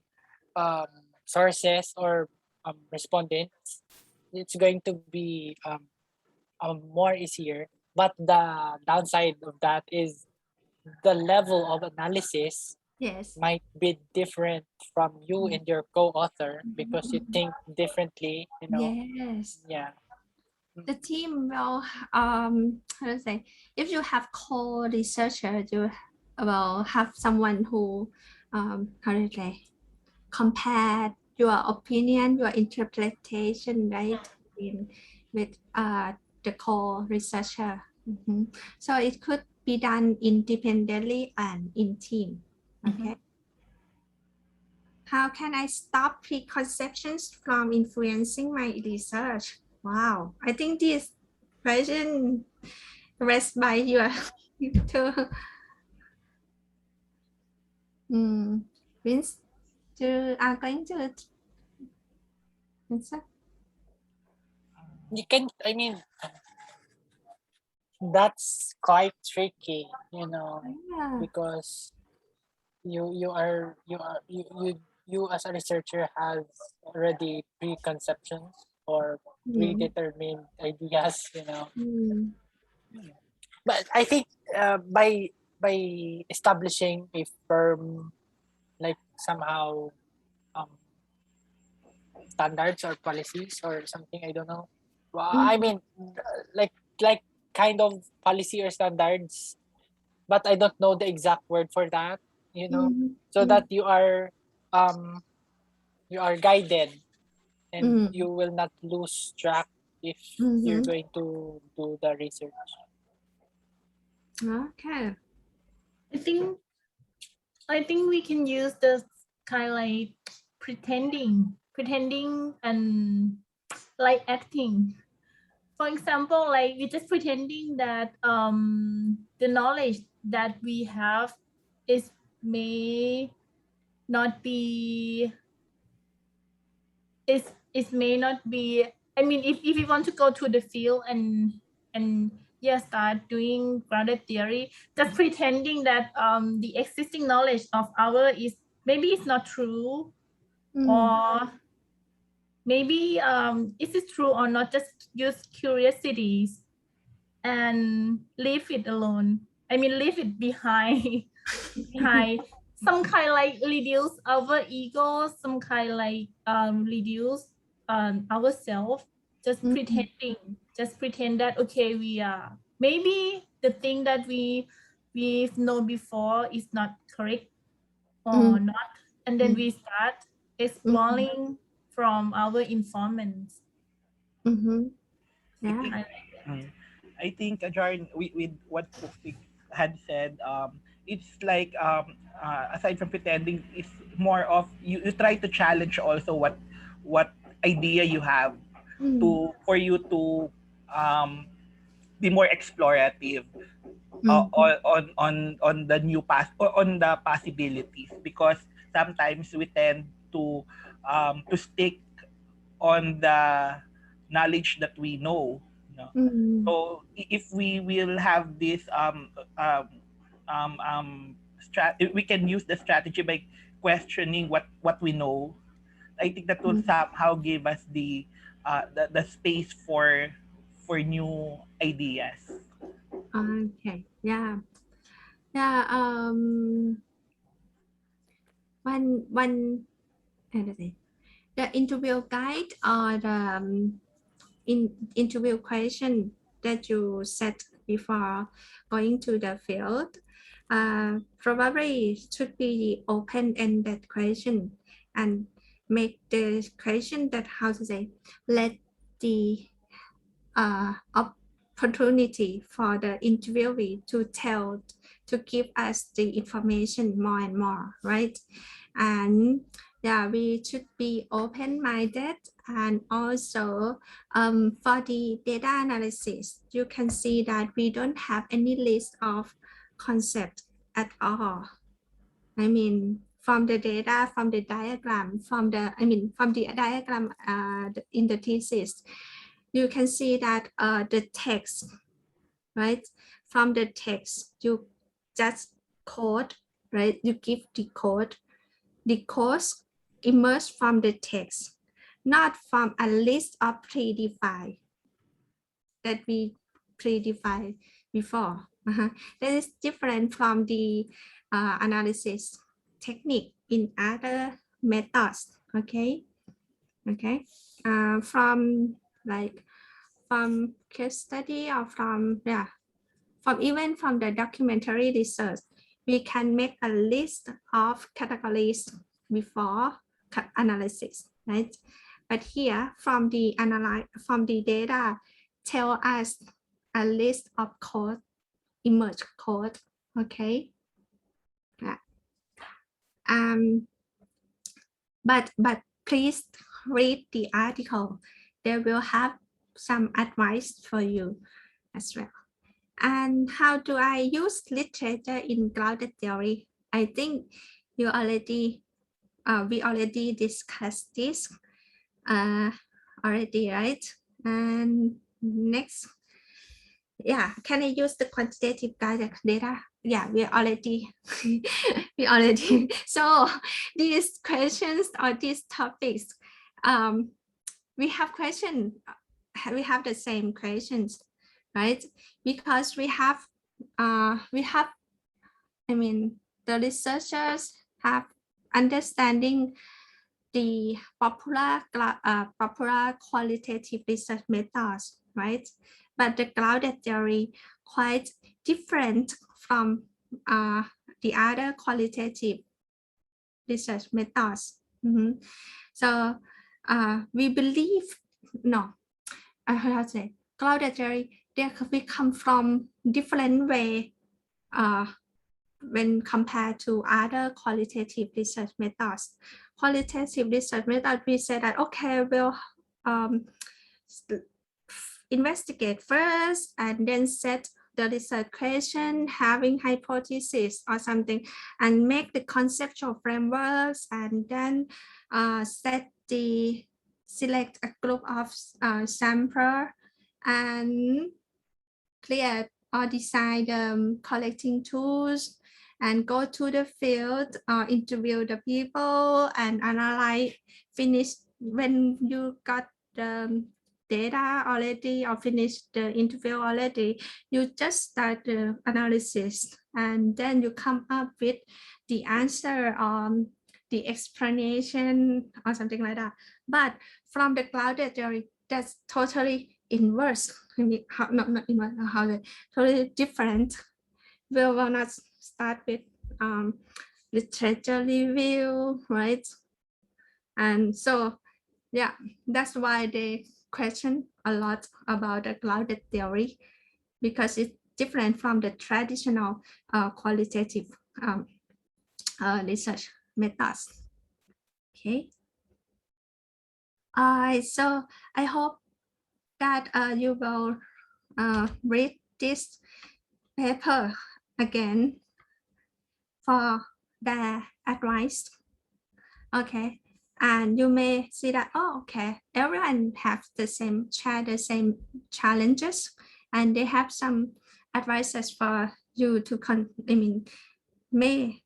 sources or respondents, it's going to be more easier. But the downside of that is the level of analysis
Yes.
might be different from you and your co-author because you think differently, you know.
Yes.
Yeah.
The team will how to say, if you have co-researcher, you will have someone who how to say, compare your opinion, your interpretation, right, with the co-researcher. So it could be done independently and in team. Okay. How can I stop preconceptions from influencing my research? Wow, I think this question raised by your two. Vince, you are going to answer?
You can, I mean, that's quite tricky, you know,
Yeah.
because you as a researcher has already preconceptions or predetermined ideas, you know. But I think by establishing a firm, like somehow standards or policies or something, I don't know. Well, I mean, like kind of policy or standards, but I don't know the exact word for that, you know, so that you are guided and you will not lose track if you're going to do the research.
Okay.
I think we can use the kind of like pretending and like acting. For example, like you're just pretending that the knowledge that we have is may not be it may not be, I mean, if you want to go to the field and start doing grounded theory, just pretending that the existing knowledge of our is maybe it's not true, or maybe is it true or not, just use curiosities and leave it alone. I mean, leave it behind behind some kind like reduce our ego, some kind like reduce ourselves, just pretend that okay, we are maybe the thing that we've known before is not correct or not, and then we start exploring from our informants.
Yeah.
I think, Jordan, with what Pufik had said, it's like aside from pretending, it's more of you try to challenge also what idea you have for you to be more explorative on the new path or on the possibilities, because sometimes we tend to stick on the knowledge that we know. So if we will have this we can use the strategy by questioning what we know. I think that will somehow give us the space for new ideas.
Okay. Yeah. Yeah, one how to say, the interview guide or the interview question that you set before going to the field probably should be open-ended question and make the question that, how to say, let the opportunity for the interviewee to give us the information more and more, right? And yeah, we should be open-minded. And also for the data analysis, you can see that we don't have any list of concepts at all. I mean, from the data, from the diagram, from the diagram in the thesis, you can see that the text, right? From the text, you just code, right? You give the code. The codes emerge from the text, not from a list of predefined that we predefined before. That is different from the analysis technique in other methods. Okay. From case study or from even from the documentary research, we can make a list of categories before analysis, right? But here from the data tell us a list of code, image code, okay? Yeah. But please read the article. They will have some advice for you as well. And how do I use literature in grounded theory? I think you already, we already discussed this already, right? And next, yeah, can I use the quantitative guided data? Yeah, we already, So these questions or these topics, we have questions, we have the same questions, right? Because we have, I mean, the researchers have understanding the popular qualitative research methods, right? But the grounded theory quite different from the other qualitative research methods. So we believe, no, I have to say, grounded theory, we come from different way when compared to other qualitative research methods. Qualitative research method, we say that, okay, we'll investigate first and then set the research question, having hypothesis or something, and make the conceptual frameworks, and then select a group of sample and create or design the collecting tools and go to the field, interview the people and analyze, finish. When you got the data already or finish the interview already, you just start the analysis and then you come up with the answer on the explanation or something like that. But from the grounded theory, that's totally inverse. I mean, not inverse, totally different. We will not start with literature review, right? And so, yeah, that's why they question a lot about the grounded theory, because it's different from the traditional qualitative research methods. Okay. So I hope that you will read this paper again for the advice. Okay. And you may see that, oh, okay, everyone have the same challenges, and they have some advices for you to may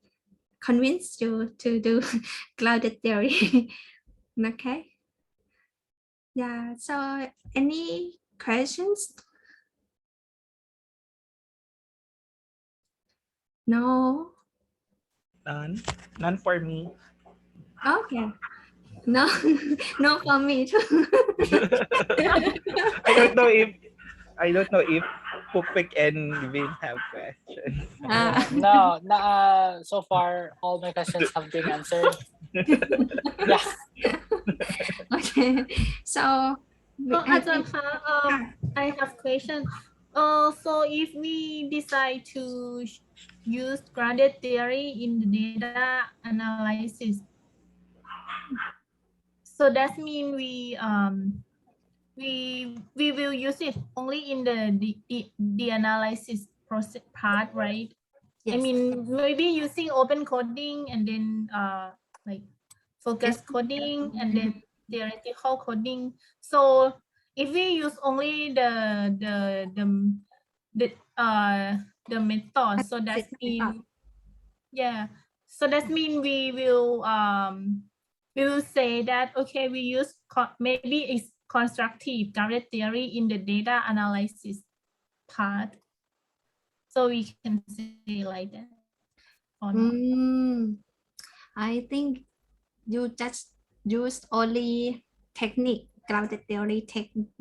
convince you to do grounded theory. Okay. Yeah, so any questions? No.
None for me.
Okay. No, no for me too.
I don't know if Pupik and Vin have questions.
No, so far all my questions have been answered. Yeah.
Okay. So
Oh,
I
Ajahn,
think-
I have question. So if we decide to use grounded theory in the data analysis, so that means we will use it only in the analysis process part, right? I
yes.
mean, maybe using open coding and then like focus
Yes.
coding and then theoretical coding. So if we use only the method, so that means so that means we will say that okay, we use maybe it's constructive grounded theory in the data analysis part. So we can say like that. Or not.
I think you just use only technique, grounded theory,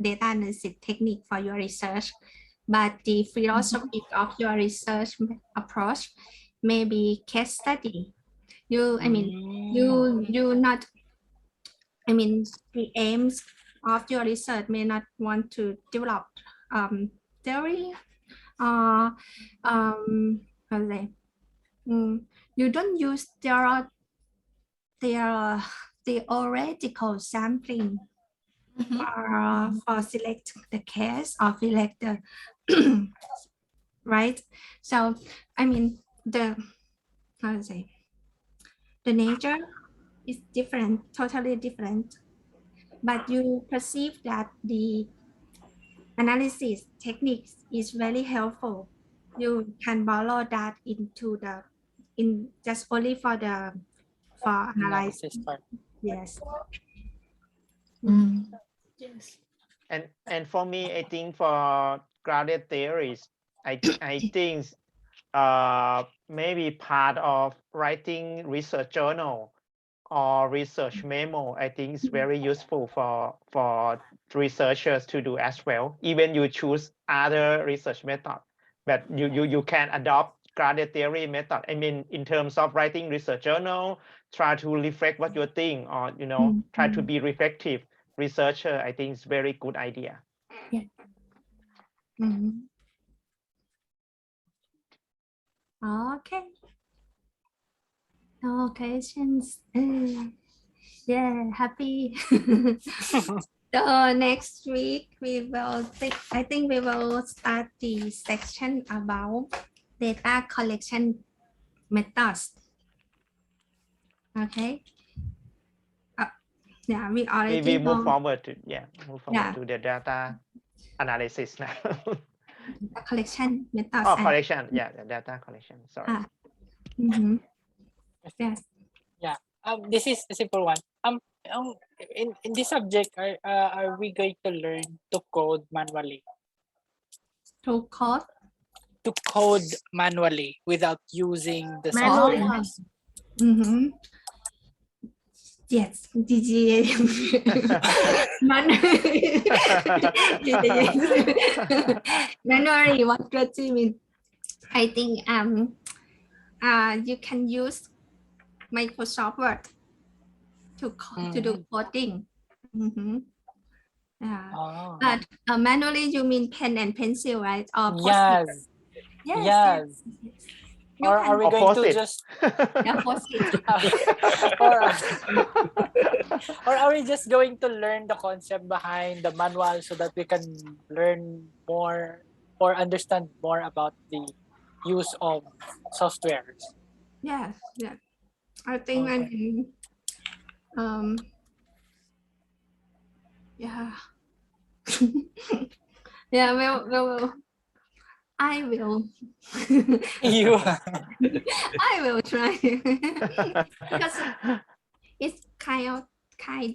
data analysis technique for your research, but the philosophy of your research approach may be case study. I mean, you not, I mean, the aims of your research may not want to develop theory or how to say, you don't use theoretical sampling for select the case or select the right. So I mean how to say, the nature is different, totally different, but you perceive that the analysis techniques is very helpful. You can borrow that into just only for analysis
part.
Yes.
Yes.
And for me, I think for grounded theories, I think maybe part of writing research journal or research memo, I think is very useful for researchers to do as well. Even you choose other research method, but you can adopt grounded theory method. I mean, in terms of writing research journal, try to reflect what you think, or try to be reflective researcher. I think it's very good idea.
Yeah. Okay. No questions. Yeah, happy. So next week we will I think we will start the section about data collection methods. Okay. Yeah, we already
We move
know
forward to to the data analysis now.
the collection methods.
Oh, collection. Yeah, the data collection. Sorry.
Yes.
Yeah. This is a simple one. In this subject, are we going to learn to code manually?
To code.
To code manually without using the
Manually.
software.
Yes, manually. What does it mean? I think you can use Microsoft Word to do coding. Yeah, but manually you mean pen and pencil, right? Or
Yes.
Yes.
Or are we going to just or are we just going to learn the concept behind the manual so that we can learn more or understand more about the use of softwares?
Yeah. I think I mean yeah. Yeah, well, I will.
You.
I will try. Because it's kind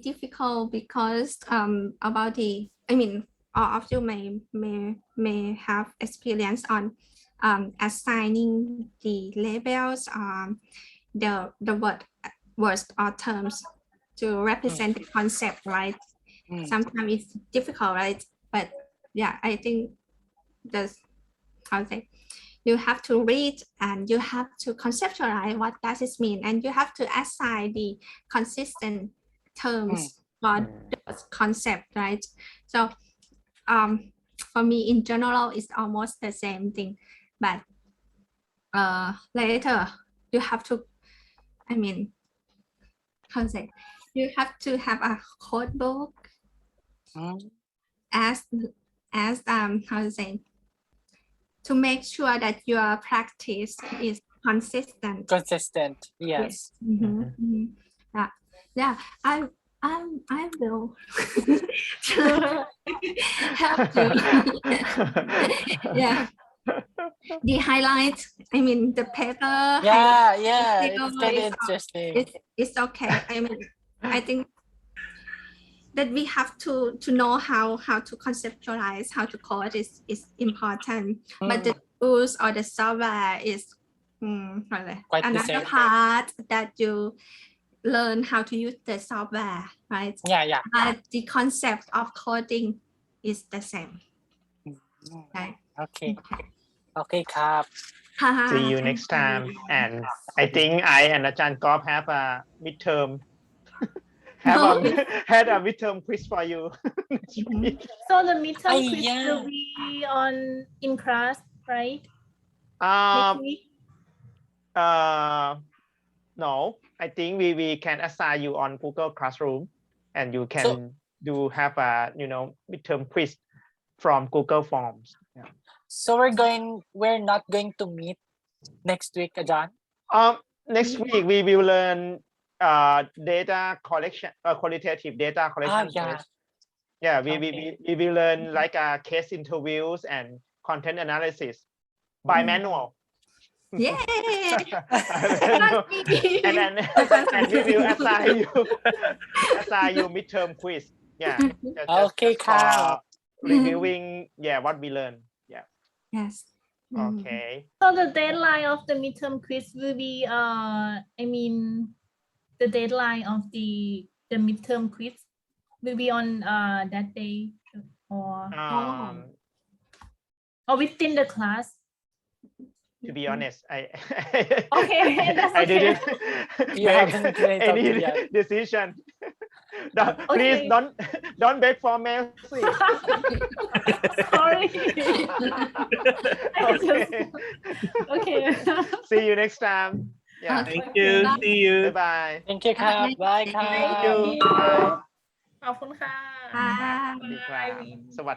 difficult because about the, I mean, all of you may have experience on assigning the labels, the words or terms to represent the concept, right? Sometimes it's difficult, right? But yeah, I think that's how to say. You have to read and you have to conceptualize what does it mean, and you have to assign the consistent terms for those concept, right? So for me in general it's almost the same thing, but later you have to, I mean, how to say, you have to have a code book as how to say, to make sure that your practice is consistent.
Consistent, yes.
Yeah, I will help you. Yeah, the highlight, I mean the paper.
Yeah, it's kind of interesting.
It's okay. I mean, I think that we have to know how to conceptualize, how to code is important. But the tools or the software is
Quite the
another
same.
part that you learn how to use the software, right?
Yeah.
But the concept of coding is the same. Right?
Okay ครับ
See you next time. And I think I and Ajahn Gop have a midterm had a midterm quiz for you.
So the midterm quiz
yeah.
will be on in class, right?
Um,
Next week?
no, I think we can assign you on Google Classroom, and you can have a midterm quiz from Google Forms. Yeah.
So we're not going to meet next week, Ajahn?
Next week we will learn data collection, qualitative data collection. Yeah, we will learn like case interviews and content analysis by manual.
Yeah.
and we will assign you midterm quiz. Yeah.
Okay,
for reviewing what we learned. Yeah.
Yes.
Okay.
So the deadline of the midterm quiz will be I mean the deadline of the midterm quiz will be on that day or within the class.
To be honest, I
that's
I didn't
You haven't made up
any
yet.
decision. Please don't beg for mercy.
Sorry. Okay.
See you next time. Yeah.
Thank you. See you.
Bye bye.
Thank you ครับ Bye ครับ
Thank you. Bye.
ขอบคุณค่ะ
Bye.
สวัสดีครับสวัสดี